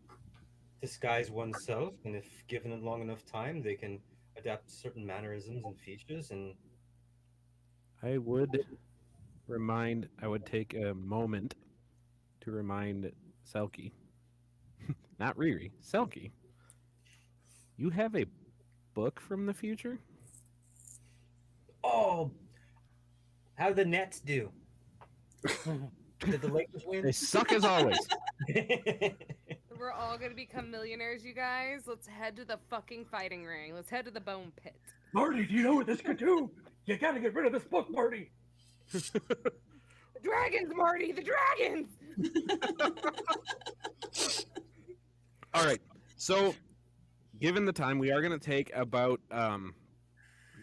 disguise oneself, and if given it long enough time, they can adapt certain mannerisms and features. And I would take a moment to remind Selkie, not Riri, Selkie, you have a book from the future? how did the Nets do? Did the Lakers win? They suck as always. We're all gonna become millionaires, you guys. Let's head to the fucking fighting ring. Let's head to the bone pit. Marty, do you know what this could do? You gotta get rid of this book, Marty. The dragons, Marty, the dragons! All right. So, given the time, we are going to take about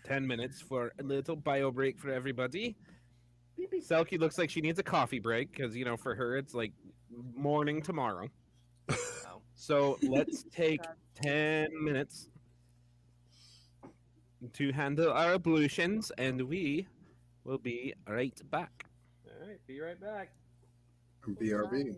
10 minutes for a little bio break for everybody. Selkie looks like she needs a coffee break because, for her, it's like morning tomorrow. So, let's take 10 minutes to handle our ablutions, and we will be right back. All right, be right back. BRB.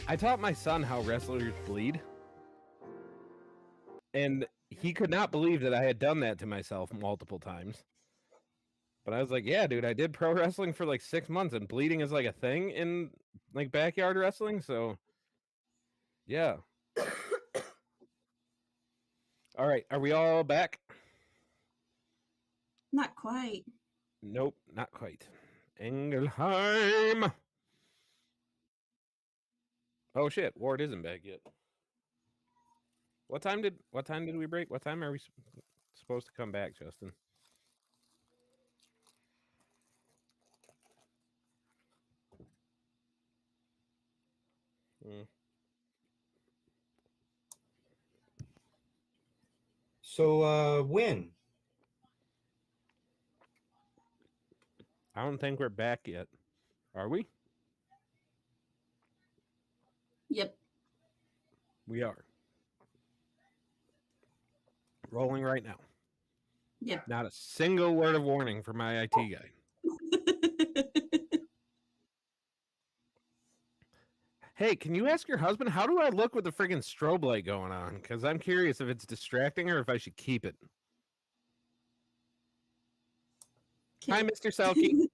I taught my son how wrestlers bleed, and he could not believe that I had done that to myself multiple times. But I was like, yeah, dude, I did pro wrestling for like 6 months, and bleeding is like a thing in like backyard wrestling. So, yeah. All right, are we all back? Not quite. Nope, not quite. Engelheim. Oh shit, Ward isn't back yet. What time did we break? What time are we supposed to come back, Justin? So when? I don't think we're back yet. Are we? Yep. We are. Rolling right now. Yep. Not a single word of warning for my IT guy. Hey, can you ask your husband, how do I look with the friggin' strobe light going on? Because I'm curious if it's distracting or if I should keep it. Hi, Mr. Selkie.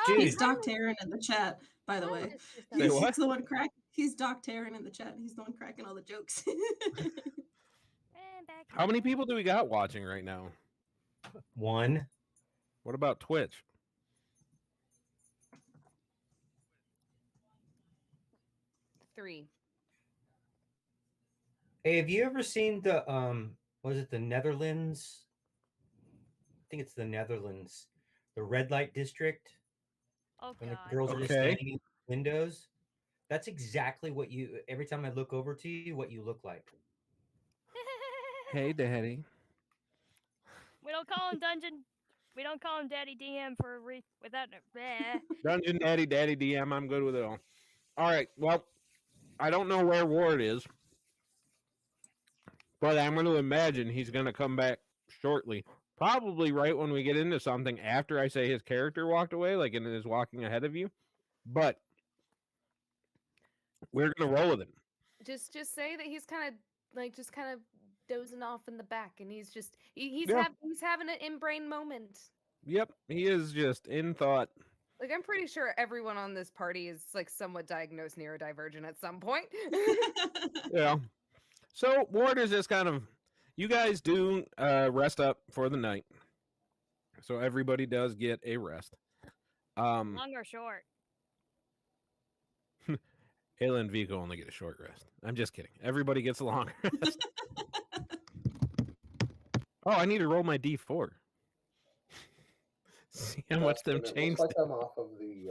He's Doc Taryn in the chat, by the way. Say what? He's the one He's Doc Taryn in the chat. He's the one cracking all the jokes. How many people do we got watching right now? 1. What about Twitch? 3. Hey, have you ever seen the was it the Netherlands? I think it's the Netherlands. The red light district. Oh, when God. the girls are just standing in windows. That's exactly what you every time I look over to you, what you look like. Hey, Daddy. We don't call him Dungeon. We don't call him Daddy DM for without. Dungeon Daddy DM. I'm good with it all. All right. Well, I don't know where Ward is, but I'm going to imagine he's going to come back shortly. Probably right when we get into something after I say his character walked away, like and is walking ahead of you. But we're going to roll with him. Just say that he's kind of dozing off in the back, and he's just he's having an in-brain moment. Yep, he is just in thought. Like, I'm pretty sure everyone on this party is like somewhat diagnosed neurodivergent at some point. Yeah. So Ward is just kind of, you guys do rest up for the night. So everybody does get a rest. Long or short? Ayla and Vico only get a short rest. I'm just kidding. Everybody gets a long rest. Oh, I need to roll my D4. See how much them changed. Looks like I'm off of the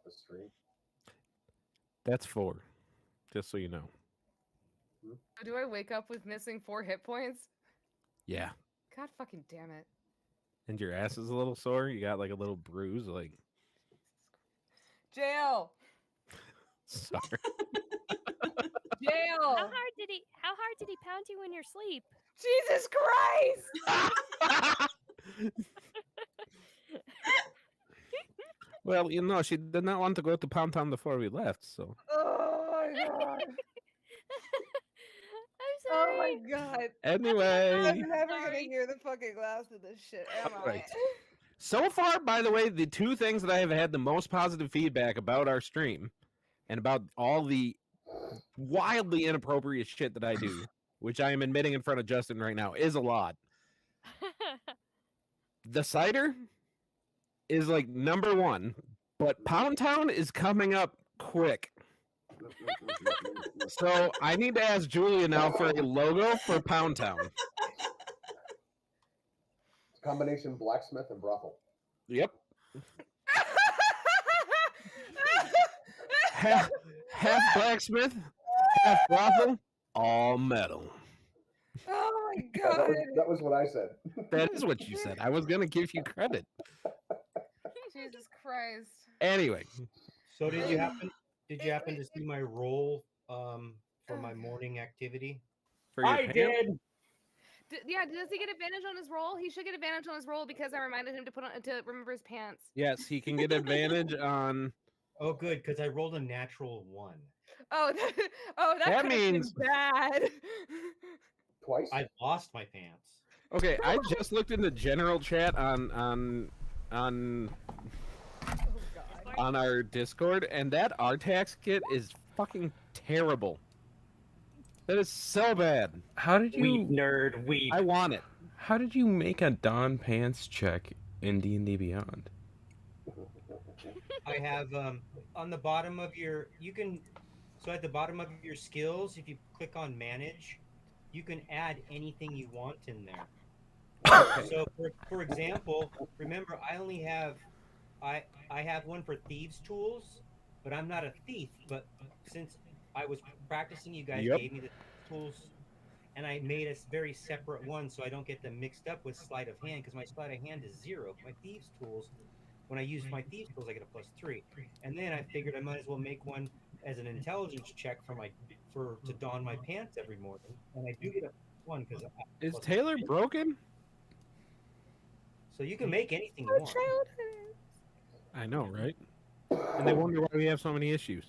stream. That's 4, just so you know. Do I wake up with missing 4 hit points? Yeah. God fucking damn it. And your ass is a little sore? You got like a little bruise? Like, jail! Sorry. Jail! How hard did he pound you in your sleep? Jesus Christ! Well, you know, she did not want to go to Pound Town before we left, so. Oh my god. I'm sorry. Oh my god. Anyway. I'm never gonna hear the fucking last of this shit, am I? So far, by the way, the 2 things that I have had the most positive feedback about our stream and about all the wildly inappropriate shit that I do, which I am admitting in front of Justin right now, is a lot. The cider is like number 1, but Pound Town is coming up quick. So I need to ask Julia now for a logo for Pound Town. Combination blacksmith and brothel. Yep. half blacksmith, half brothel, all metal. Oh my Yeah, god. that was what I said. That is what you said. I was going to give you credit. Jesus Christ. Anyway. So did you happen to see my roll for my morning activity? For your I did. Yeah, does he get advantage on his roll? He should get advantage on his roll because I reminded him to remember his pants. Yes, he can get advantage on. Oh, good, because I rolled a natural 1. Oh, that That could have been means- bad. Twice? I lost my pants. Okay, I just looked in the general chat on Oh, God. our Discord, and that Artax kit is fucking terrible. That is so bad. How did Weep, you? nerd, weep. I want it. How did you make a Don Pants check in D&D Beyond? I have on the bottom of your so at the bottom of your skills, if you click on manage, you can add anything you want in there. So for example, remember I only have I have one for thieves tools, but I'm not a thief, but since I was practicing, you guys Yep. gave me the tools and I made a very separate one so I don't get them mixed up with sleight of hand, because my sleight of hand is 0. My thieves tools, when I use my thieves tools, I get a +3. And then I figured I might as well make one as an intelligence check to don my pants every morning, and I do get a +1 because Is Taylor broken? So you can make anything you want. I know, right? And they wonder why we have so many issues.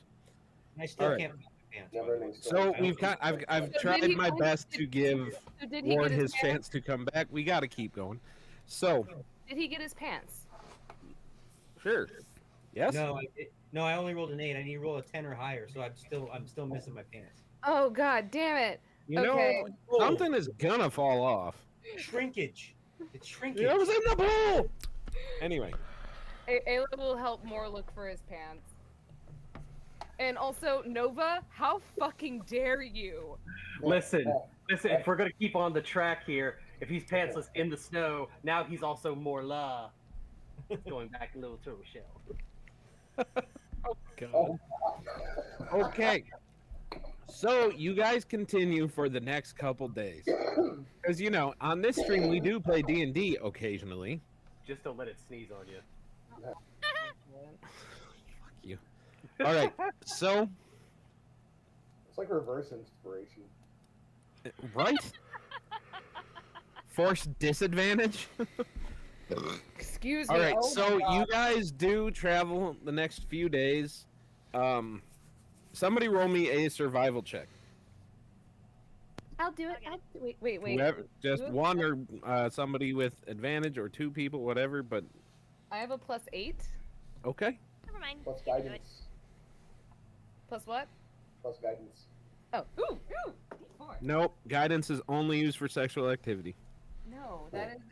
And I still All right. can't make my pants. Never ending So story. we've got. I've So tried did he my only- best to give So did he Ward get his his chance to come back. We got to keep going. So Did he get his pants? sure. Yes. No, I only rolled an 8. I need to roll a 10 or higher, so I'm still missing my pants. Oh, God damn it. You Okay. know, something is gonna fall off. Shrinkage. It's shrinkage. It was in the pool. Anyway, Ayla will help Moore look for his pants. And also, Nova, how fucking dare you? Listen, if we're gonna keep on the track here, if he's pantsless in the snow, now he's also more la. Going back a little turtle shell. God. Okay. So you guys continue for the next couple days, because on this stream we do play D&D occasionally. Just don't let it sneeze on you. Fuck you. All right. So It's like reverse inspiration. right. Force disadvantage. Excuse me. All right. Oh my So God. you guys do travel the next few days. Somebody roll me a survival check. I'll do it. Wait. Whoever, just Who- one or somebody with advantage, or 2 people, whatever. But I have a +8. okay. Never mind. Plus I can do it. guidance. Plus what? Plus guidance. Oh, ooh, D4. Nope. Guidance is only used for sexual activity. No, that is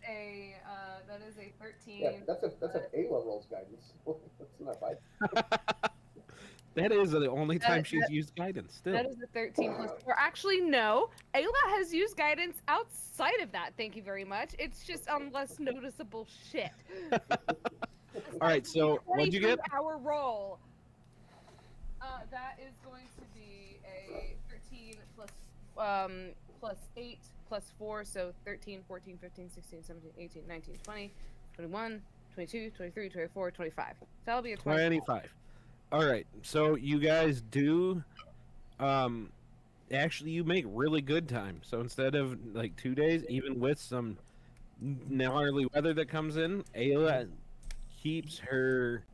a 13. Yeah, that's an A level's guidance. That's not bad. That is the only time That- she's that- used guidance. Still. That is a 13 plus 4. Actually, no. Ayla has used guidance outside of that. Thank you very much. It's just on less noticeable shit. All right. So what'd you get? Our roll. That is going to be a 13 plus 8 plus 4, so 13, 14, 15, 16, 17, 18, 19, 20, 21, 22, 23, 24, 25. So that'll be a 25. All right. So you guys do. Actually, you make really good time. So instead of like 2 days, even with some gnarly weather that comes in, Ayla keeps her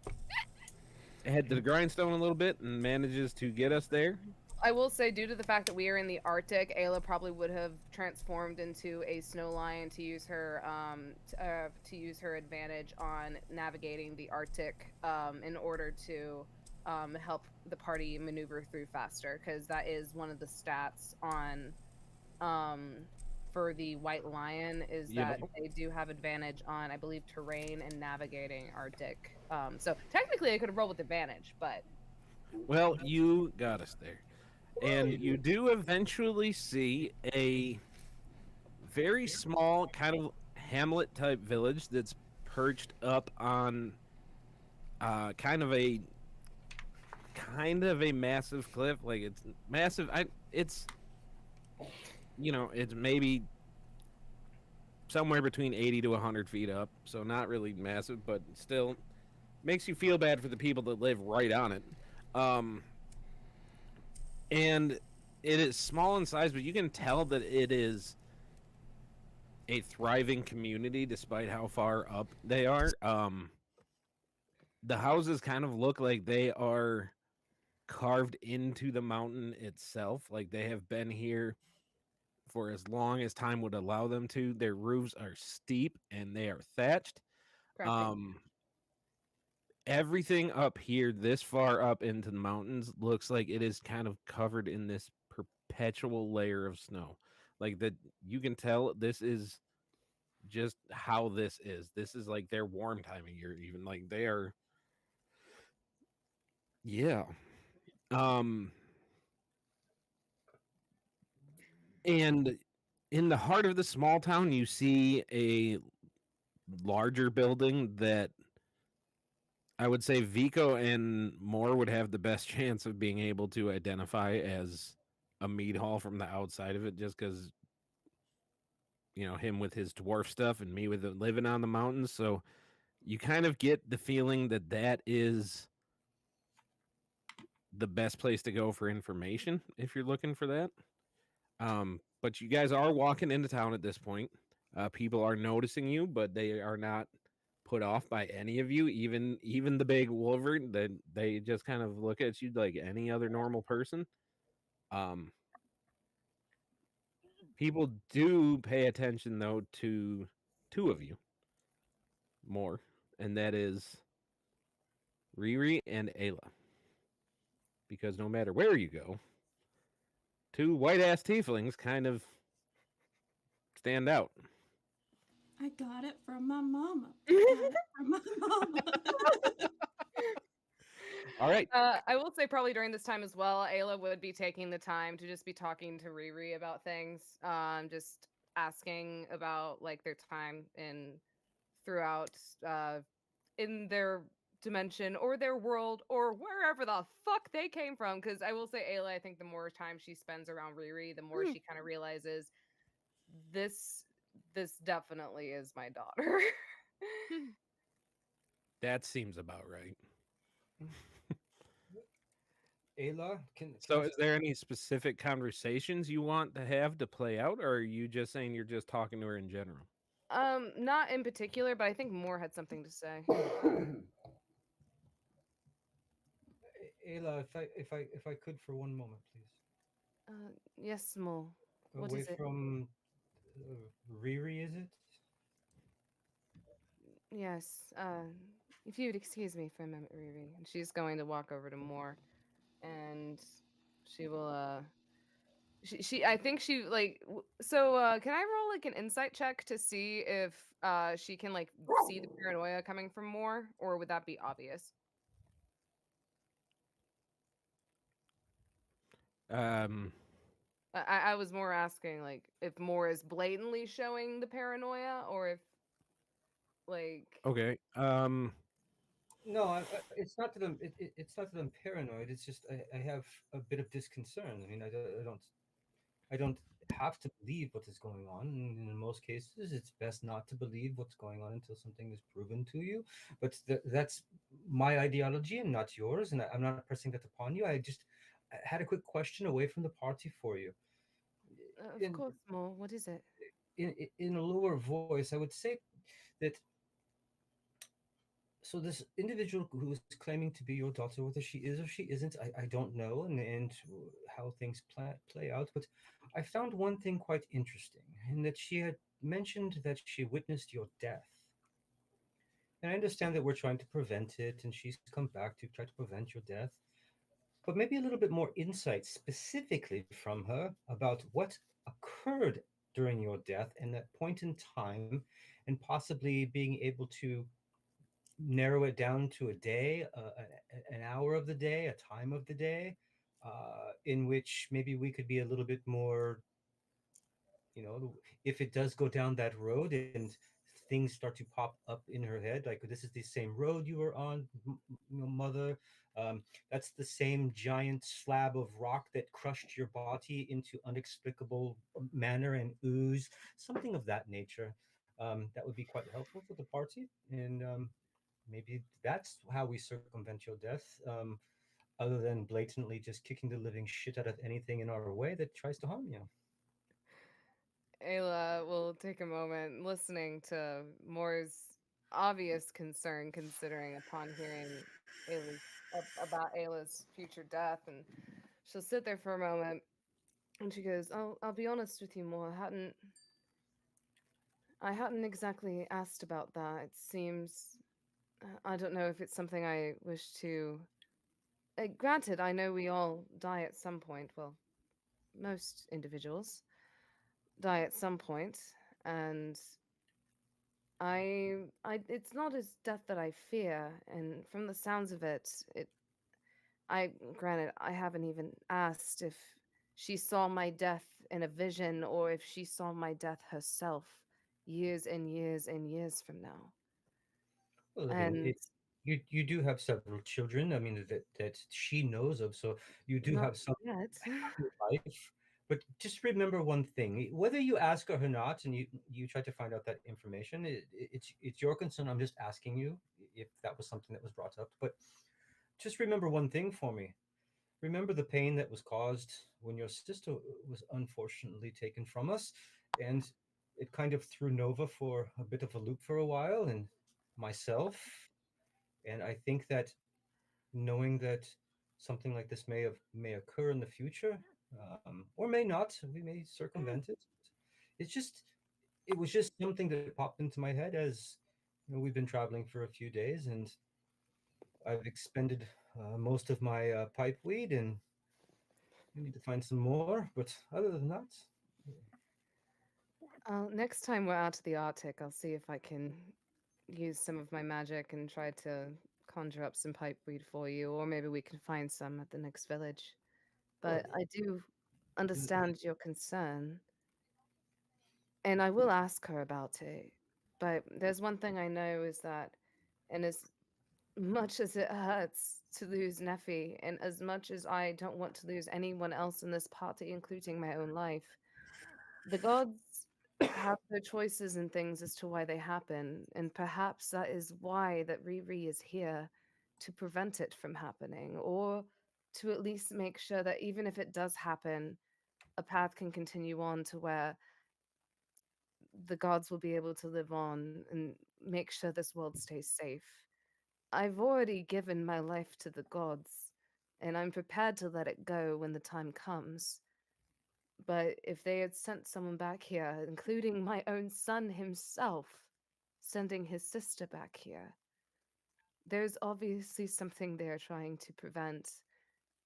head to the grindstone a little bit and manages to get us there. I will say, due to the fact that we are in the Arctic, Ayla probably would have transformed into a snow lion to use her advantage on navigating the Arctic in order to help the party maneuver through faster, because that is one of the stats on for the White Lion is Yep. that they do have advantage on, I believe, terrain and navigating Arctic. So technically, I could have rolled with advantage, but Well, you got us there. And you do eventually see a very small kind of hamlet type village that's perched up on kind of a massive cliff. Like, it's massive. It's maybe somewhere between 80 to 100 feet up, so not really massive, but still makes you feel bad for the people that live right on it. And it is small in size, but you can tell that it is a thriving community despite how far up they are. The houses kind of look like they are carved into the mountain itself. Like they have been here for as long as time would allow them to. Their roofs are steep and they are thatched. Crafting. Everything up here, this far up into the mountains, looks like it is kind of covered in this perpetual layer of snow. Like that, you can tell this is just how this is. This is like their warm time of year, even like they are. Yeah. Um, and in the heart of the small town, you see a larger building that I would say Vico and Moore would have the best chance of being able to identify as a mead hall from the outside of it, just because him with his dwarf stuff and me with living on the mountains. So you kind of get the feeling that that is the best place to go for information if you're looking for that. But you guys are walking into town at this point. People are noticing you, but they are not put off by any of you, even the big Wolverine. That they just kind of look at you like any other normal person. People do pay attention though to two of you more, and that is Riri and Ayla. Because no matter where you go, two white ass tieflings kind of stand out. I got it from my mama. I got it from my mama. All right. I will say probably during this time as well, Ayla would be taking the time to just be talking to Riri about things. Just asking about like their time throughout in their dimension or their world or wherever the fuck they came from. Because I will say, Ayla, I think the more time she spends around Riri, the more she kind of realizes this definitely is my daughter. That seems about right. Ayla, So is there any specific conversations you want to have to play out, or are you just saying you're just talking to her in general? Not in particular, but I think Moore had something to say. Ayla, if I could for one moment, please. Yes, Moore. What Away is it? from Riri, is it? Yes. If you would excuse me for a moment, Riri. And she's going to walk over to Moore, and she will. She I think she like. So can I roll like an insight check to see if she can like see the paranoia coming from Moore, or would that be obvious? I was more asking like if Moore is blatantly showing the paranoia, or if like. Okay. No, it's not that it's not that I'm paranoid. It's just I have a bit of disconcern. I mean, I don't have to believe what is going on. And in most cases, it's best not to believe what's going on until something is proven to you. But that's my ideology and not yours. And I'm not pressing that upon you. I had a quick question away from the party for you. Of course, Moore. What is it? In a lower voice, I would say that. So this individual who is claiming to be your daughter, whether she is or she isn't, I don't know, and how things play out. But I found one thing quite interesting, in that she had mentioned that she witnessed your death. And I understand that we're trying to prevent it, and she's come back to try to prevent your death. But maybe a little bit more insight specifically from her about what occurred during your death and that point in time, and possibly being able to narrow it down to a day, an hour of the day, a time of the day, in which maybe we could be a little bit more, if it does go down that road and things start to pop up in her head, like this is the same road you were on, mother. That's the same giant slab of rock that crushed your body into unexplicable manner and ooze, something of that nature. That would be quite helpful for the party. And maybe that's how we circumvent your death, other than blatantly just kicking the living shit out of anything in our way that tries to harm you. Ayla will take a moment listening to Moore's obvious concern, considering upon hearing about Ayla's future death, and she'll sit there for a moment, and she goes, I'll be honest with you, Moore. I hadn't exactly asked about that. It seems I don't know if it's something I wish to. Granted, I know we all die at some point. Well, most individuals die at some point, and it's not his death that I fear, and from the sounds of it, granted, I haven't even asked if she saw my death in a vision or if she saw my death herself years and years and years from now. Well, I mean, And you do have several children. I mean, that she knows of, so you do not have some yet. happy life. But just remember one thing: whether you ask her or not, and you try to find out that information, it's your concern. I'm just asking you if that was something that was brought up. But just remember one thing for me. Remember the pain that was caused when your sister was unfortunately taken from us, and it kind of threw Nova for a bit of a loop for a while, and myself. And I think that knowing that something like this may occur in the future, or may not, we may circumvent it. It was just something that popped into my head as we've been traveling for a few days, and I've expended most of my pipe weed, and we need to find some more. But other than that, Next time we're out to the Arctic, I'll see if I can use some of my magic and try to conjure up some pipeweed for you, or maybe we can find some at the next village. But I do understand your concern, and I will ask her about it. But there's one thing I know is that, and as much as it hurts to lose Neffy, and as much as I don't want to lose anyone else in this party, including my own life, the gods have their choices and things as to why they happen, and perhaps that is why that Riri is here, to prevent it from happening, or to at least make sure that even if it does happen, a path can continue on to where the gods will be able to live on and make sure this world stays safe. I've already given my life to the gods, and I'm prepared to let it go when the time comes. But if they had sent someone back here, including my own son himself, sending his sister back here, there's obviously something they're trying to prevent.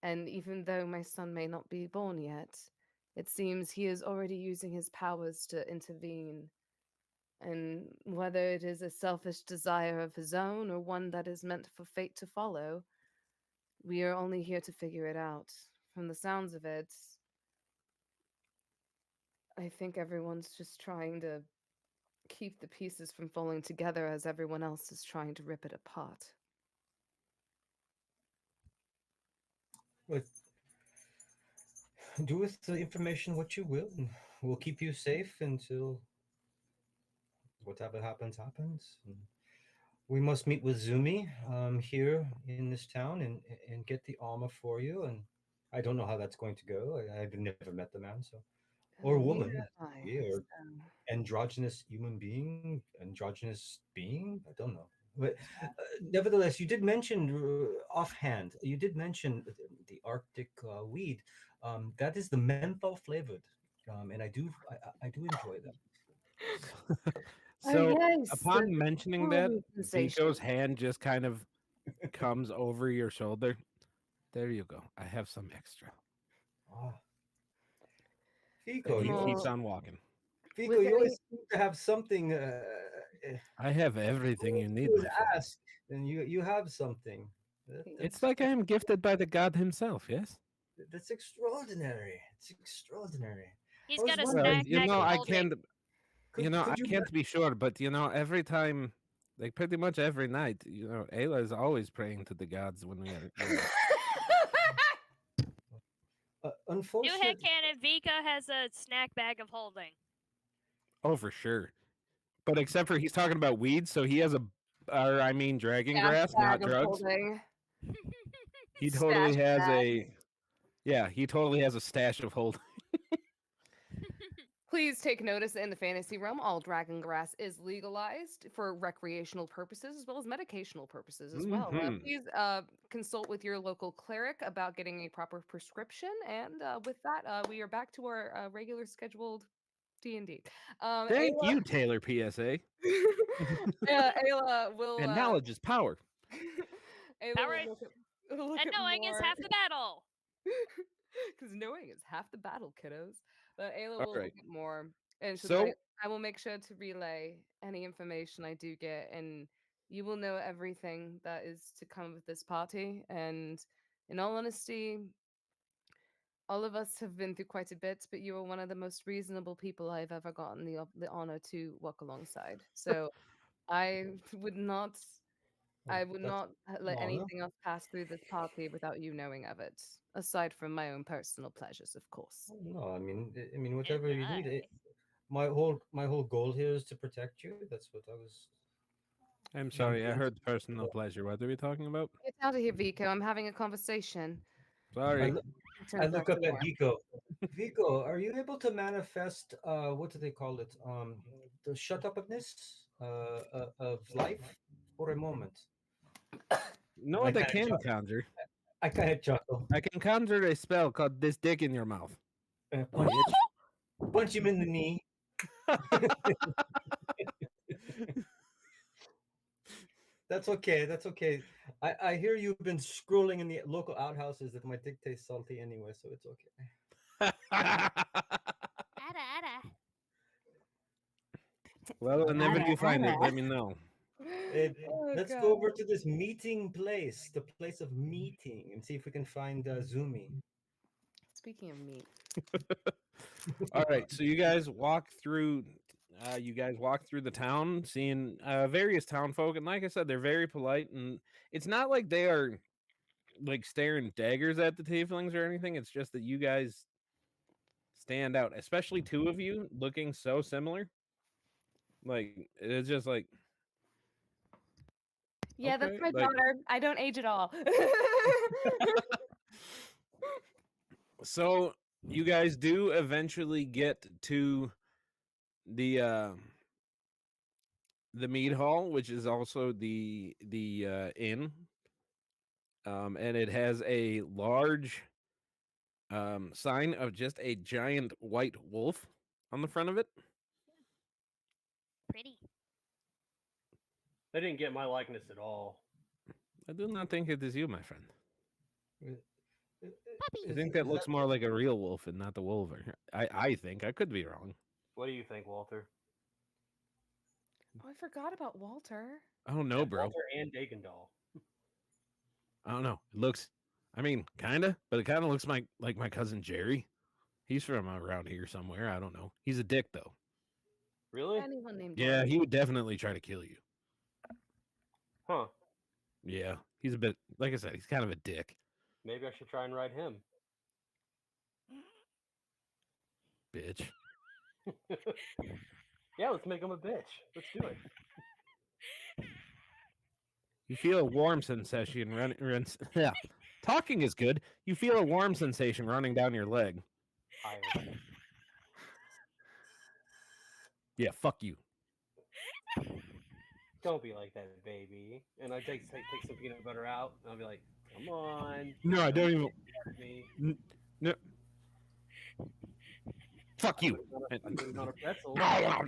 And even though my son may not be born yet, it seems he is already using his powers to intervene. And whether it is a selfish desire of his own or one that is meant for fate to follow, we are only here to figure it out. From the sounds of it, I think everyone's just trying to keep the pieces from falling together as everyone else is trying to rip it apart. but do with the information what you will, and we'll keep you safe until whatever happens happens. And we must meet with Zumi here in this town and get the armor for you. And I don't know how that's going to go. I've never met the man, so or woman, or androgynous human being, androgynous being. I don't know. But nevertheless, you did mention offhand. You did mention the Arctic weed. That is the menthol flavored, and I do enjoy that. So, yes, upon mentioning that, sensation. Vico's hand just kind of comes over your shoulder. There you go. I have some extra. Ah. And Fico, he you keeps on walking. Fico, you always seem to have something. I have everything you need, You my friend. ask, and you have something. It's like I am gifted by the god himself, yes? That's extraordinary. It's extraordinary. He's I was got a wondering- snack bag of I holding. can't. I could you can't be sure, but every time, like pretty much every night, Ayla is always praying to the gods when we are. New unfortunately, headcanon, Vika has a snack bag of holding. Oh, for sure. But except for he's talking about weed, so he has dragon grass, not drugs. He totally Stash has bag. he totally has a stash of holding. Please take notice that in the fantasy realm, all dragon grass is legalized for recreational purposes as well as medicational purposes as well. Mhm. Please consult with your local cleric about getting a proper prescription. And with that, we are back to our regular scheduled D&D. Thank you, Taylor PSA. Ayla will. And knowledge is power. Ayla Power will look and at knowing is more. half the battle. Because knowing is half the battle, kiddos. But Ayla All will right. look at more. And she'll be So- like, I will make sure to relay any information I do get, and you will know everything that is to come with this party. And in all honesty, all of us have been through quite a bit, but you are one of the most reasonable people I've ever gotten the honor to work alongside. So I would not. I would That's not let an honor. anything else pass through this party without you knowing of it. Aside from my own personal pleasures, of course. No, I mean, whatever you need. My whole goal here is to protect you. That's what I was. I'm sorry, I heard personal pleasure. What are we talking about? Get out of here, Vico. I'm having a conversation. Sorry. I look up at Vico. Vico, are you able to manifest what do they call it? The shut upness of life for a moment. No, I they kinda can conjure. I kind of chuckle. I can conjure a spell called this dick in your mouth. Punch him in the knee. That's okay. That's okay. I hear you've been scrolling in the local outhouses that my dick tastes salty anyway, so it's okay. Ada. Well, whenever you find it, let me know. Let's go over to this meeting place, the place of meeting, and see if we can find Zumi. Speaking of meat. All right, so you guys walk through. You guys walk through the town, seeing various town folk, and like I said, they're very polite, and it's not like they are like staring daggers at the tieflings or anything. It's just that you guys stand out, especially two of you looking so similar. Like it's just like, yeah, that's okay, my like- daughter. I don't age at all. So you guys do eventually get to the mead hall, which is also the inn, and it has a large sign of just a giant white wolf on the front of it. Pretty. They didn't get my likeness at all. I do not think it is you, my friend. Puppy. I think that looks more like a real wolf and not the wolver. I think I could be wrong. What do you think, Walter? Oh, I forgot about Walter. I don't know, bro. Walter and Dagendall. I don't know. It looks, I mean, kind of, but it kind of looks like my cousin Jerry. He's from around here somewhere. I don't know. He's a dick, though. Really? Anyone named Yeah, Walter. he would definitely try to kill you. Huh. Yeah, he's a bit, like I said, he's kind of a dick. Maybe I should try and ride him. Bitch. Yeah, let's make him a bitch. Let's do it. You feel a warm sensation yeah. Talking is good. You feel a warm sensation running down your leg. Yeah, fuck you. Don't be like that, baby. And I take some peanut butter out, and I'll be like, come on. No, I don't even. Me. No. Fuck you. I'm putting on a pretzel. Ada.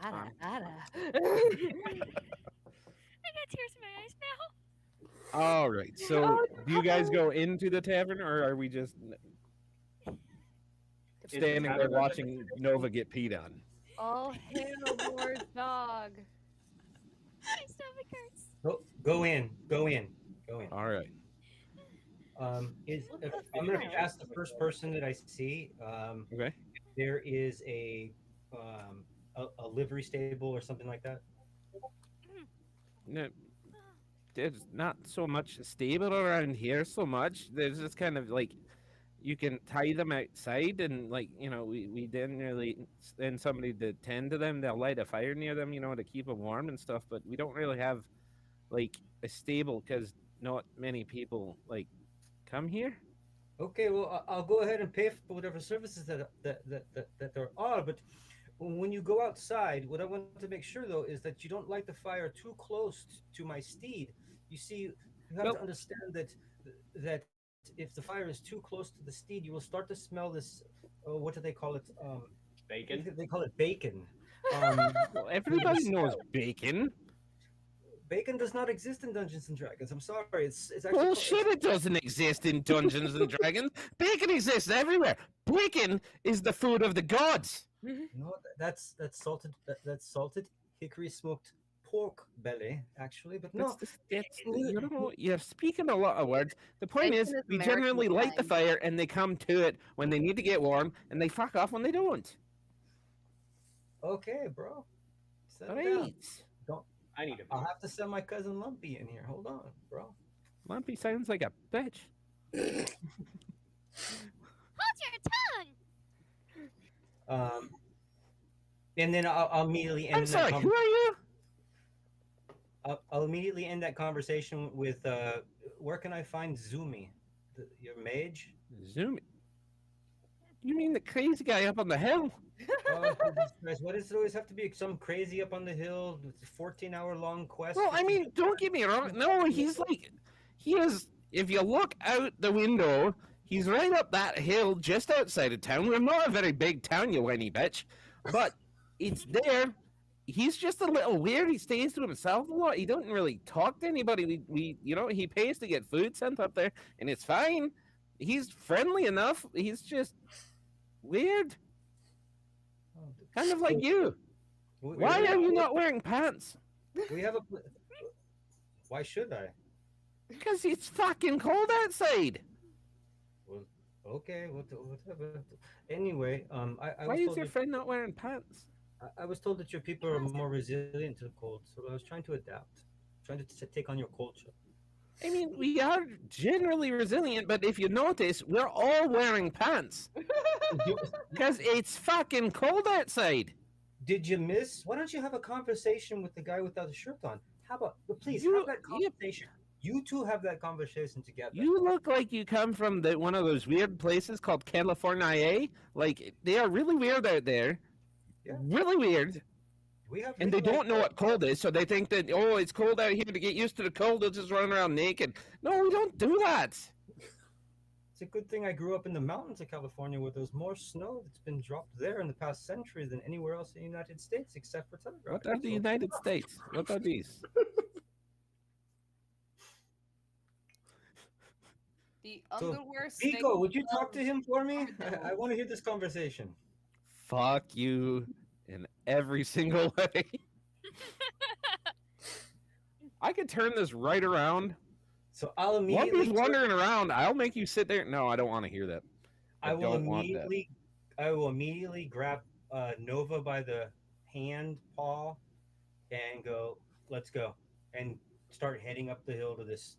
I got tears in my eyes now. All right. So, do you guys go into the tavern, or are we just standing there watching Nova get peed on? All hail Lord Dog. My stomach hurts. Go in. All right. I'm gonna ask the first person that I see. Okay. If there is a livery stable or something like that. No, there's not so much stable around here. So much. There's just kind of like you can tie them outside, and like we generally send somebody to tend to them. They'll light a fire near them, to keep them warm and stuff. But we don't really have like a stable because not many people like come here. Okay, well, I'll go ahead and pay for whatever services that there are. But when you go outside, what I want to make sure though is that you don't light the fire too close to my steed. You see, you have Well, to understand that if the fire is too close to the steed, you will start to smell this. What do they call it? Bacon. They call it bacon. Um, well, kind of a everybody knows smell. bacon. Bacon does not exist in Dungeons and Dragons. I'm sorry. It's actually Bullshit, it doesn't exist in Dungeons and Dragons. Bacon exists everywhere. Bacon is the food of the gods. no, that's salted. That's salted hickory smoked pork belly, actually. But no, You know, you're speaking a lot of words. The point Bacon is, is we American generally light the slang. fire and they come to it when they need to get warm and they fuck off when they don't. okay, bro. Settle Right. down. Don't. I need a I'll beer. have to send my cousin Lumpy in here. Hold on, bro. Lumpy sounds like a bitch. Hold your tongue! And then I'll immediately end I'm sorry, who are you? I'll immediately end that conversation with where can I find Zumi, your mage? Zoom. You mean the crazy guy up on the hill? Oh, Jesus Christ. Why does it always have to be some crazy up on the hill, 14-hour long quest? Well, just I to mean, get- don't get me wrong. No, he's like, he is. If you look out the window, he's right up that hill just outside of town. We're not a very big town, you whiny bitch, but it's there. He's just a little weird. He stays to himself a lot. He don't really talk to anybody. He pays to get food sent up there, and it's fine. He's friendly enough. He's just weird, kind of like you. Why are you not wearing pants? We have a. Why should I? Because it's fucking cold outside. Well, okay, whatever. Anyway, I Why was is told your friend not wearing pants? I was told that your people are more resilient to the cold, so I was trying to adapt, trying to take on your culture. I mean, we are generally resilient, but if you notice, we're all wearing pants because it's fucking cold outside. Did you miss? Why don't you have a conversation with the guy without a shirt on? How about please You- have that conversation? You two have that conversation together. You look like you come from one of those weird places called California. Like they are really weird out there, Yeah. really weird, We have and they legalized don't know what cold is, so they think that it's cold out here. To get used to the cold, they'll just run around naked. No, we don't do that. It's a good thing I grew up in the mountains of California where there's more snow that's been dropped there in the past century than anywhere else in the United States except for Telegraph. What are the United States? What are these? The So, underwear Vico, would you talk of to him for me? Armadillo. I want to hear this conversation. Fuck you in every single way. I could turn this right around. So I'll Lumpy's immediately wandering around. I'll make you sit there. No, I don't want to hear that. I will don't want that. immediately grab Nova by the hand paw and go, let's go, and start heading up the hill to this.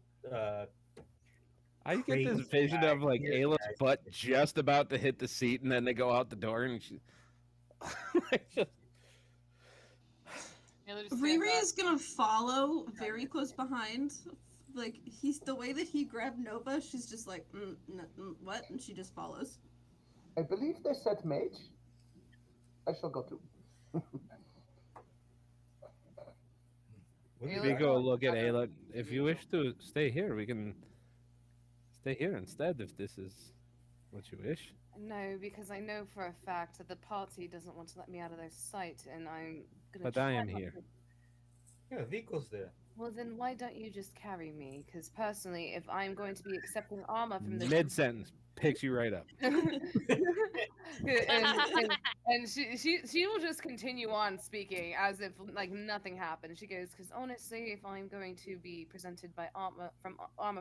I get this crazy vision guy of like here, Ayla's guys. butt just about to hit the seat, and then they go out the door, and she. like, just- Taylor just stands Riri up. is gonna follow very close behind. Like he's the way that he grabbed Nova, she's just like, what? And she just follows. I believe they said mage. I shall go too. What Ayla- did we I- go look at Ayla. If you wish to stay here, we can stay here instead. If this is what you wish. No, because I know for a fact that the party doesn't want to let me out of their sight, and I'm gonna. But try I am not here. to- Yeah, Vico's there. Well, then why don't you just carry me? Because personally, if I'm going to be accepting armor from the Mid sentence picks you right up. and she will just continue on speaking as if like nothing happened. She goes, because honestly, if I'm going to be presented by armor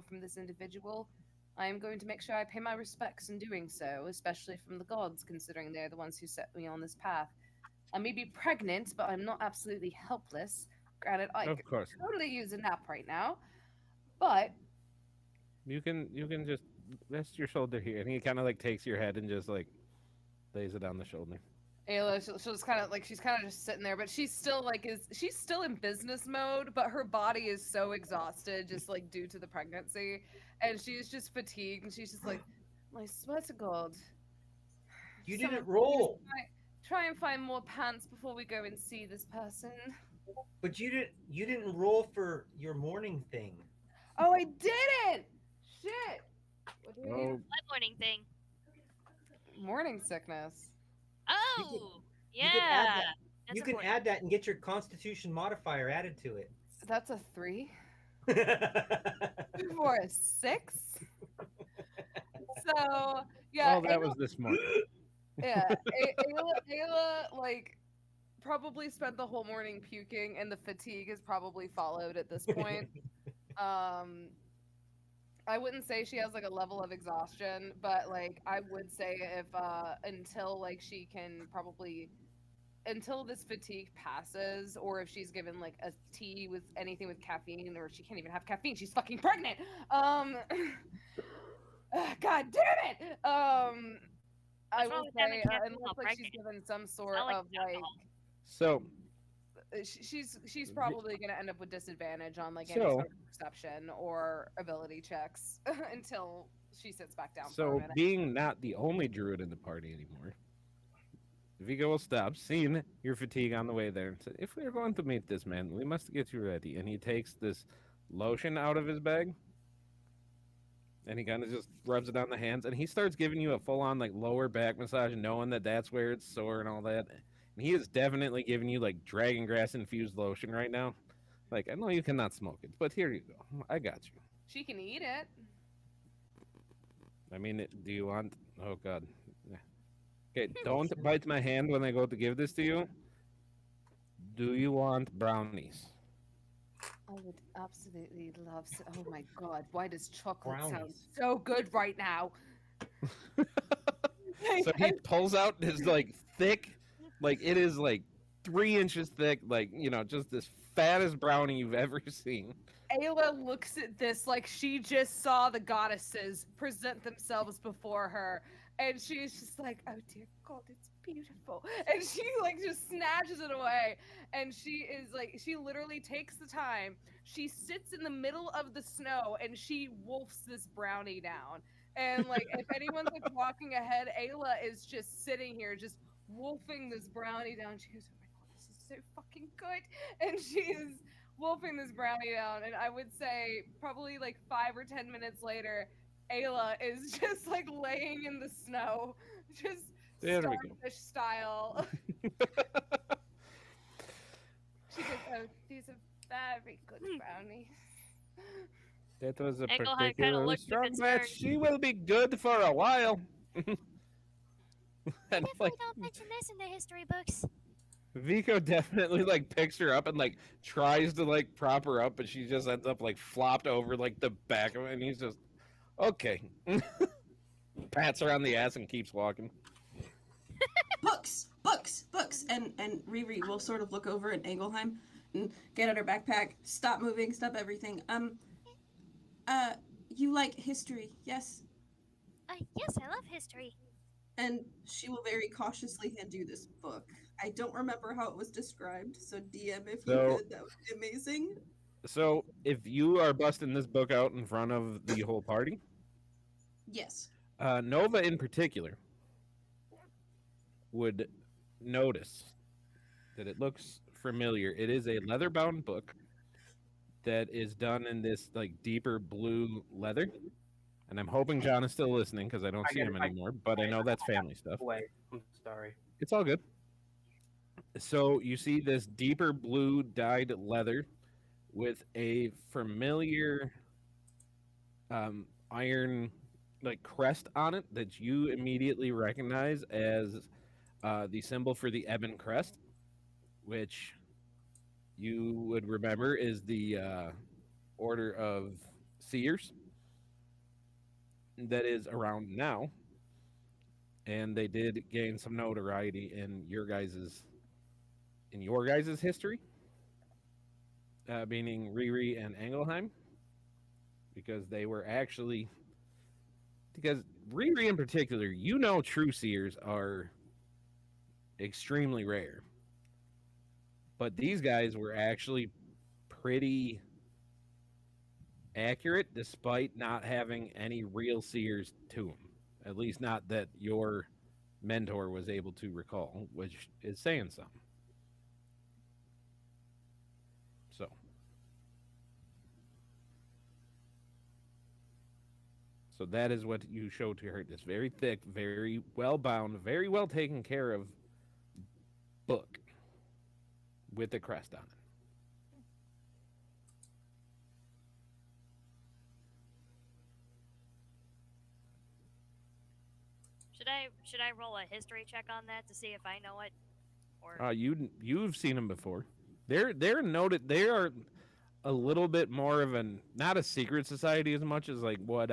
from this individual, I am going to make sure I pay my respects in doing so, especially from the gods, considering they're the ones who set me on this path. I may be pregnant, but I'm not absolutely helpless. Granted, I Of could course, totally use a nap right now, but you can just rest your shoulder here, and he kind of like takes your head and just like lays it on the shoulder. Ayla, she'll just kind of like she's kind of just sitting there, but she's still she's still in business mode, but her body is so exhausted just like due to the pregnancy, and she's just fatigued, and she's just like, I swear to God. You Someone didn't roll. Try and find more pants before we go and see this person. But you didn't roll for your morning thing. Oh, I didn't! Shit! What do we need? What morning thing? Morning sickness. Oh, You could yeah. add that. That's You can important. add that and get your Constitution modifier added to it. That's a 3 for a 6. So yeah, Oh, that was this morning. yeah. Ayla like probably spent the whole morning puking, and the fatigue is probably followed at this point. I wouldn't say she has like a level of exhaustion, but like I would say if until like she can probably until this fatigue passes, or if she's given like a tea with anything with caffeine, or she can't even have caffeine, she's fucking pregnant. God damn it. I will say unless like she's given some sort of like So she's probably going to end up with disadvantage on like any So- sort of perception or ability checks until she sits back down for a So, minute. being not the only druid in the party anymore, Vigo will stop, seeing your fatigue on the way there, and say, "If we are going to meet this man, we must get you ready." And he takes this lotion out of his bag, and he kind of just rubs it on the hands, and he starts giving you a full-on like lower back massage, knowing that that's where it's sore and all that. And he is definitely giving you like dragon grass infused lotion right now. Like, I know you cannot smoke it, but here you go. I got you. She can eat it. I mean, do you want? Oh God. Okay, don't bite my hand when I go to give this to you. Do you want brownies? I would absolutely love to. Oh my God, why does chocolate sound Brownies. so good right now? So he pulls out his like thick, like it is like 3 inches thick, like just this fattest brownie you've ever seen. Ayla looks at this like she just saw the goddesses present themselves before her, and she's just like, "Oh dear God, it's beautiful," and she like just snatches it away, and she is like, she literally takes the time, she sits in the middle of the snow, and she wolfs this brownie down, and like if anyone's like walking ahead, Ayla is just sitting here just wolfing this brownie down. She goes, "Oh my God, this is so fucking good," and she is wolfing this brownie down, and I would say probably like 5 or 10 minutes later, Ayla is just like laying in the snow, just There we go. starfish style. She goes, "Oh, these are very good brownies." That was a Engelheim kinda particularly looked strong concerned. match. She will be good for a while. They And definitely like don't mention this in the history books. Vico definitely like picks her up and like tries to like prop her up, but she just ends up like flopped over like the back of it, and he's just okay. Pats her on the ass and keeps walking. Books, and Riri will sort of look over at Engelheim and get out her backpack, stop moving, stop everything. You like history, yes? Yes, I love history. And she will very cautiously hand you this book. I don't remember how it was described, so DM, if you So- could, that would be amazing. So if you are busting this book out in front of the whole party, Yes. Nova in particular would notice that it looks familiar. It is a leather-bound book that is done in this like deeper blue leather. And I'm hoping John is still listening because I don't see him anymore, but I know that's family stuff. Away. I'm sorry. It's all good. So you see this deeper blue dyed leather with a familiar iron like crest on it that you immediately recognize as the symbol for the ebon crest, which you would remember is the order of seers that is around now, and they did gain some notoriety in your guys's history, meaning Riri and Engelheim, because they were actually, because Riri in particular, true seers are extremely rare, but these guys were actually pretty accurate despite not having any real seers to them. At least not that your mentor was able to recall, which is saying something. So that is what you show to her. This very thick, very well bound, very well taken care of book with a crest on it. Should I roll a history check on that to see if I know it? Or You've seen them before. They're noted. They are a little bit more of an not a secret society as much as like what.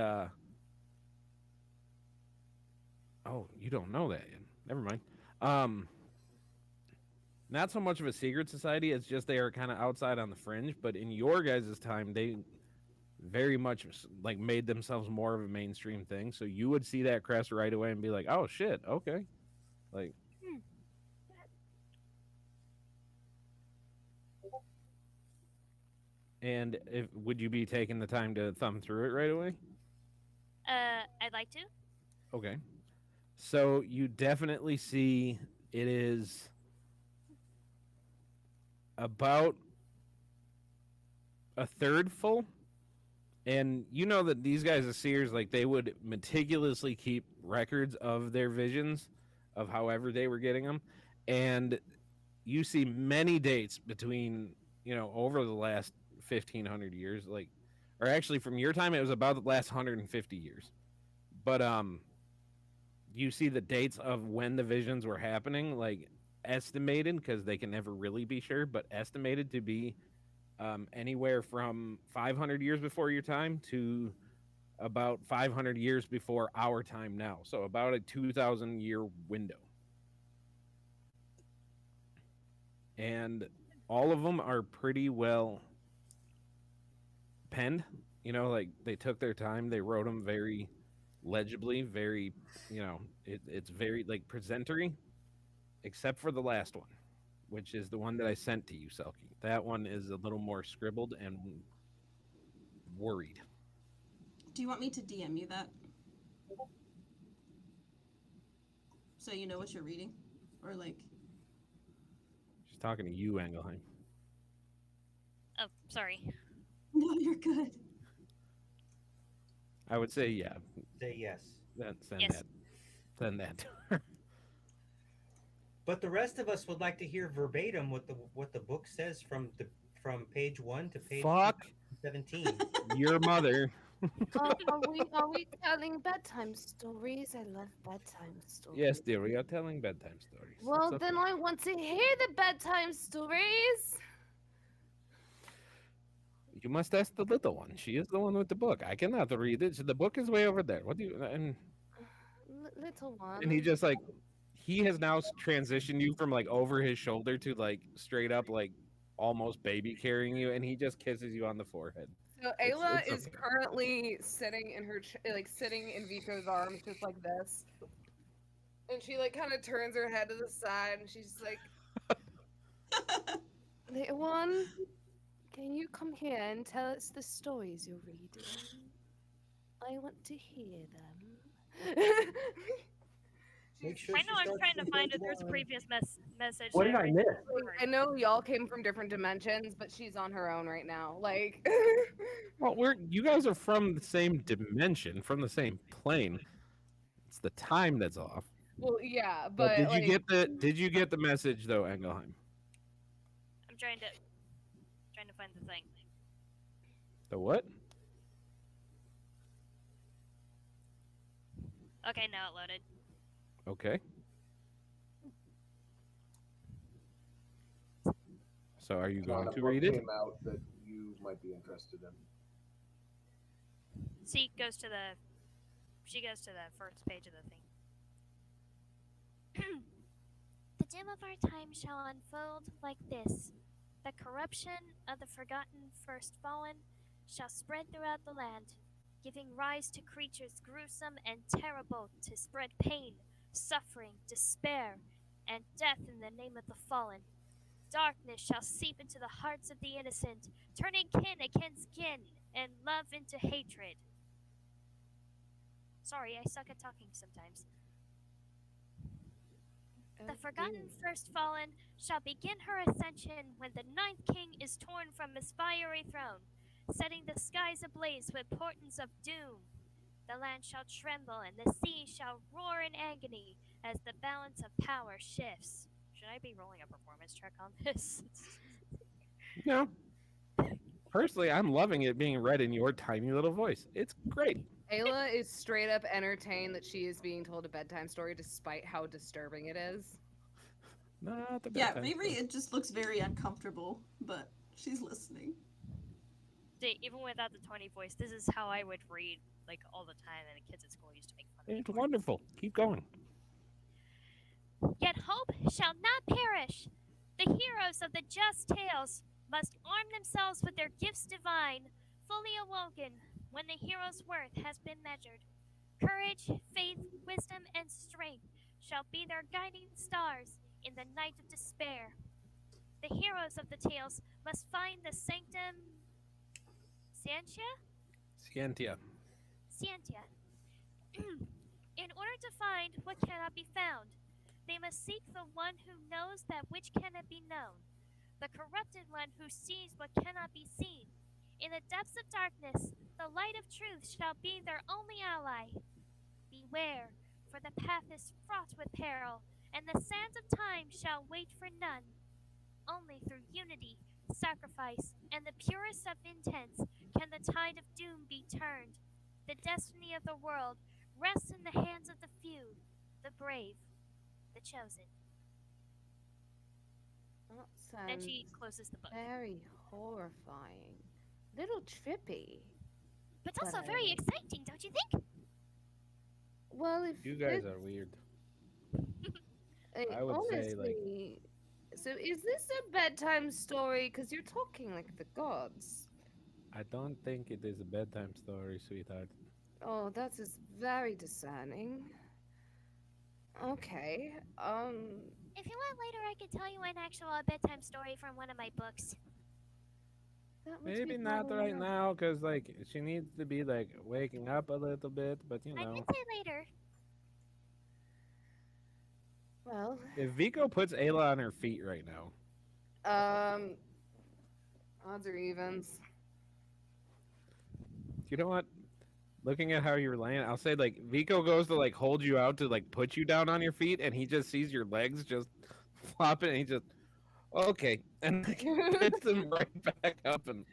Oh, you don't know that yet. Never mind. Not so much of a secret society. It's just they are kind of outside on the fringe. But in your guys' time, they very much like made themselves more of a mainstream thing. So you would see that crest right away and be like, "Oh shit, okay." Like, and would you be taking the time to thumb through it right away? I'd like to. Okay. So you definitely see it is about a third full. And you know that these guys, the seers, like they would meticulously keep records of their visions of however they were getting them. And you see many dates between, over the last 1,500 years, like, or actually from your time, it was about the last 150 years. But you see the dates of when the visions were happening, like estimated, because they can never really be sure, but estimated to be anywhere from 500 years before your time to about 500 years before our time now. So about a 2,000-year window. And all of them are pretty well penned. Like they took their time. They wrote them very legibly, very, it's very like presentery, except for the last one, which is the one that I sent to you, Selkie. That one is a little more scribbled and worried. Do you want me to DM you that? So you know what you're reading? Or like... She's talking to you, Engelheim. Oh, sorry. No, you're good. I would say yeah. Say yes. Send that to her. But the rest of us would like to hear verbatim what the book says from page 1 to page 17. Your mother. Are we telling bedtime stories? I love bedtime stories. Yes, dear, we are telling bedtime stories. Well, then I want to hear the bedtime stories. You must ask the little one. She is the one with the book. I cannot read it. The book is way over there. What do you... And little one. And he just like... He has now transitioned you from like over his shoulder to like straight up like almost baby carrying you, and he just kisses you on the forehead. So Ayla is currently sitting in her sitting in Vico's arms just like this, and she like kind of turns her head to the side, and she's like, "Little one, can you come here and tell us the stories you're reading? I want to hear them." Sure I know I'm trying to find if there's a previous message. What did I miss? I know y'all came from different dimensions, but she's on her own right now. Like, well, you guys are from the same dimension, from the same plane. It's the time that's off. Well, yeah, but did you get the message though, Engelheim? I'm trying to find the thing. The what? Okay, now it loaded. Okay. So are you going to read it? Came out that you might be interested in. She goes to the first page of the thing. The doom of our time shall unfold like this. The corruption of the forgotten first fallen shall spread throughout the land, giving rise to creatures gruesome and terrible to spread pain, suffering, despair, and death in the name of the fallen. Darkness shall seep into the hearts of the innocent, turning kin against kin, and love into hatred. Sorry, I suck at talking sometimes. The forgotten first fallen shall begin her ascension when the ninth king is torn from his fiery throne, setting the skies ablaze with portents of doom. The land shall tremble and the sea shall roar in agony as the balance of power shifts. Should I be rolling a performance check on this? No. Personally, I'm loving it being read in your tiny little voice. It's great. Ayla is straight up entertained that she is being told a bedtime story despite how disturbing it is. Not the Yeah, bedtime Riri, story. it just looks very uncomfortable, but she's listening. See, even without the Tony voice, this is how I would read like all the time, and the kids at school used to make fun of me. It's wonderful. Keep going. Yet hope shall not perish. The heroes of the just tales must arm themselves with their gifts divine, fully awoken when the hero's worth has been measured. Courage, faith, wisdom, and strength shall be their guiding stars in the night of despair. The heroes of the tales must find the sanctum Scientia. Scientia. In order to find what cannot be found, they must seek the one who knows that which cannot be known, the corrupted one who sees what cannot be seen. In the depths of darkness, the light of truth shall be their only ally. Beware, for the path is fraught with peril, and the sands of time shall wait for none. Only through unity, sacrifice, and the purest of intents can the tide of doom be turned. The destiny of the world rests in the hands of the few, the brave, the chosen. That Then sounds she closes the book. very horrifying. Little trippy. But also but very I- exciting, don't you think? Well, if You guys it- are weird. like, I would say, like- honestly, so is this a bedtime story? Because you're talking like the gods. I don't think it is a bedtime story, sweetheart. Oh, that is very discerning. Okay. If you want later, I could tell you an actual bedtime story from one of my books. That would Maybe be not very right nice. now, because, like, she needs to be, like, waking up a little bit, but, you I know. did say later. Well, If Vico puts Ayla on her feet right now, odds or evens. you know what? Looking at how you're laying, I'll say, like, Vico goes to, like, hold you out to, like, put you down on your feet, and he just sees your legs just flopping, and he just, okay, and like, puts them right back up, and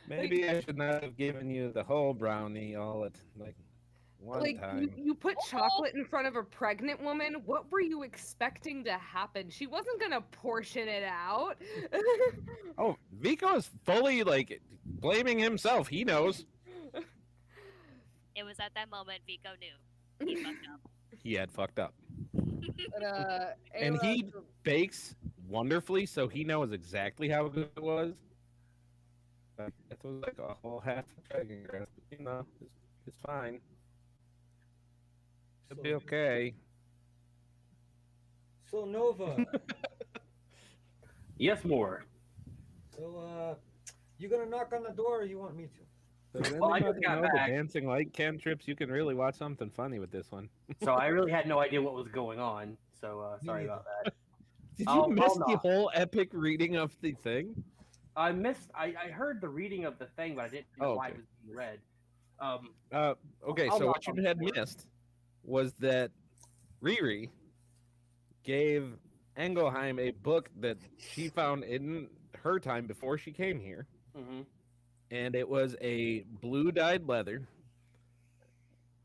maybe I should not have given you the whole brownie all at, like, one Like time. you put chocolate in front of a pregnant woman. What were you expecting to happen? She wasn't gonna portion it out. Oh, Vico is fully, like, blaming himself. He knows. It was at that moment Vico knew. He fucked up. He had fucked up. But, And Ayla, he bakes wonderfly, so he knows exactly how good it was. Like, it was like a whole half of dragon grass, but, you know, it's fine. It'll be okay. So Nova, Yes, more. so you gonna knock on the door, or you want me to? Does Well, I just anybody got know the back. dancing light cantrips? You can really watch something funny with this one. So I really had no idea what was going on. So sorry neither. about that. Did you I'll miss the knock. whole epic reading of the thing? I missed. I heard the reading of the thing, but I didn't know Oh, why okay. it was being read. Okay, I'll so knock what you on the had door. missed was that Riri gave Engelheim a book that she found in her time before she came here, Hmm. and it was a blue-dyed leather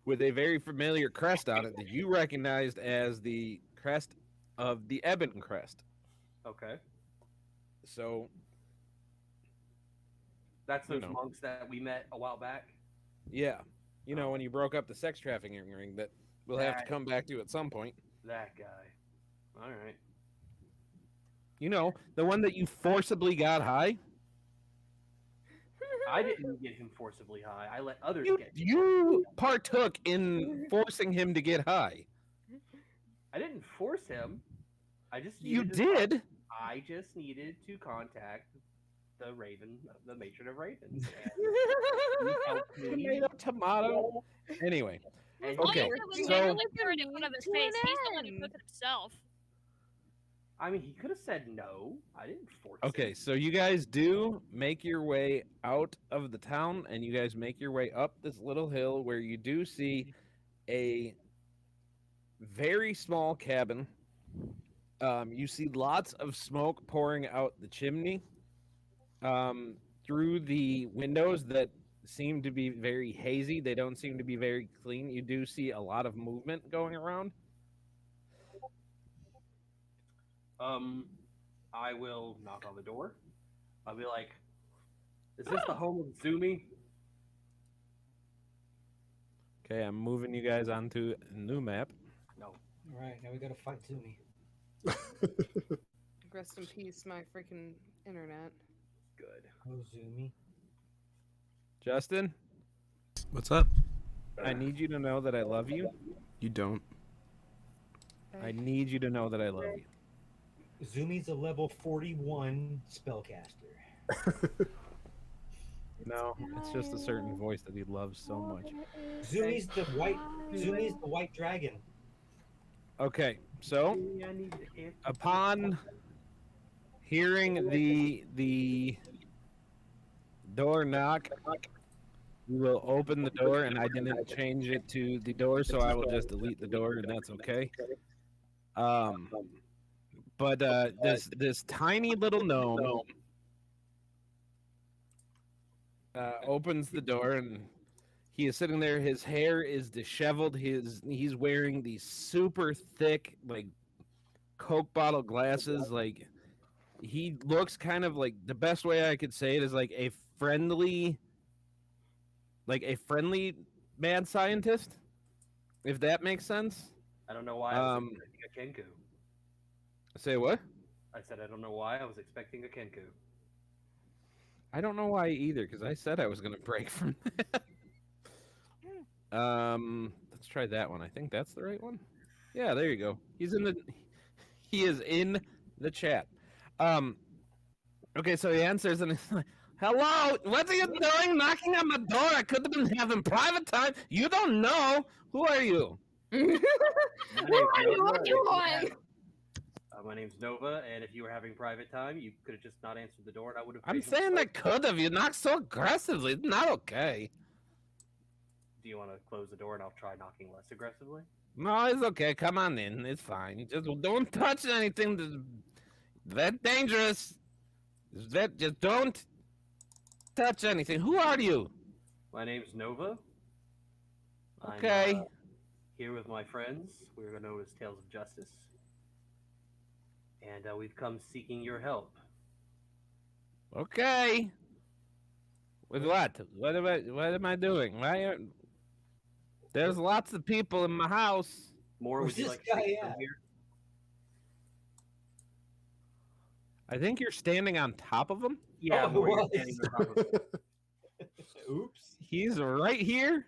with a very familiar crest on it that you recognized as the crest of the Ebon crest. Okay, So, that's You those know. monks that we met a while back. yeah, you know, when you broke up the sex trafficking ring that we'll have to That- come back to at some point. That guy. All right. You know, the one that you forcibly got high. I didn't get him forcibly high. I let others You, get. you partook in forcing him to get high. I didn't force him. I just You needed to did. I just needed to contact the raven, the matron of ravens. And he helped me. Tomato. Anyway, And All okay, you did was so- get the bird in front of his To face. an He's the one who end. took it himself. I mean, he could have said no. I didn't force it. Okay, so you guys do make your way out of the town, and you guys make your way up this little hill where you do see a very small cabin. You see lots of smoke pouring out the chimney through the windows that seem to be very hazy. They don't seem to be very clean. You do see a lot of movement going around. I will knock on the door. I'll be like, "Is this the home of Zumi?" Okay, I'm moving you guys onto a new map. No. All right, now we gotta fight Zumi. Rest in peace, my freaking internet. Good. Oh, Zumi. Justin, What's up? I need you to know that I love you. You don't. I need you to know that I love you. Zumi's a level 41 spellcaster. No, it's just a certain voice that he loves so much. Zumi's the white dragon. Okay, so I need to answer. upon hearing the door knock, we will open the door, and I didn't change it to the door, so I will just delete the door, and that's okay. But this tiny little gnome opens the door, and he is sitting there. His hair is disheveled. He's wearing these super thick, like, Coke bottle glasses. Like, he looks kind of like, the best way I could say it is like a friendly mad scientist, if that makes sense. I don't know why I was expecting a Kenku. Say what? I said I don't know why I was expecting a Kenku. I don't know why either, because I said I was gonna break from that. Let's try that one. I think that's the right one. Yeah, there you go. He is in the chat. Okay, so he answers and he's like, "Hello, what are you doing knocking on my door? I could have been having private time. You don't know. Who are you?" My name's Nova, and if you were having private time, you could have just not answered the door, and I would have. I'm saying I could have. You knocked so aggressively. It's not okay. Do you want to close the door, and I'll try knocking less aggressively? No, it's okay. Come on in. It's fine. You just don't touch anything that's dangerous. Just don't touch anything. Who are you? My name's Nova. Okay. I'm, here with my friends. We're known as Tales of Justice. And we've come seeking your help. Okay. With what? What am I doing? There's lots of people in my house. More, would you like to take from here? I think you're standing on top of him. Yeah, more, you're standing on top of it. Oops. He's right here.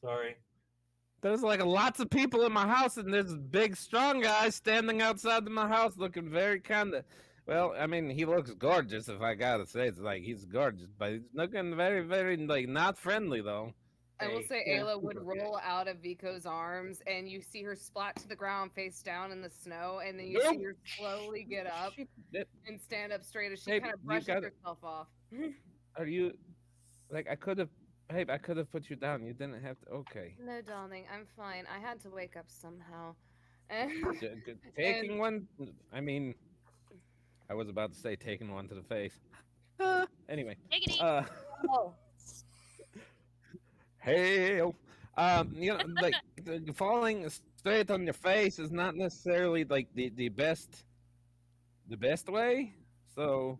Sorry. There's like lots of people in my house, and there's a big, strong guy standing outside of my house looking very kind of, well, I mean, he looks gorgeous, if I gotta say. It's like he's gorgeous, but he's looking very, very, like, not friendly, though. I will say yeah, Ayla would okay. roll out of Vico's arms, and you see her splat to the ground face down in the snow, and then you Nope. see her slowly get up and stand up straight as she Hey, kind of you brushes gotta- herself off. Are you, like, I could have put you down. You didn't have to, okay. No, darling, I'm fine. I had to wake up somehow. Taking one, I mean, I was about to say taking one to the face. Anyway, Diggity. Oh, hey, you know, like, falling straight on your face is not necessarily, like, the best way. So,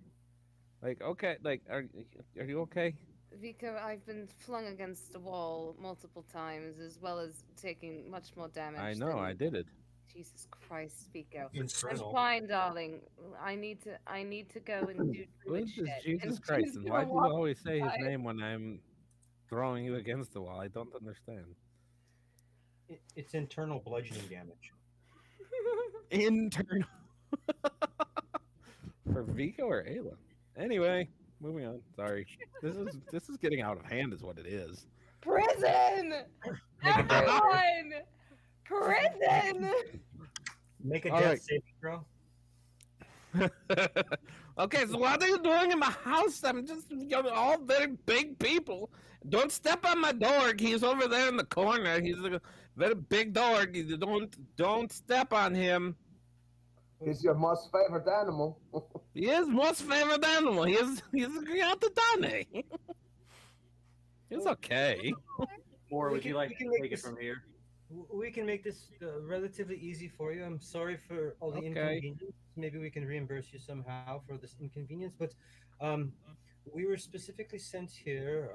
like, okay, like, are you okay? Vico, I've been flung against the wall multiple times, as well as taking much more damage. I know, I did it. Jesus Christ, Vico. Infernal. I'm fine, darling. I need to go and do Who druid is this shit. Jesus And Christ? she's And gonna why do you walk always say his by. name when I'm throwing you against the wall? I don't understand. It's internal bludgeoning damage. Internal. For Vico or Ayla? Anyway, moving on. Sorry. This is getting out of hand, is what it is. Prison! Everyone! Prison! Make a All death right. saving throw. Okay, so what are you doing in my house? I'm just all very big people. Don't step on my dog. He's over there in the corner. He's a very big dog. You don't step on him. He's your most favorite animal. He is most favorite animal. He's a Dane. It's okay. Or We would can- you like we to can make take it this- from here? We can make this relatively easy for you. I'm sorry for all the Okay. inconvenience. Maybe we can reimburse you somehow for this inconvenience. But we were specifically sent here.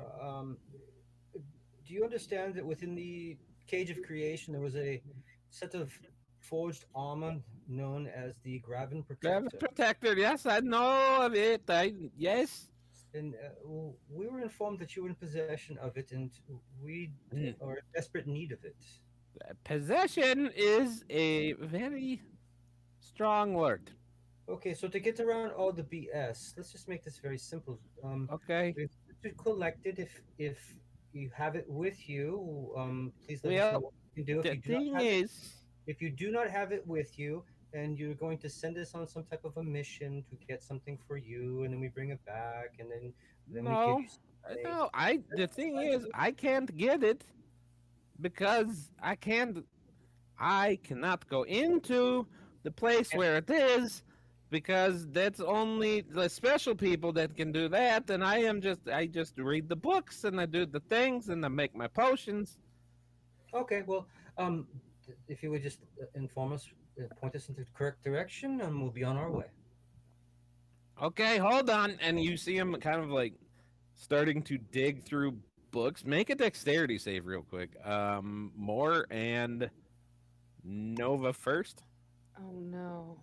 Do you understand that within the Cage of Creation there was a set of forged armor known as the Graven Grab Protector? protector. Yes, I know of it. Yes. And we were informed that you were in possession of it, and we are in desperate need of it. Possession is a very strong word. Okay, so to get around all the BS, let's just make this very simple. Okay. If you collect it, if you have it with you, please let us know Well, what you can do. the thing is, If you do not have it with you, and you're going to send us on some type of a mission to get something for you, and then we bring it back, and then we give no, you something. no. The thing is, I can't get it because I cannot go into the place where it is because that's only the special people that can do that, and I just read the books and I do the things and I make my potions. Okay, well, if you would just inform us, point us into the correct direction, and we'll be on our way. Okay, hold on. And you see him kind of like starting to dig through books. Make a dexterity save real quick. Moore and Nova first. Oh no.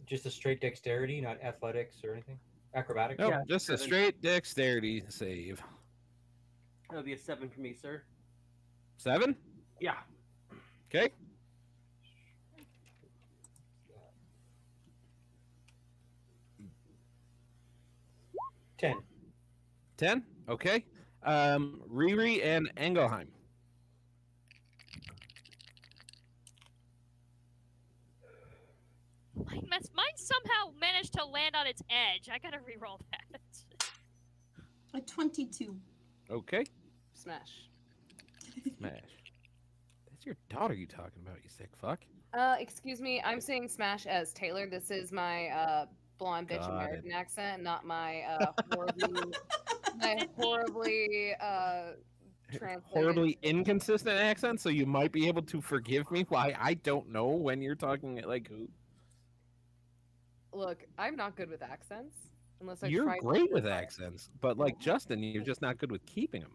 Just a straight dexterity, not athletics or anything? Acrobatics? No, Yeah, just a 7. straight dexterity save. That'll be a 7 for me, sir. 7? Yeah. Okay. Ten. 10? Okay. Riri and Engelheim. Mine somehow managed to land on its edge. I gotta re-roll that. A 22. Okay. Smash. Smash. That's your daughter you talking about, you sick fuck. Excuse me, I'm saying smash as Taylor. This is my blonde bitch Got American accent, not my horribly translated. Horribly inconsistent accent, so you might be able to forgive me why I don't know when you're talking like who. Look, I'm not good with accents unless I You're try great to with accents, but like Justin, you're just not good with keeping them.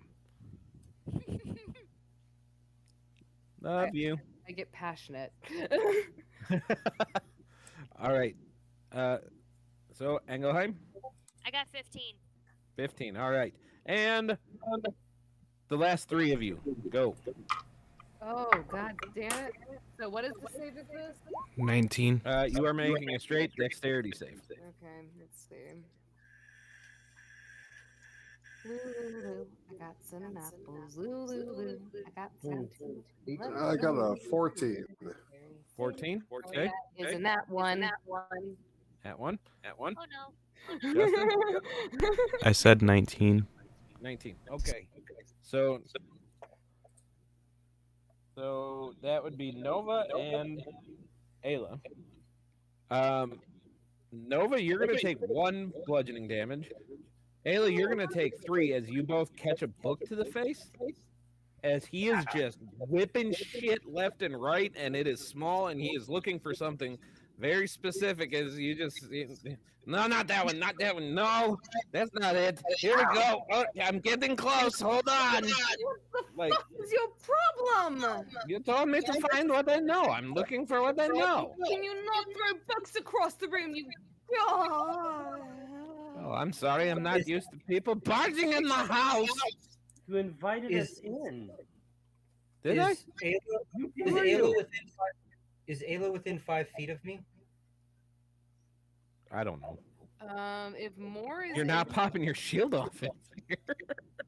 Love you. I get passionate. All right. So Engelheim, I got 15. 15. All right. And the last 3 of you, go. Oh god damn it. So what is the save of this? 19. You are making a straight dexterity save. Okay, let's see. Lulu, I got some apples. Lulu, I got some. I got a 14. 14. Okay. Isn't that one? At one. At one. Oh no. Justin. I said 19. 19. Okay. So that would be Nova and Ayla. Nova, you're gonna take 1 bludgeoning damage. Ayla, you're gonna take 3 as you both catch a book to the face. As he is just whipping shit left and right, and it is small, and he is looking for something very specific. As you just, no, not that one, not that one. No, that's not it. Here we go. Oh, I'm getting close. Hold on. Like, What's your problem? you told me to find what I know. I'm looking for what I know. Can you not throw books across the room, you god? Oh, I'm sorry. I'm not used to people barging in the house. You invited Is- us in. Did I? Is Ayla within 5 feet of me? I don't know. If Moore is You're not able- popping your shield off it.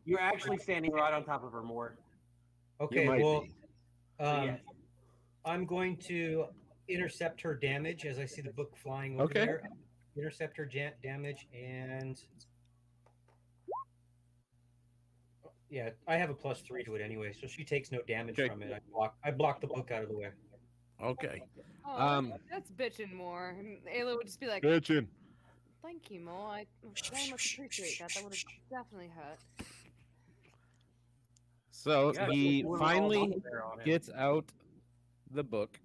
You're actually standing right on top of her, Moore. Okay, might well, be. Yes. I'm going to intercept her damage as I see the book flying over Okay. there. Intercept her damage, and yeah, I have a +3 to it anyway, so she takes no damage Okay. from it. I block the book out of the way. Okay. Oh, that's bitching more. And Ayla would just be like, Bitchin'. "Thank you, Mo. I very much appreciate that. That would have definitely hurt." So Yeah, he we're all finally up there on it. gets out the book.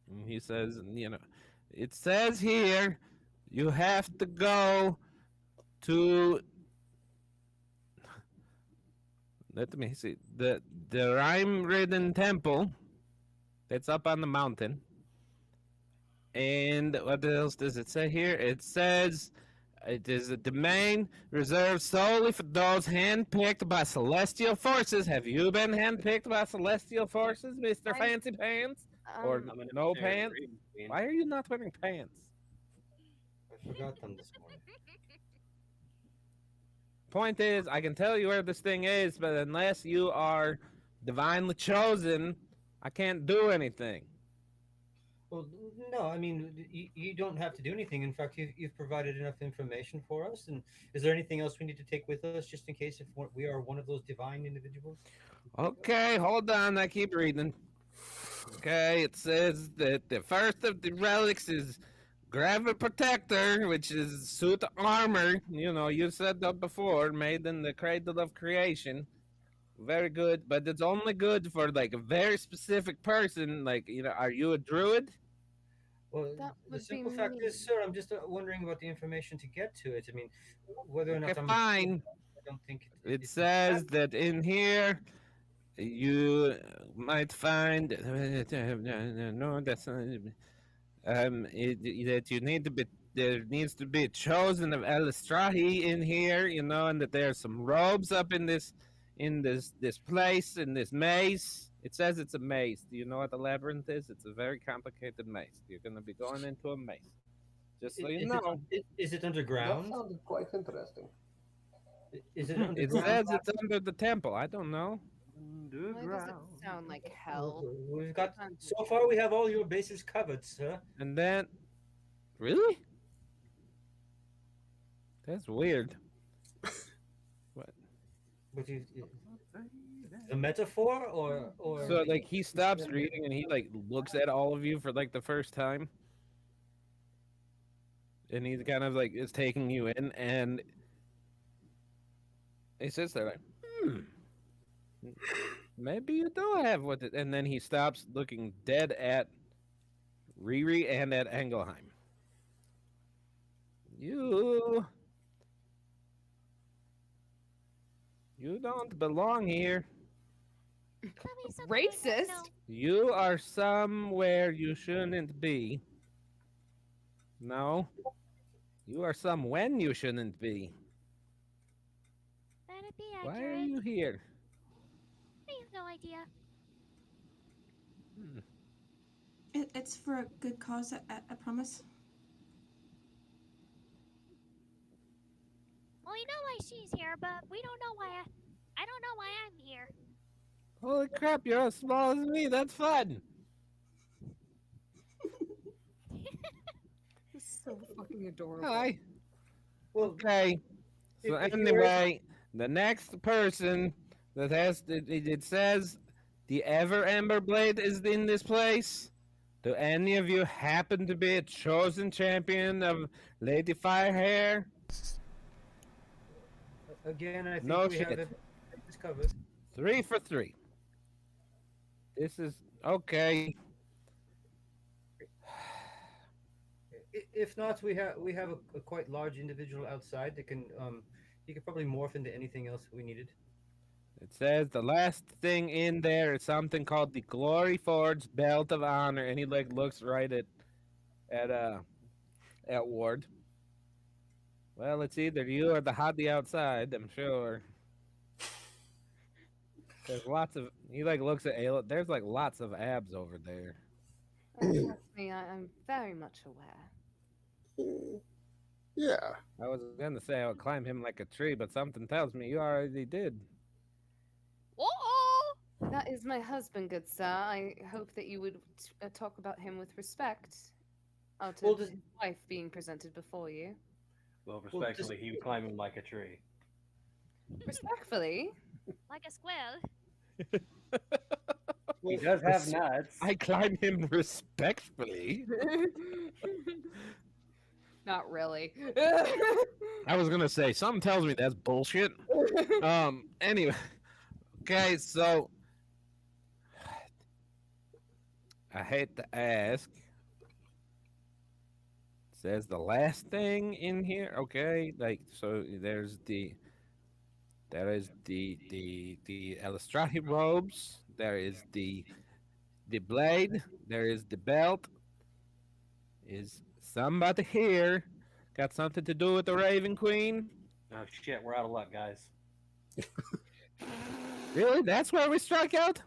And he says, it says here you have to go to, let me see, the rhyme-ridden temple that's up on the mountain. And what else does it say here? It says it is a domain reserved solely for those handpicked by celestial forces. Have you been handpicked by celestial forces, Mr. Fancy Pants? Or Um, I'm gonna no share pants? green screen. Why are you not wearing pants? I forgot them this morning. Point is, I can tell you where this thing is, but unless you are divinely chosen, I can't do anything. Well, no, I mean, you don't have to do anything. In fact, you've provided enough information for us. And is there anything else we need to take with us just in case if we are one of those divine individuals? Okay, hold on. I keep reading. Okay, it says that the first of the relics is Gravity Protector, which is suit armor. You said that before, made in the cradle of creation. Very good, but it's only good for like a very specific person. Like, are you a druid? Well, That the would simple be fact me. is, sir, I'm just wondering about the information to get to it. I mean, whether or not Okay, I'm fine. I don't think It it's says that in here you might find no, that's not, that you need to be there needs to be chosen of Elistrahi in here, and that there's some robes up in this place in this maze. It says it's a maze. Do you know what the labyrinth is? It's a very complicated maze. You're going to be going into a maze. Just so you know. Is it That underground? sounded quite interesting. Is it It underground? says it's under the temple. I don't know. Why does it sound like hell? We've got so far. We have all your bases covered, sir. And then, really? That's weird. What? But a metaphor or So like he stops reading and he like looks at all of you for like the first time, and he's kind of like is taking you in, and he sits there like, maybe you do have what it, and then he stops looking dead at Riri and at Engelheim. You don't belong here. Tell me something I don't Racist? know. You are somewhere you shouldn't be. No. You are some when you shouldn't be. That'd be Why accurate. are you here? I have no idea. It's for a good cause, I promise. Well, you know why she's here, but we don't know why I don't know why I'm here. Holy crap, you're as small as me. That's fun. It's so fucking adorable. Hi. Well, Okay. So if you were- anyway, the next person that has it says the Ever Ember Blade is in this place. Do any of you happen to be a chosen champion of Lady Firehair? Again, I think No we shit. have it covered. 3 for 3. This is okay. If not, we have a quite large individual outside that can he could probably morph into anything else we needed. It says the last thing in there is something called the Glory Forge Belt of Honor, and he like looks right at Ward. Well, it's either you or the hottie outside, I'm sure. There's lots of he like looks at Ayla. There's like lots of abs over there. Trust me, I'm very much aware. Yeah. I was gonna say I would climb him like a tree, but something tells me you already did. Oh! That is my husband, good sir. I hope that you would talk about him with respect out Well, of does- his wife being presented before you. Well, Well, respectfully, he would climb him like a tree. Respectfully. Like a squirrel. He well, does have nuts. I climb him respectfully. Not really. I was gonna say something tells me that's bullshit. Anyway, okay, so I hate to ask. Says the last thing in here. Okay, like so there is the Elistrati robes. There is the blade. There is the belt. Is somebody here got something to do with the Raven Queen? Oh shit, we're out of luck, guys. Really? That's where we struck out?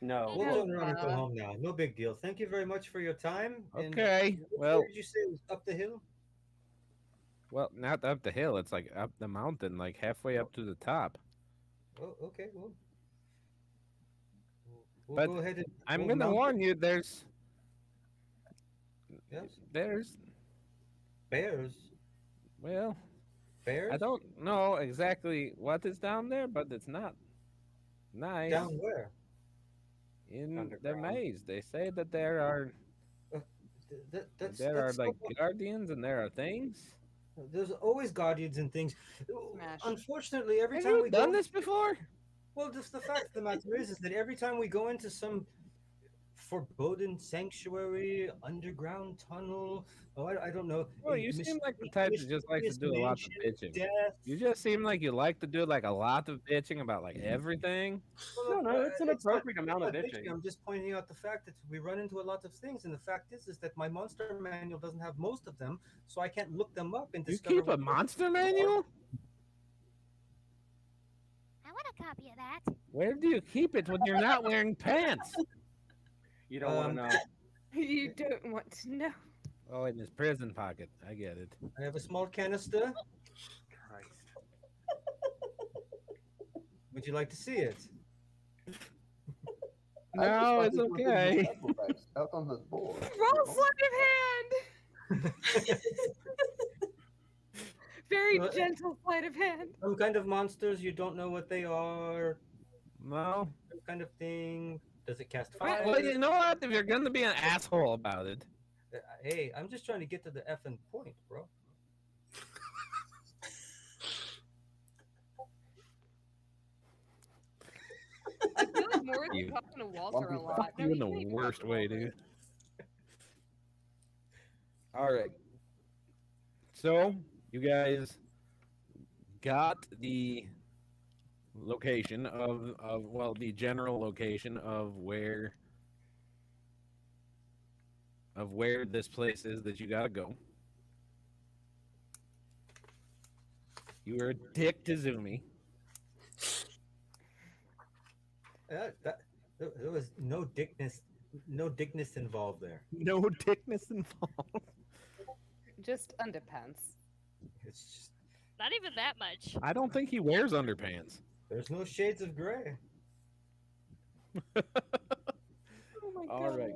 No. we'll Yeah. turn around and go home now. No big deal. Thank you very much for your time. And Okay. where Well, did you say it was up the hill? not up the hill. It's like up the mountain, like halfway up to the top. Oh, okay. Well, we'll But go ahead and I'm we'll gonna mount warn you. There's Yes. well, Bears? I don't know exactly what is down there, but it's not nice. Down where? In the Underground. maze, they say that there are That's like guardians and there are things. there's always guardians and things. Smash. Unfortunately, every Have time you we done go, this before? well, just the fact of the matter is that every time we go into some forbidden sanctuary, underground tunnel, I don't know. Well, you seem like the type that just likes to do a lot of bitching. You just seem like you like to do like a lot of bitching about like everything. No, it's an not- appropriate amount of not bitching. I'm just pointing out the fact that we run into a lot of things, and the fact is that my monster manual doesn't have most of them, so I can't look them up and You discover. keep a what- monster manual? I want a copy of that. Where do you keep it when you're not wearing pants? You don't want to know. You don't want to know. Oh, in his prison pocket. I get it. I have a small canister. Christ. Would you like to see it? No, it's okay. Out on his board. Roll sleight of hand. Very Well, gentle sleight of hand. Some kind of monsters you don't know what they are. No. Some kind of thing. Does it cast Well, fire? well, you know what? If you're gonna be an asshole about it, Hey, I'm just trying to get to the effing point, bro. I feel like Morris You- is talking to Walter a Lumpy lot. fuck No, you he in the can't talk worst to way, Walter. dude. All right. So you guys got the location of well, the general location of where this place is that you gotta go. You were a dick to Zumi. There was no dickness involved there. No dickness involved. Just underpants. It's just Not even that much. I don't think he wears underpants. there's no shades of gray. Oh my All right.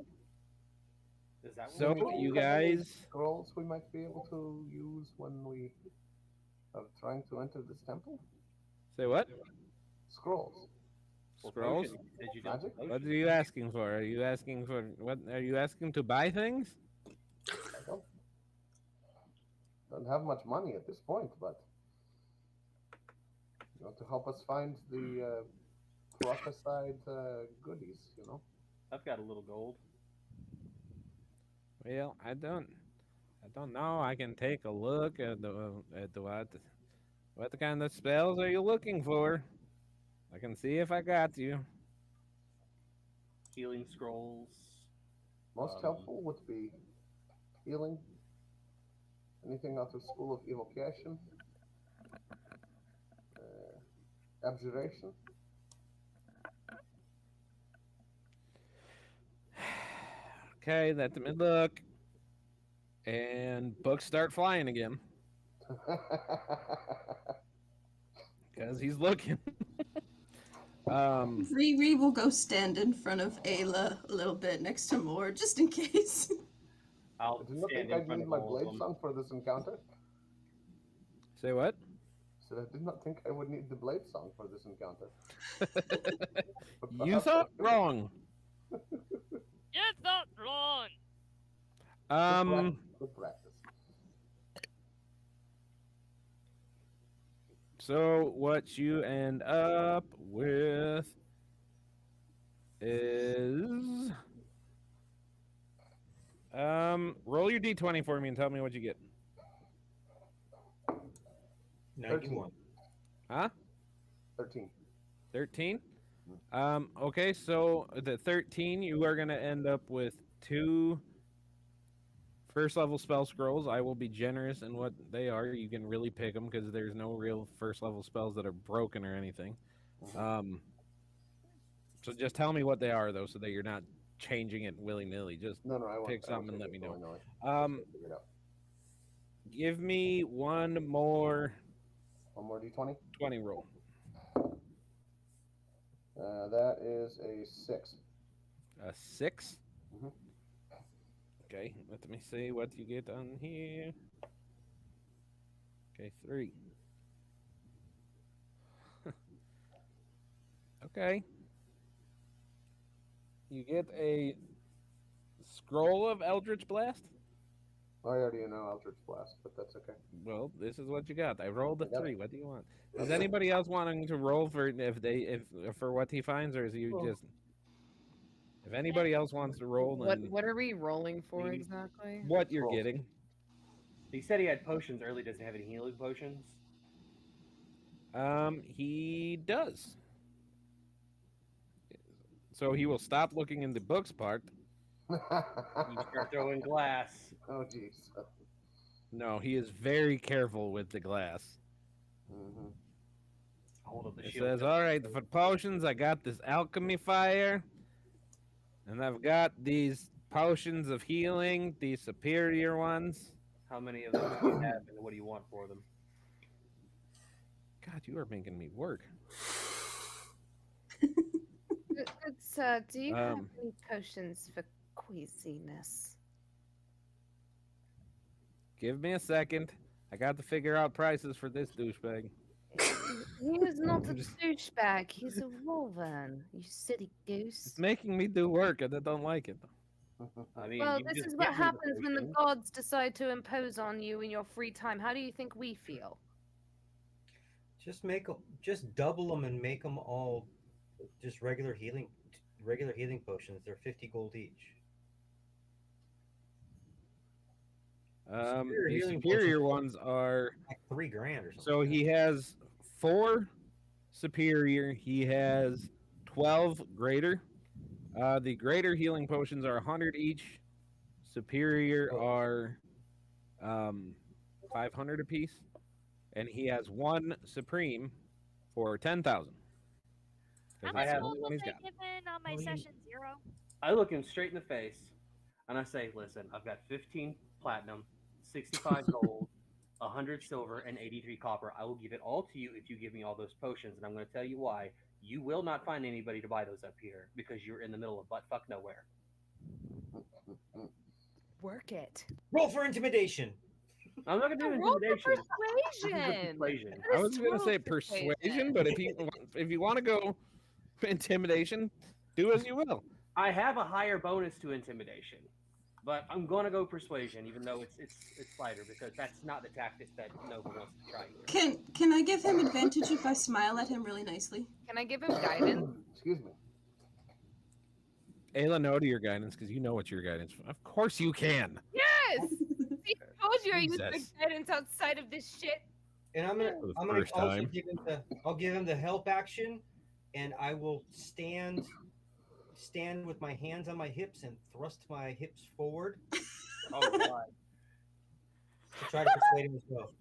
Is that So what you Are there any guys, scrolls we might be able to use when we are trying to enter this temple? say what? Scrolls. Scrolls? Did you do Magic? What are you asking for? Are you asking for what? Are you asking to buy things? I don't have much money at this point, but you know, to help us find the prophesied goodies, you know. I've got a little gold. Well, I don't know. I can take a look at what kind of spells are you looking for? I can see if I got you. Healing scrolls. Most helpful would be healing. Anything out of School of Evocation. Abjuration. Okay, let me look. And books start flying again because he's looking. Riri will go stand in front of Ayla a little bit next to Moore, just in case. I'll I did not stand think in I'd front need of my all of blade them. song for this encounter. Say what? So I did not think I would need the blade song for this encounter. But You perhaps I thought do. wrong. You thought wrong. Good practice. So what you end up with is roll your d20 for me and tell me what you get. 91. Huh? 13. 13? Okay, so the 13 you are going to end up with 2 first level spell scrolls. I will be generous in what they are. You can really pick them because there's no real first level spells that are broken or anything. So just tell me what they are though, so that you're not changing it willy nilly. Just No, I won't. pick I won't something and let take me it know. willy-nilly. Just figure it out. Give me one more d20. 20 roll. That is a 6. A 6. Mhm. Okay, let me see what you get on here. Okay, 3. Okay. You get a scroll of Eldritch Blast. I already know Eldritch Blast, but that's okay. Well, this is what you got. I rolled a I got 3. it. What do you want? Is anybody else wanting to roll for for what he finds, or is you just? If anybody else wants to roll, then What are we rolling for exactly? what you're Rolls. getting. He said he had potions early. Does he have any healing potions? He does. So he will stop looking in the books part. You start throwing glass. Oh, jeez. No, he is very careful with the glass. Mm-hmm. Hold up the It shield. says, all right, for potions, I got this alchemy fire. And I've got these potions of healing, these superior ones. How many of them do you have, and what do you want for them? God, you are making me work. Do you have Um, any potions for queasiness? Give me a second. I got to figure out prices for this douchebag. He is not a douchebag. He's a wolven, you silly goose. It's making me do work, and I don't like it. I mean, Well, you this just is what get me the happens when the potion. gods decide to impose on you in your free time. How do you think we feel? Just double them and make them all just regular healing potions. They're 50 gold each. The healing superior potions ones are like $3,000 or something. so he has 4 superior. He has 12 greater. The greater healing potions are 100 each. Superior are 500 apiece, and he has 1 supreme for 10,000. How I much have- gold was he's I got. given on my session 0? I look him straight in the face, and I say, "Listen, I've got 15 platinum, 65 gold, 100 silver, and 83 copper. I will give it all to you if you give me all those potions, and I'm going to tell you why. You will not find anybody to buy those up here because you're in the middle of buttfuck nowhere." Work it. Roll for intimidation. I'm not going to do Roll for intimidation. This is persuasion. persuasion. I was going to say persuasion, but if you want to go intimidation, do as you will. I have a higher bonus to intimidation, but I'm going to go persuasion, even though it's lighter because that's not the tactic that Nova wants to try here. Can I give him advantage if I smile at him really nicely? Can I give him guidance? Excuse me. Ayla, no to your guidance because you know what your guidance. Of course you can. Yes! I told you I used my Jesus. guidance outside of this shit. And For the I'm gonna first also time. I'll give him the help action, and I will stand with my hands on my hips and thrust my hips forward Oh, God. to try to persuade him as well.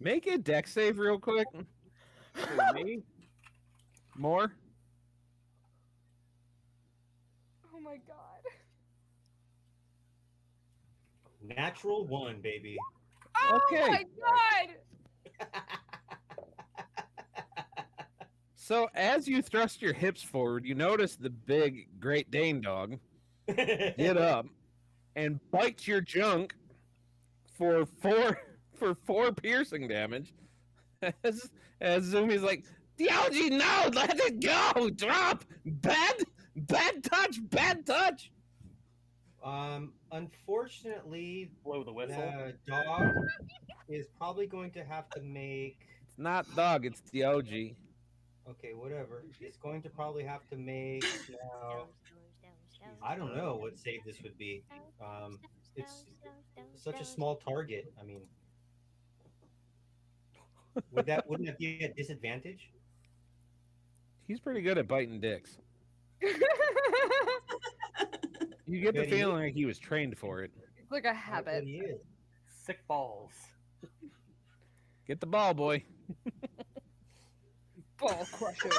Make a deck save real quick. Who, me? More. Oh my god. Natural 1, baby. Oh Okay. my god! So as you thrust your hips forward, you notice the big Great Dane dog get up and bite your junk for four piercing damage. As Zumi's like, Diogi, no, let it go, drop, bad touch. Unfortunately, Blow the whistle. the dog is probably going to have to make. It's not dog, it's Diogi. Okay, whatever. It's going to probably have to make now. I don't know what save this would be. It's such a small target. I mean, wouldn't that be a disadvantage? He's pretty good at biting dicks. You get the Bet he feeling like he was trained for it. It's like a I bet habit. he is. Sick balls. Get the ball, boy. Ball crusher.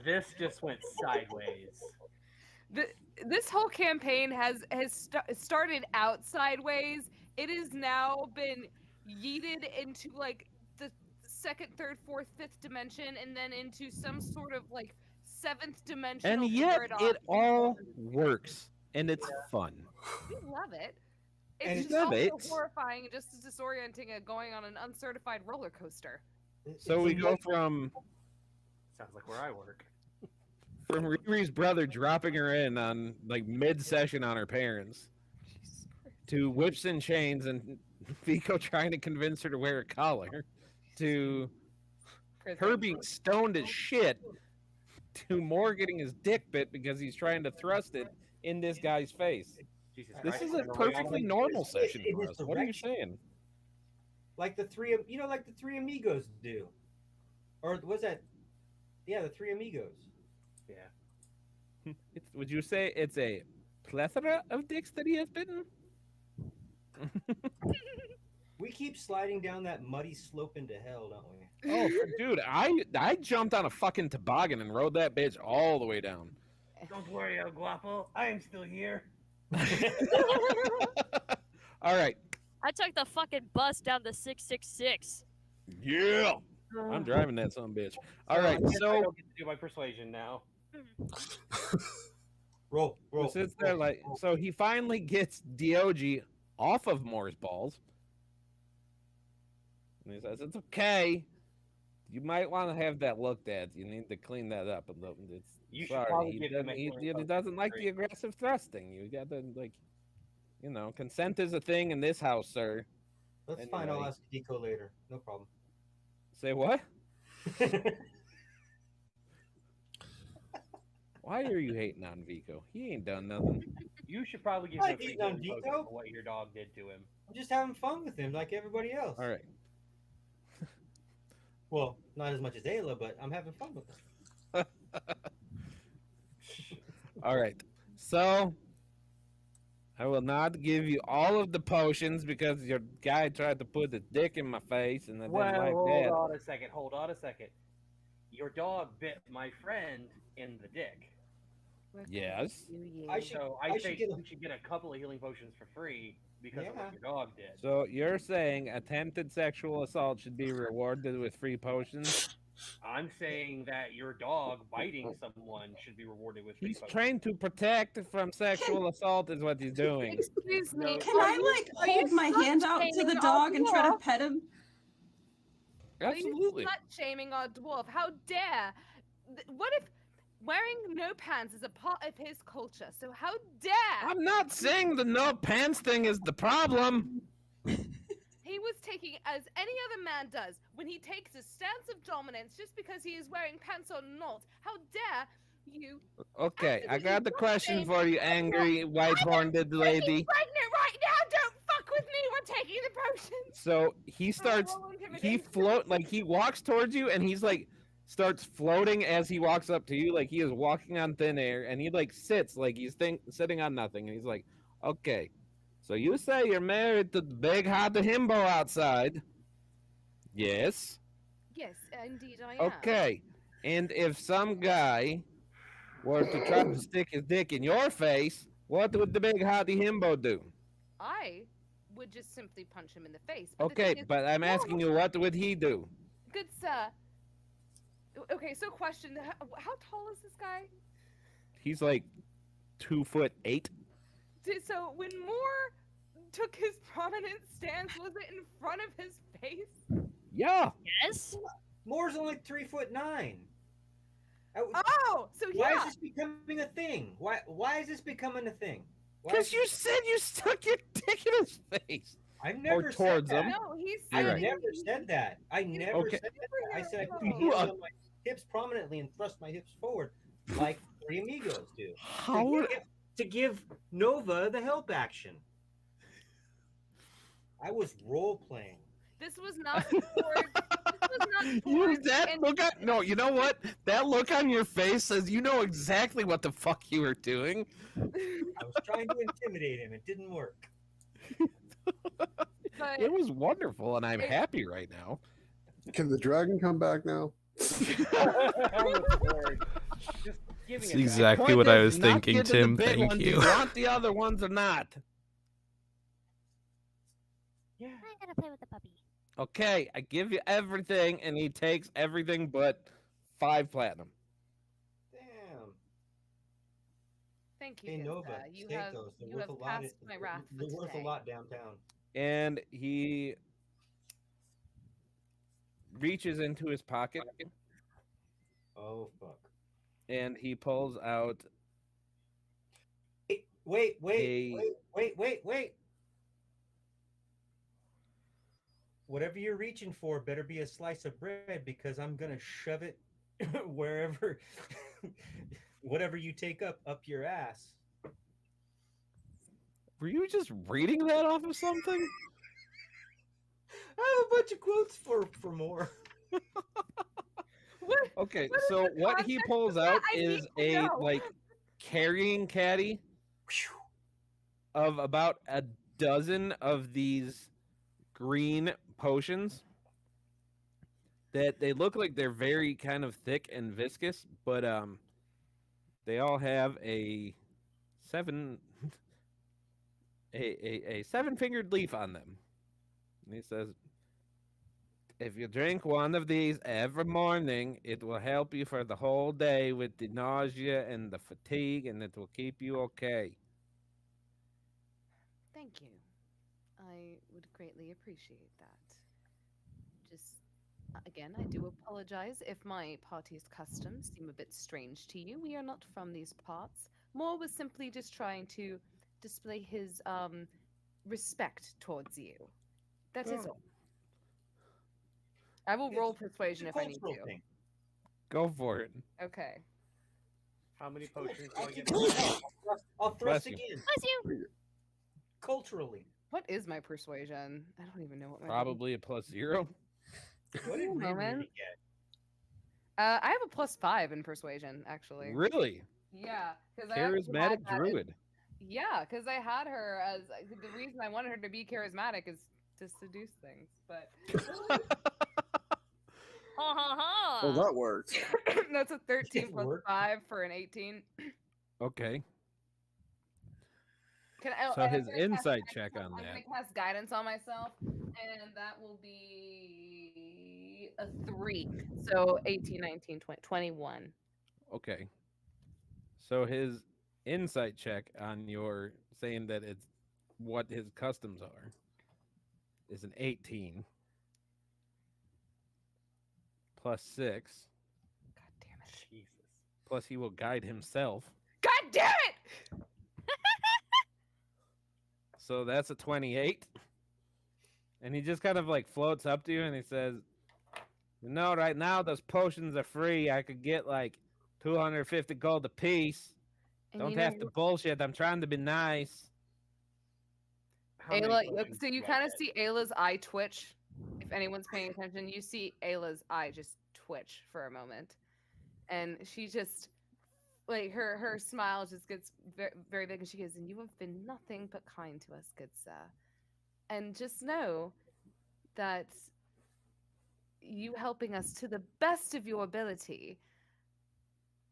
This just went sideways. This whole campaign has started out sideways. It has now been yeeted into like the second, third, fourth, fifth dimension, and then into some sort of like seventh dimension. And yet it all works, and it's fun. We love it. And It's it's just also it. horrifying and just as disorienting as going on an uncertified roller coaster. So we go from Sounds like where I work. Riri's brother dropping her in on like mid-session on her parents to whips and chains and Vico trying to convince her to wear a collar to her being stoned as shit to Moore getting his dick bit because he's trying to thrust it in this guy's face. Jesus This Christ, is a I don't know perfectly why- normal session in for his us. What are you direction. saying? Like the three, like the three amigos do, or was that? Yeah, the three amigos. Yeah. Would you say it's a plethora of dicks that he has bitten? We keep sliding down that muddy slope into hell, don't we? Oh, dude, I jumped on a fucking toboggan and rode that bitch all the way down. Don't worry, El Guapo. I am still here. All right. I took the fucking bus down the 666. Yeah. I'm driving that son of a bitch. All right, I guess I so don't get to do my persuasion now. Roll. he sits there like, so he finally gets Diogi off of Moore's balls. And he says, it's okay. You might want to have that looked at. You need to clean that up a little. It's You should sorry. probably He give him doesn't, a he, clean he up. doesn't like the aggressive thrusting. You got to, like, you know, consent is a thing in this house, sir. That's fine. I'll Anyway. ask Deco later. No problem. Say what? Why are you hating on Vico? He ain't done nothing. You should probably give I him a free hating on healing Vico. potion for what your dog did to him. I'm just having fun with him, like everybody else. All right. Well, not as much as Ayla, but I'm having fun with him. All right. So I will not give you all of the potions because your guy tried to put his dick in my face and I didn't Well, like hold that. on a second. Hold on a second. Your dog bit my friend in the dick. Yes. I should- So I I should think get a- you should get a couple of healing potions for free because of Yeah. what your dog did. So you're saying attempted sexual assault should be rewarded with free potions? I'm saying that your dog biting someone should be rewarded with free He's potions. trained to protect from sexual assault is what he's doing. Excuse me. Can I like are you hold my hand out to slut-shaming the our dog and try to dwarf? pet him? Absolutely. Are you slut-shaming our dwarf? How dare? What if wearing no pants is a part of his culture? So how dare? I'm not saying the no pants thing is the problem. He was taking, as any other man does, when he takes a stance of dominance just because he is wearing pants or not. How dare you? Okay, I got the question for you, angry white-horned lady. Pregnant right now! Don't fuck with me! We're taking the potions! So he starts, he walks towards you and he's like, starts floating as he walks up to you, like he is walking on thin air, and he like sits like he's sitting on nothing, and he's like, okay, so you say you're married to the big hot himbo outside. Yes. Yes, indeed I am. Okay. And if some guy were to try to stick his dick in your face, what would the big hottie himbo do? I would just simply punch him in the face. But the Okay, thing is, but I'm asking you, what would he do? good sir. Okay, so question: how tall is this guy? He's like 2'8". So when Moore took his prominent stance, was it in front of his face? Yeah. Yes. Moore's only 3'9". Oh, so Why yeah. is this becoming a thing? Why is this becoming a thing? Because you said you stuck your dick in his face. I've never Or towards said that. him. No, he's. I You're right. never said that. I never Okay. said that. I said I put my You hands on my hips prominently and thrust my hips forward like Three Amigos do. How? To give Nova the help action. I was role playing. This was not towards. This was not You, towards. that look on, no, you know what? That look on your face says you know exactly what the fuck you were doing. I was trying to intimidate him. It didn't work. But It was wonderful, and I'm happy right now. Can the dragon come back now? Just giving That's it back. exactly Point what I is, was not thinking, get to the Tim. big Thank one. Do you. you want the other ones or not? Yeah. I'm gonna play with the puppy. Okay, I give you everything, and he takes everything but 5 platinum. Damn. thank you, Hey good Nova, sir. You take have those. They're you worth have a lot. passed my wrath for They're worth a today. lot downtown. And he reaches into his pocket, Oh fuck. and he pulls out Wait. a... Whatever you're reaching for better be a slice of bread because I'm gonna shove it wherever, whatever you take up your ass. Were you just reading that off of something? I have a bunch of quotes for more. What? Okay, What is so the what he context pulls of that? out I is need to a know. like carrying caddy of about a dozen of these green potions that they look like they're very kind of thick and viscous, but they all have a seven-fingered leaf on them. And he says, if you drink one of these every morning, it will help you for the whole day with the nausea and the fatigue, and it will keep you okay. Thank you. I would greatly appreciate that. Just again, I do apologize if my party's customs seem a bit strange to you. We are not from these parts. Moore was simply just trying to display his respect towards you. That is all. I will roll persuasion if I need to. Thing. Go for it. Okay. How many potions do I get? I'll thrust Bless you. again. Bless you. Culturally. What is my persuasion? I don't even know what my Probably a +0. What did Ooh, we moment. really get? I have a +5 in persuasion, actually. Really? Yeah, because Charismatic druid. Yeah, because I had her as the reason I wanted her to be charismatic is to seduce things. But Ha ha ha. Well, that worked. that's a 13 It plus worked. 5 for an 18. Okay. Can I, So I'm his gonna cast insight guidance check on I'm that. gonna cast guidance on myself, and that will be a 3. So 18, 19, 20, 21. Okay. So his insight check on your saying that it's what his customs are is an 18 plus 6 God damn it. Jesus. plus he will guide himself. God damn it! So that's a 28. And he just kind of like floats up to you and he says, "You know, right now those potions are free. I could get like 250 gold a piece. And Don't you know, have to bullshit. I'm trying to be nice." How many Ayla, potions so you do I kind of get? see Ayla's eye twitch. If anyone's paying attention, you see Ayla's eye just twitch for a moment, and she just like her smile just gets very, very big, and she goes, "And you have been nothing but kind to us, good sir. And just know that you helping us to the best of your ability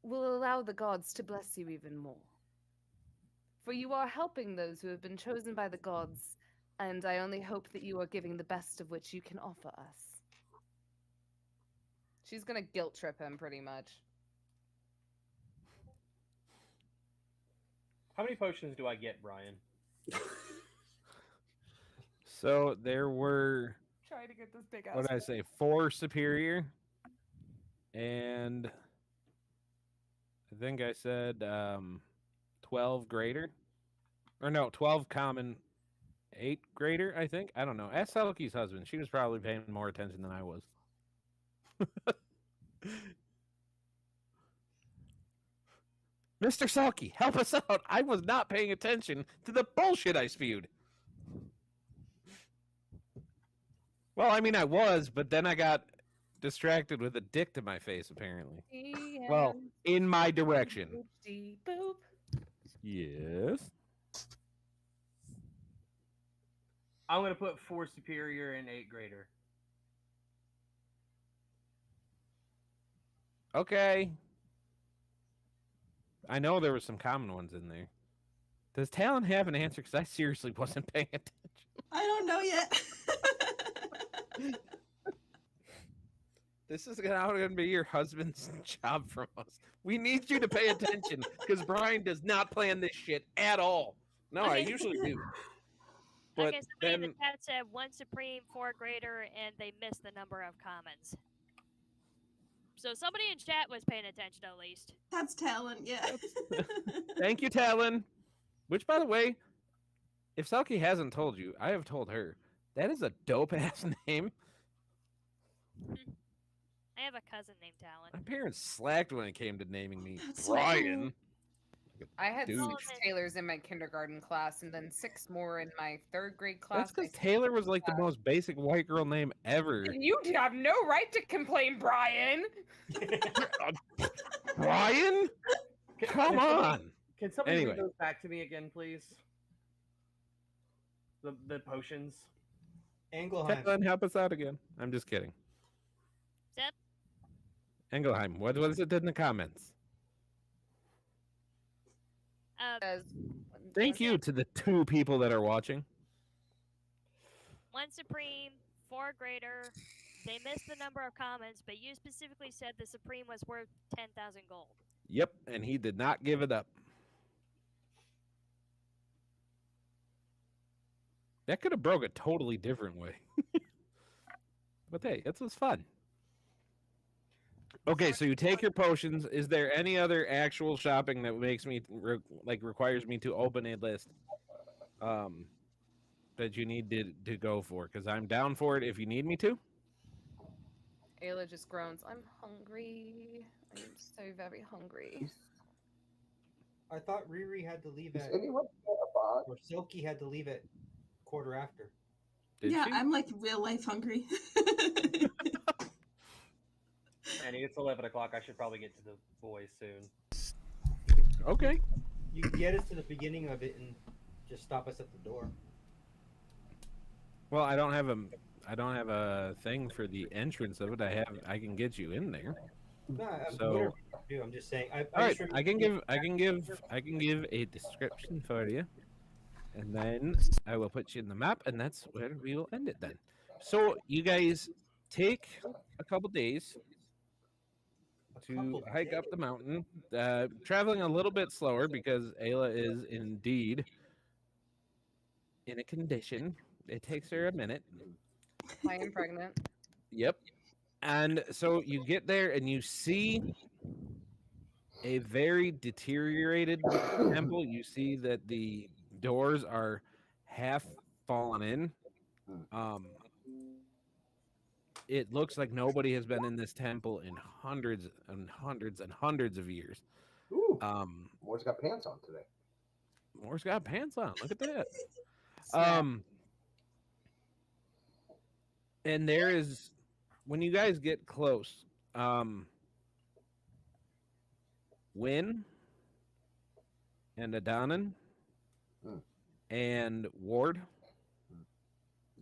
will allow the gods to bless you even more." For you are helping those who have been chosen by the gods, and I only hope that you are giving the best of which you can offer us. She's gonna guilt trip him pretty much. How many potions do I get, Brian? So there were, Try to get this big ass. what did I say, 4 superior, and I think I said 12 greater, or no, 12 common, 8 greater. I think, I don't know. Ask Selkie's husband. She was probably paying more attention than I was. Mr. Selkie, help us out. I was not paying attention to the bullshit I spewed. Well, I mean, I was, but then I got distracted with a dick to my face, apparently. Well, in my direction. Boop. Yes. I'm gonna put 4 superior and 8 greater. Okay. I know there were some common ones in there. Does Talon have an answer? Because I seriously wasn't paying attention. I don't know yet. This is now going to be your husband's job from us. We need you to pay attention because Brian does not plan this shit at all. No, I usually do. But Okay, somebody in then, the chat said 1 supreme, 4 greater, and they missed the number of commons. So somebody in chat was paying attention at least. That's talent, yeah. thank you, Talon. Which, by the way, if Selkie hasn't told you, I have told her. That is a dope-ass name. I have a cousin named Talon. My parents slacked when it came to naming me That's Brian. I had Dude. 6 Taylors in my kindergarten class, and then 6 more in my 3rd grade class. That's because Taylor was like the most basic white girl name ever. You have no right to complain, Brian. Brian? Come on. Can somebody Anyway. read those back to me again, please? The potions. Engelheim. Talon, help us out again. I'm just kidding. Zep, Engelheim, what is it in the comments? Says, Thank you to the 2 people that are watching. 1 supreme, 4 greater. They missed the number of commons, but you specifically said the supreme was worth 10,000 gold. Yep, and he did not give it up. That could have broke a totally different way. But hey, it was fun. Okay, so you take your potions. Is there any other actual shopping that makes me requires me to open a list that you need to go for? Because I'm down for it if you need me to. Ayla just groans. I'm hungry. I'm so very hungry. I thought Riri had to leave Is at, anyone about? or Silky had to leave at quarter after. Did Yeah, she? I'm like real life hungry. And it's 11 o'clock. I should probably get to the boys soon. Okay. You can get us to the beginning of it and just stop us at the door. Well, I don't have a thing for the entrance of it. I can get you in there. No, So- whatever you do, I'm just saying. All right, I can give a description for you, and then I will put you in the map, and that's where we will end it then. So you guys take a couple days to hike up the mountain, traveling a little bit slower because Ayla is indeed in a condition. It takes her a minute. I am pregnant. Yep. And so you get there and you see a very deteriorated temple. You see that the doors are half fallen in. It looks like nobody has been in this temple in hundreds and hundreds and hundreds of years. Ooh, Moore's got pants on today. Moore's got pants on. Look at that. Snap. And there is, when you guys get close, Win and Adonan and Ward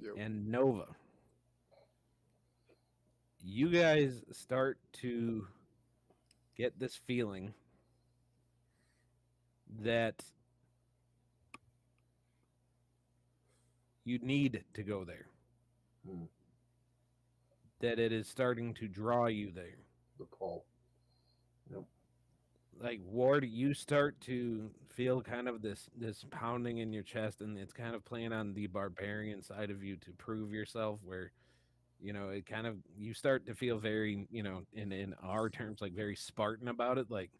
Yep. and Nova. You guys start to get this feeling that you need to go there. Hmm. That it is starting to draw you there. The pull. Yep. Like Ward, you start to feel kind of this pounding in your chest, and it's kind of playing on the barbarian side of you to prove yourself. Where it kind of you start to feel very in our terms like very Spartan about it. Like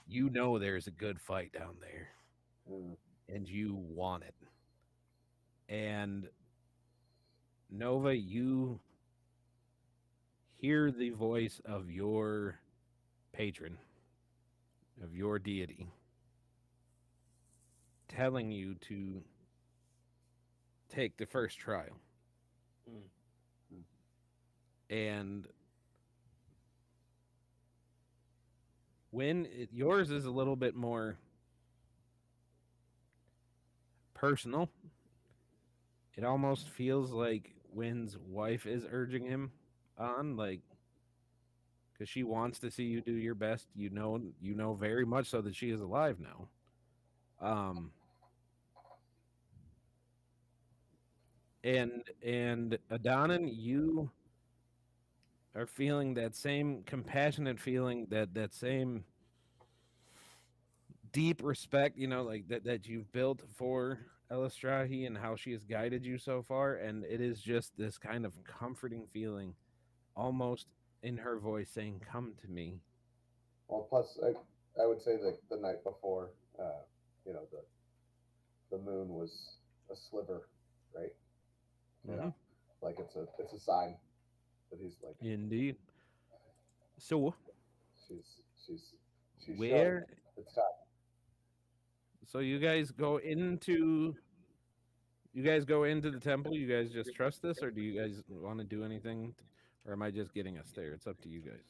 there's a good fight down there, and you want it. And Nova, you hear the voice of your patron, of your deity, telling you to take the first trial. And yours is a little bit more personal, it almost feels like Wynn's wife is urging him on, like, because she wants to see you do your best. You know very much so that she is alive now. And Adonan, you are feeling that same compassionate feeling, that same deep respect, like that you've built for Elistrahi and how she has guided you so far, and it is just this kind of comforting feeling, almost in her voice saying, "Come to me." Well, plus I would say that the night before, the moon was a sliver, right? Like it's a sign that he's like. Indeed. So she's where showing it's time. So you guys go into the temple. You guys just trust this, or do you guys want to do anything, or am I just getting us there? It's up to you guys.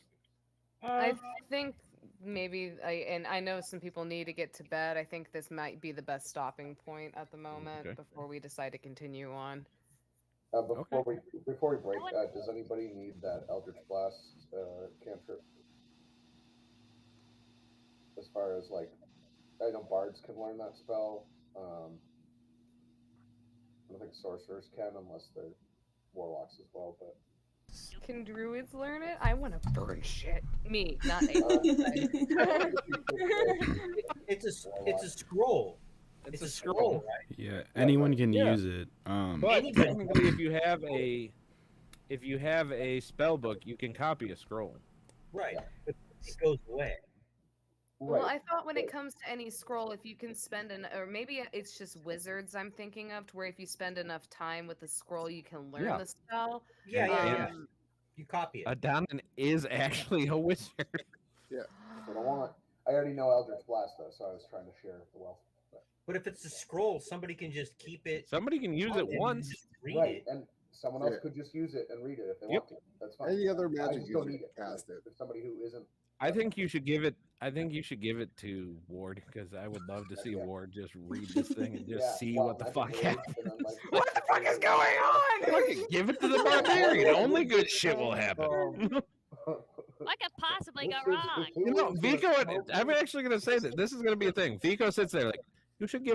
I think maybe I know some people need to get to bed. I think this might be the best stopping point at the moment before we decide to continue on. Before we break, does anybody need that Eldritch Blast cantrip? As far as like, I know bards can learn that spell. I don't think sorcerers can unless they're warlocks as well. But can druids learn it? I want to burn shit. Me, not it's a scroll. It's a scroll, right? Yeah, anyone can use it. But technically, if you have a spell book, you can copy a scroll. Right, but it goes away. Well, I thought when it comes to any scroll, if you can spend or maybe it's just wizards I'm thinking of, to where if you spend enough time with the scroll, you can learn the spell. Yeah. You copy it. Adonan is actually a wizard. Yeah, but I already know Eldritch Blast though, so I was trying to share the wealth. But if it's a scroll, somebody can just keep it. Somebody can use it once. Read right, it. and someone else could just use it and read it if they want to. That's fine. Any other magic user user can cast it. If somebody who isn't. I think you should give it to Ward, because I would love to see Ward just read this thing and just see what the fuck happens. What the fuck is going on? Fucking give it to the barbarian. Only good shit will happen. What could possibly go wrong? Vico, I'm actually going to say that this is going to be a thing. Vico sits there like, you should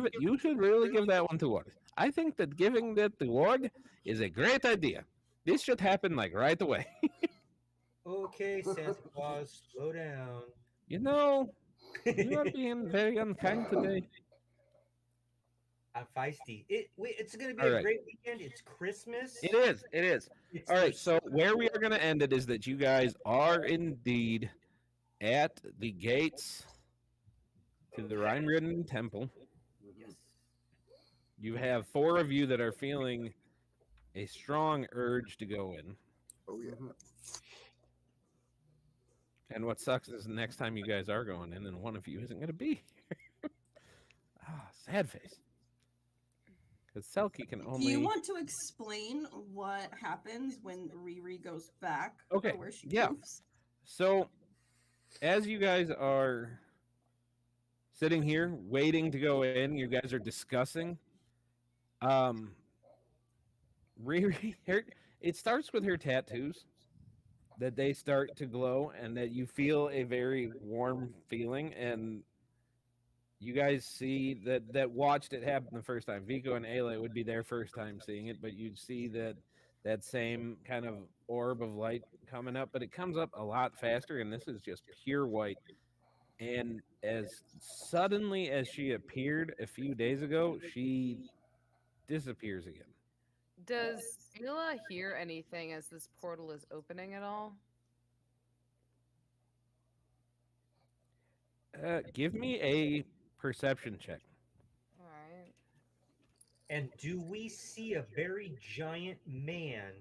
really give that one to Ward. I think that giving that to Ward is a great idea. This should happen like right away. Okay, Santa Claus, slow down. You are being very unkind today. I'm feisty. It's going to be a great weekend. It's Christmas. It is. All right, so where we are going to end it is that you guys are indeed at the gates to the Rhine-Ridden Temple. Yes. You have 4 of you that are feeling a strong urge to go in. Oh, yeah. And what sucks is next time you guys are going in, and one of you isn't going to be here. Sad face. Because Selkie can only... Do you want to explain what happens when Riri goes back? Okay, where she yeah. moves? So, as you guys are sitting here waiting to go in, you guys are discussing. Riri, it starts with her tattoos, that they start to glow and that you feel a very warm feeling, and you guys see that watched it happen the first time. Vico and Ayla, it would be their first time seeing it, but you'd see that same kind of orb of light coming up, but it comes up a lot faster, and this is just pure white. And as suddenly as she appeared a few days ago, she disappears again. Does Ayla hear anything as this portal is opening at all? Give me a perception check. All right. And do we see a very giant man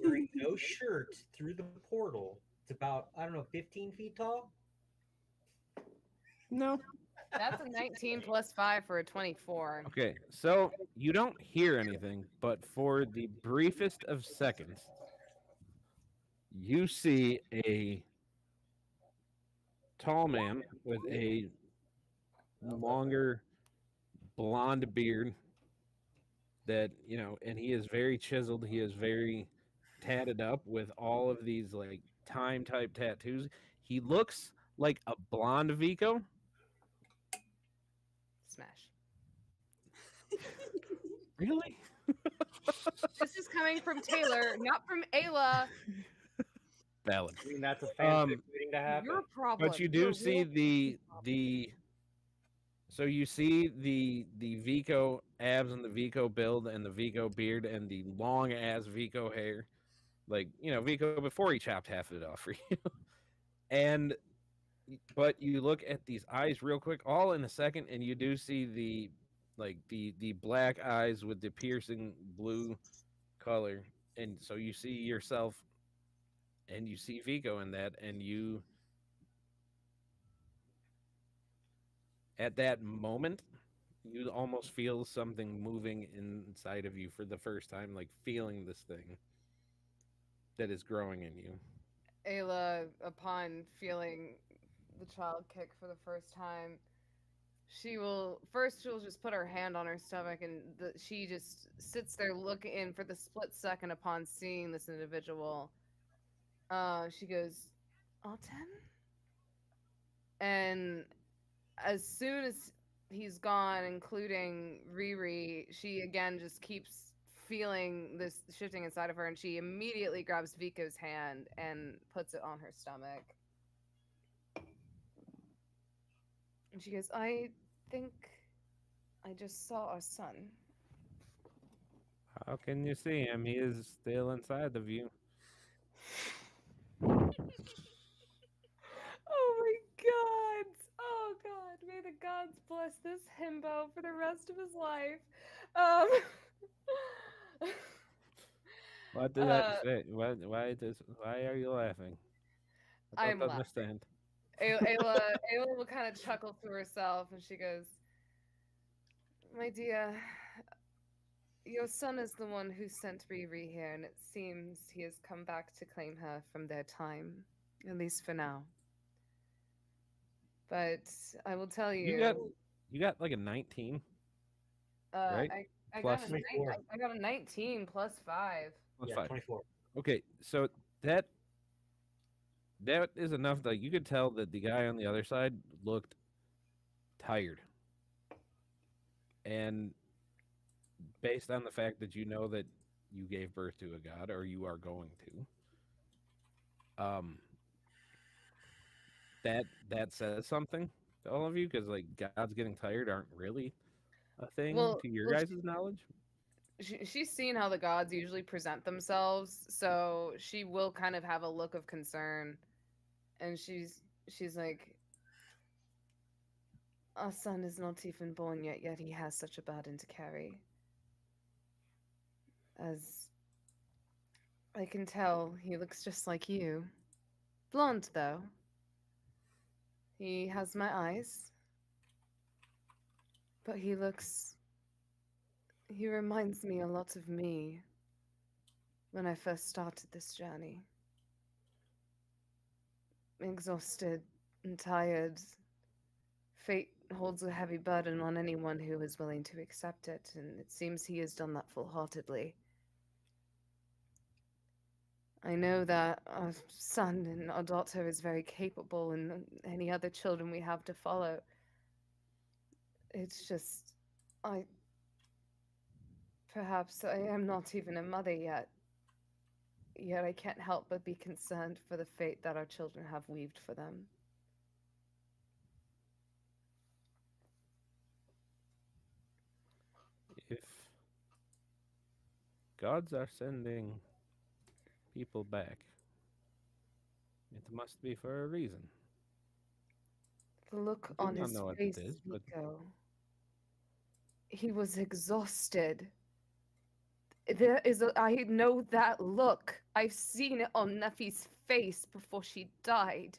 wearing no shirt through the portal? It's about, I don't know, 15 feet tall? No. That's a 19 plus 5 for a 24. Okay, so you don't hear anything, but for the briefest of seconds, you see a tall man with a longer blonde beard that, and he is very chiseled. He is very tatted up with all of these like time type tattoos. He looks like a blonde Vico. Smash. Really? This is coming from Taylor, not from Ayla. Valid. I mean, that's a fanfic waiting to happen. Your problem. But you do see the so you see the Vico abs and the Vico build and the Vico beard and the long ass Vico hair. Like, Vico before he chopped half of it off for you. And but you look at these eyes real quick, all in a second, and you do see the black eyes with the piercing blue color. And so you see yourself and you see Vico in that, and you at that moment you almost feel something moving inside of you for the first time, like feeling this thing that is growing in you. Ayla, upon feeling the child kick for the first time, she'll just put her hand on her stomach, and she just sits there looking for the split second upon seeing this individual. She goes, Alton? And as soon as he's gone, including Riri, she again just keeps feeling this shifting inside of her, and she immediately grabs Vico's hand and puts it on her stomach. And she goes, I think I just saw our son. How can you see him? He is still inside of you. Oh my god! Oh god! May the gods bless this himbo for the rest of his life. What did I say? Why are you laughing? I I'm don't laughing. understand. Ayla will kind of chuckle to herself, and she goes, my dear, your son is the one who sent Riri here, and it seems he has come back to claim her from their time, at least for now. But I will tell you, you got like a 19, right? I Plus got a 19 plus 5. Plus Yeah, 5. 24. Okay, so that is enough that you could tell that the guy on the other side looked tired. And based on the fact that you know that you gave birth to a god, or you are going to, that says something to all of you, because like gods getting tired aren't really a thing to your guys' knowledge. She's seen how the gods usually present themselves, so she will kind of have a look of concern, and she's like, our son is not even born yet he has such a burden to carry. As I can tell, he looks just like you. Blonde, though. He has my eyes. But he reminds me a lot of me when I first started this journey. Exhausted and tired. Fate holds a heavy burden on anyone who is willing to accept it, and it seems he has done that full-heartedly. I know that our son and our daughter is very capable, and any other children we have to follow. It's just, perhaps I am not even a mother yet. Yet I can't help but be concerned for the fate that our children have weaved for them. If gods are sending people back, it must be for a reason. The look I do on not his know what face, it is, but Nico. He was exhausted. I know that look. I've seen it on Neffy's face before she died,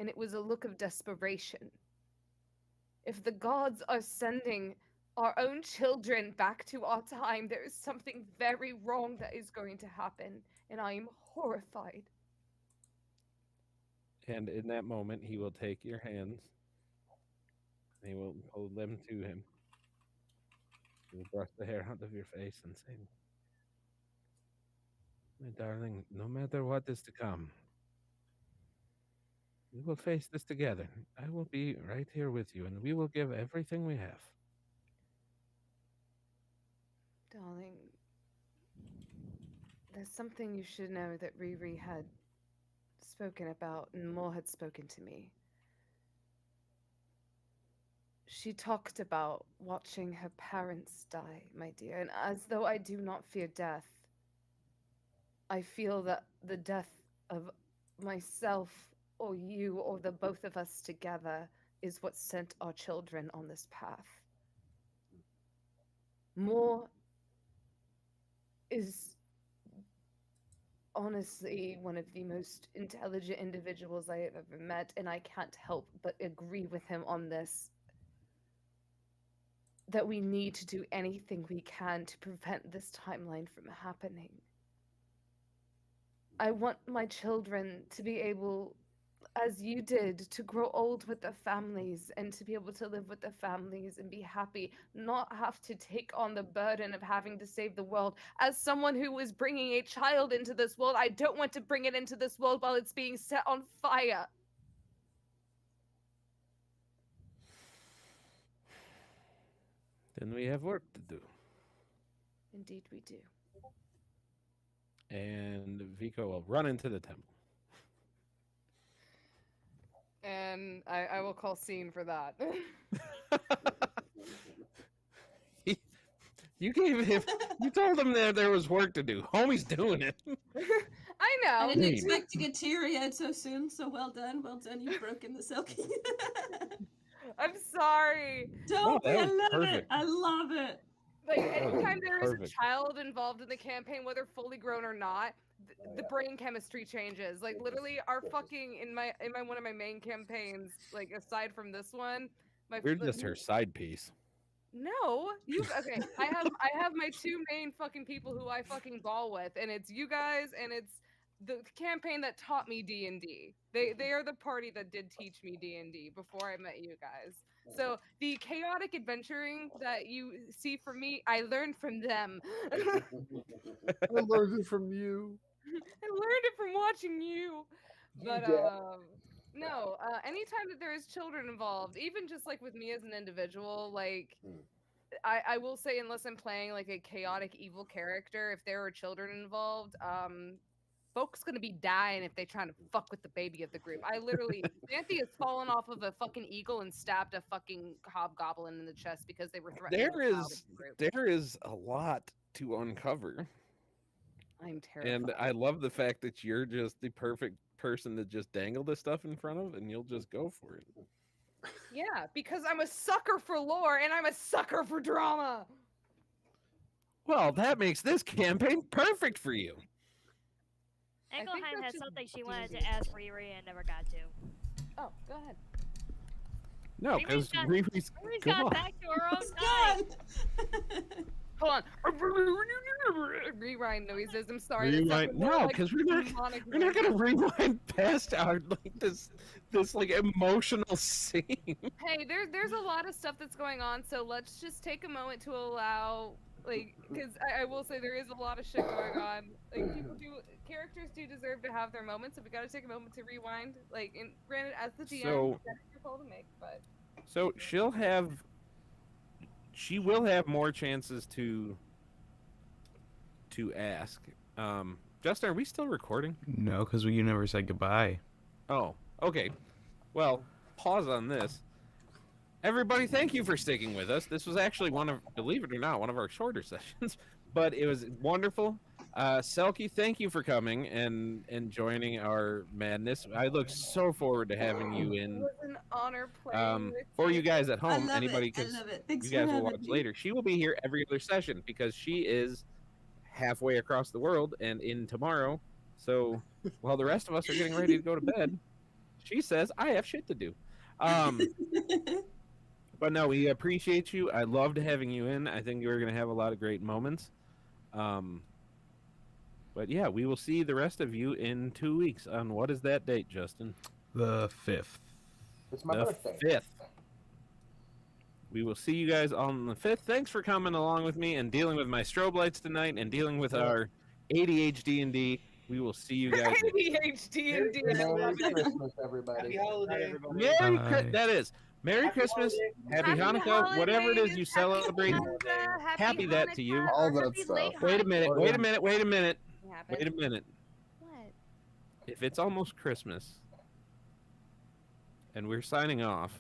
and it was a look of desperation. If the gods are sending our own children back to our time, there is something very wrong that is going to happen, and I am horrified. and in that moment he will take your hands. He will hold them to him. He will brush the hair out of your face and say, "My darling, no matter what is to come, we will face this together. I will be right here with you, and we will give everything we have." Darling, there's something you should know that Riri had spoken about and more had spoken to me. She talked about watching her parents die, my dear, and as though I do not fear death, I feel that the death of myself or you or the both of us together is what sent our children on this path. More is honestly one of the most intelligent individuals I have ever met, and I can't help but agree with him on this. That we need to do anything we can to prevent this timeline from happening. I want my children to be able, as you did, to grow old with their families and to be able to live with their families and be happy, not have to take on the burden of having to save the world. As someone who is bringing a child into this world, I don't want to bring it into this world while it's being set on fire. Then we have work to do. Indeed we do. And Vico will run into the temple. And I will call scene for that. You gave him. You told him that there was work to do. Homie's doing it. I know. I didn't Name. expect to get teary-eyed so soon, so well done. Well done, you've broken the silky. I'm sorry. Don't be, that I was love perfect. it. I love it. Like, anytime there is a perfect. child involved in the campaign, whether fully grown or not, the brain chemistry changes. Like, literally, our fucking in my one of my main campaigns, like aside from this one, We're just her side piece. No, you okay? I have my two main fucking people who I fucking ball with, and it's you guys, and it's the campaign that taught me D&D. They are the party that did teach me D&D before I met you guys. So the chaotic adventuring that you see from me, I learned from them. I learned it from you. I learned it from watching you. But no, anytime that there is children involved, even just like with me as an individual, like I will say, unless I'm playing like a chaotic evil character, if there are children involved, folks gonna be dying if they trying to fuck with the baby of the group. I literally, Xanthi has fallen off of a fucking eagle and stabbed a fucking hobgoblin in the chest because they were threatening the child of the group. There is a lot to uncover. I'm terrified. And I love the fact that you're just the perfect person to just dangle this stuff in front of, and you'll just go for it. Yeah, because I'm a sucker for lore and I'm a sucker for drama. Well, that makes this campaign perfect for you. Engelheim has just something she wanted to ask Riri and never got to. Oh, go ahead. No, because Riri's got back to her own time. Hold on. Rewind noises. I'm sorry. Rewind. No, because we're not gonna rewind past our like this like emotional scene. Hey, there's a lot of stuff that's going on, so let's just take a moment to allow, like, because I will say there is a lot of shit going on. Like, characters do deserve to have their moments, so we gotta take a moment to rewind. Like, and granted, as the DM, So- that's your call to make, but So she'll have she will have more chances to ask. Justin, are we still recording? No, because you never said goodbye. Oh, okay. Well, pause on this. Everybody, thank you for sticking with us. This was actually believe it or not, one of our shorter sessions, but it was wonderful. Selkie, thank you for coming and joining our madness. I look so forward to having you It in. was an honor playing with For you guys at I home, love anybody, it. I because love it. Thanks you for guys will having watch me. later, she will be here every other session because she is halfway across the world and in tomorrow. So while the rest of us are getting ready to go to bed, she says, I have shit to do. But no, we appreciate you. I loved having you in. I think we're going to have a lot of great moments. But yeah, we will see the rest of you in 2 weeks. On what is that date, Justin? The 5th. It's my birthday. 5th. We will see you guys on the 5th. Thanks for coming along with me and dealing with my strobe lights tonight and dealing with our ADHD&D. We will see you guys. ADHD and D. Merry Christmas, everybody. Happy holiday. Merry Christmas, Happy Hanukkah, whatever it is you celebrate. Happy that to you. All that stuff. Wait a minute. What? If it's almost Christmas and we're signing off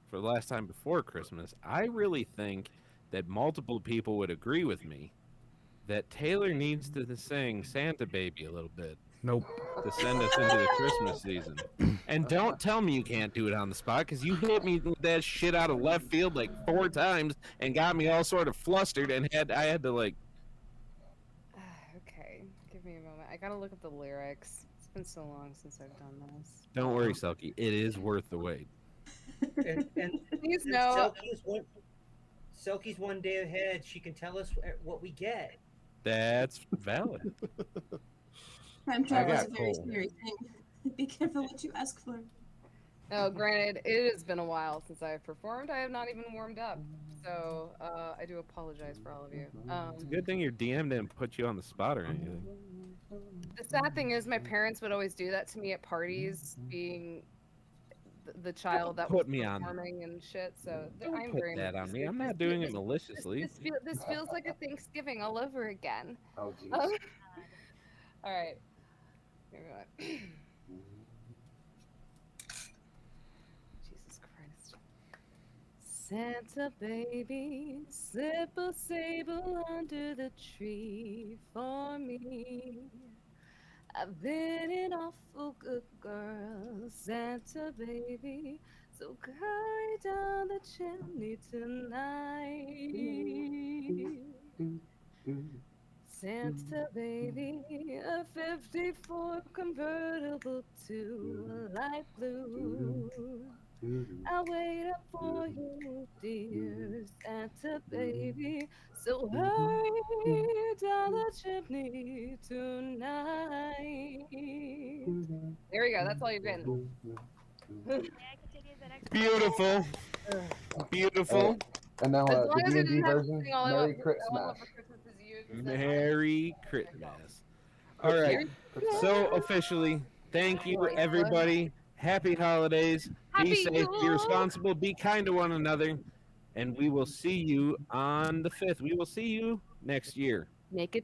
for the last time before Christmas, I really think that multiple people would agree with me that Taylor needs to sing Santa Baby a little bit. Nope. To send us into the Christmas season. And don't tell me you can't do it on the spot, because you hit me with that shit out of left field like 4 times and got me all sort of flustered, and I had to like... Okay, give me a moment. I gotta look up the lyrics. It's been so long since I've done this. Don't worry, Selkie. It is worth the wait. And Please no. Selkie's one day ahead. She can tell us what we get. That's valid. Time travel is got a very cold. scary thing. Be careful what you ask for. No, granted, it has been a while since I've performed. I have not even warmed up. So, I do apologize for all of you. It's a good thing your DM didn't put you on the spot or anything. The sad thing is my parents would always do that to me at parties, being the child that was Put me on. performing and shit. So Don't I'm put very that much on me. I'm this- not doing it this- maliciously. This feels like a Thanksgiving all over again. Oh, jeez. All right. Here we go. Jesus Christ. Santa baby, slip a sable under the tree for me. I've been an awful good girl, Santa baby, so hurry down the chimney tonight. Santa baby, a 54 convertible to light blue. I'll wait up for you, dear Santa baby, so hurry down the chimney tonight. There we go, that's all you're getting. Beautiful. Beautiful. And now As long the as I D&D didn't have to version, sing all I Merry want for Christmas. Christmas is you. Merry Christmas. All right. So officially, thank you everybody. Happy holidays. Be Happy safe. Be Yule. responsible. Be kind to one another. And we will see you on the 5th. We will see you next year. Make it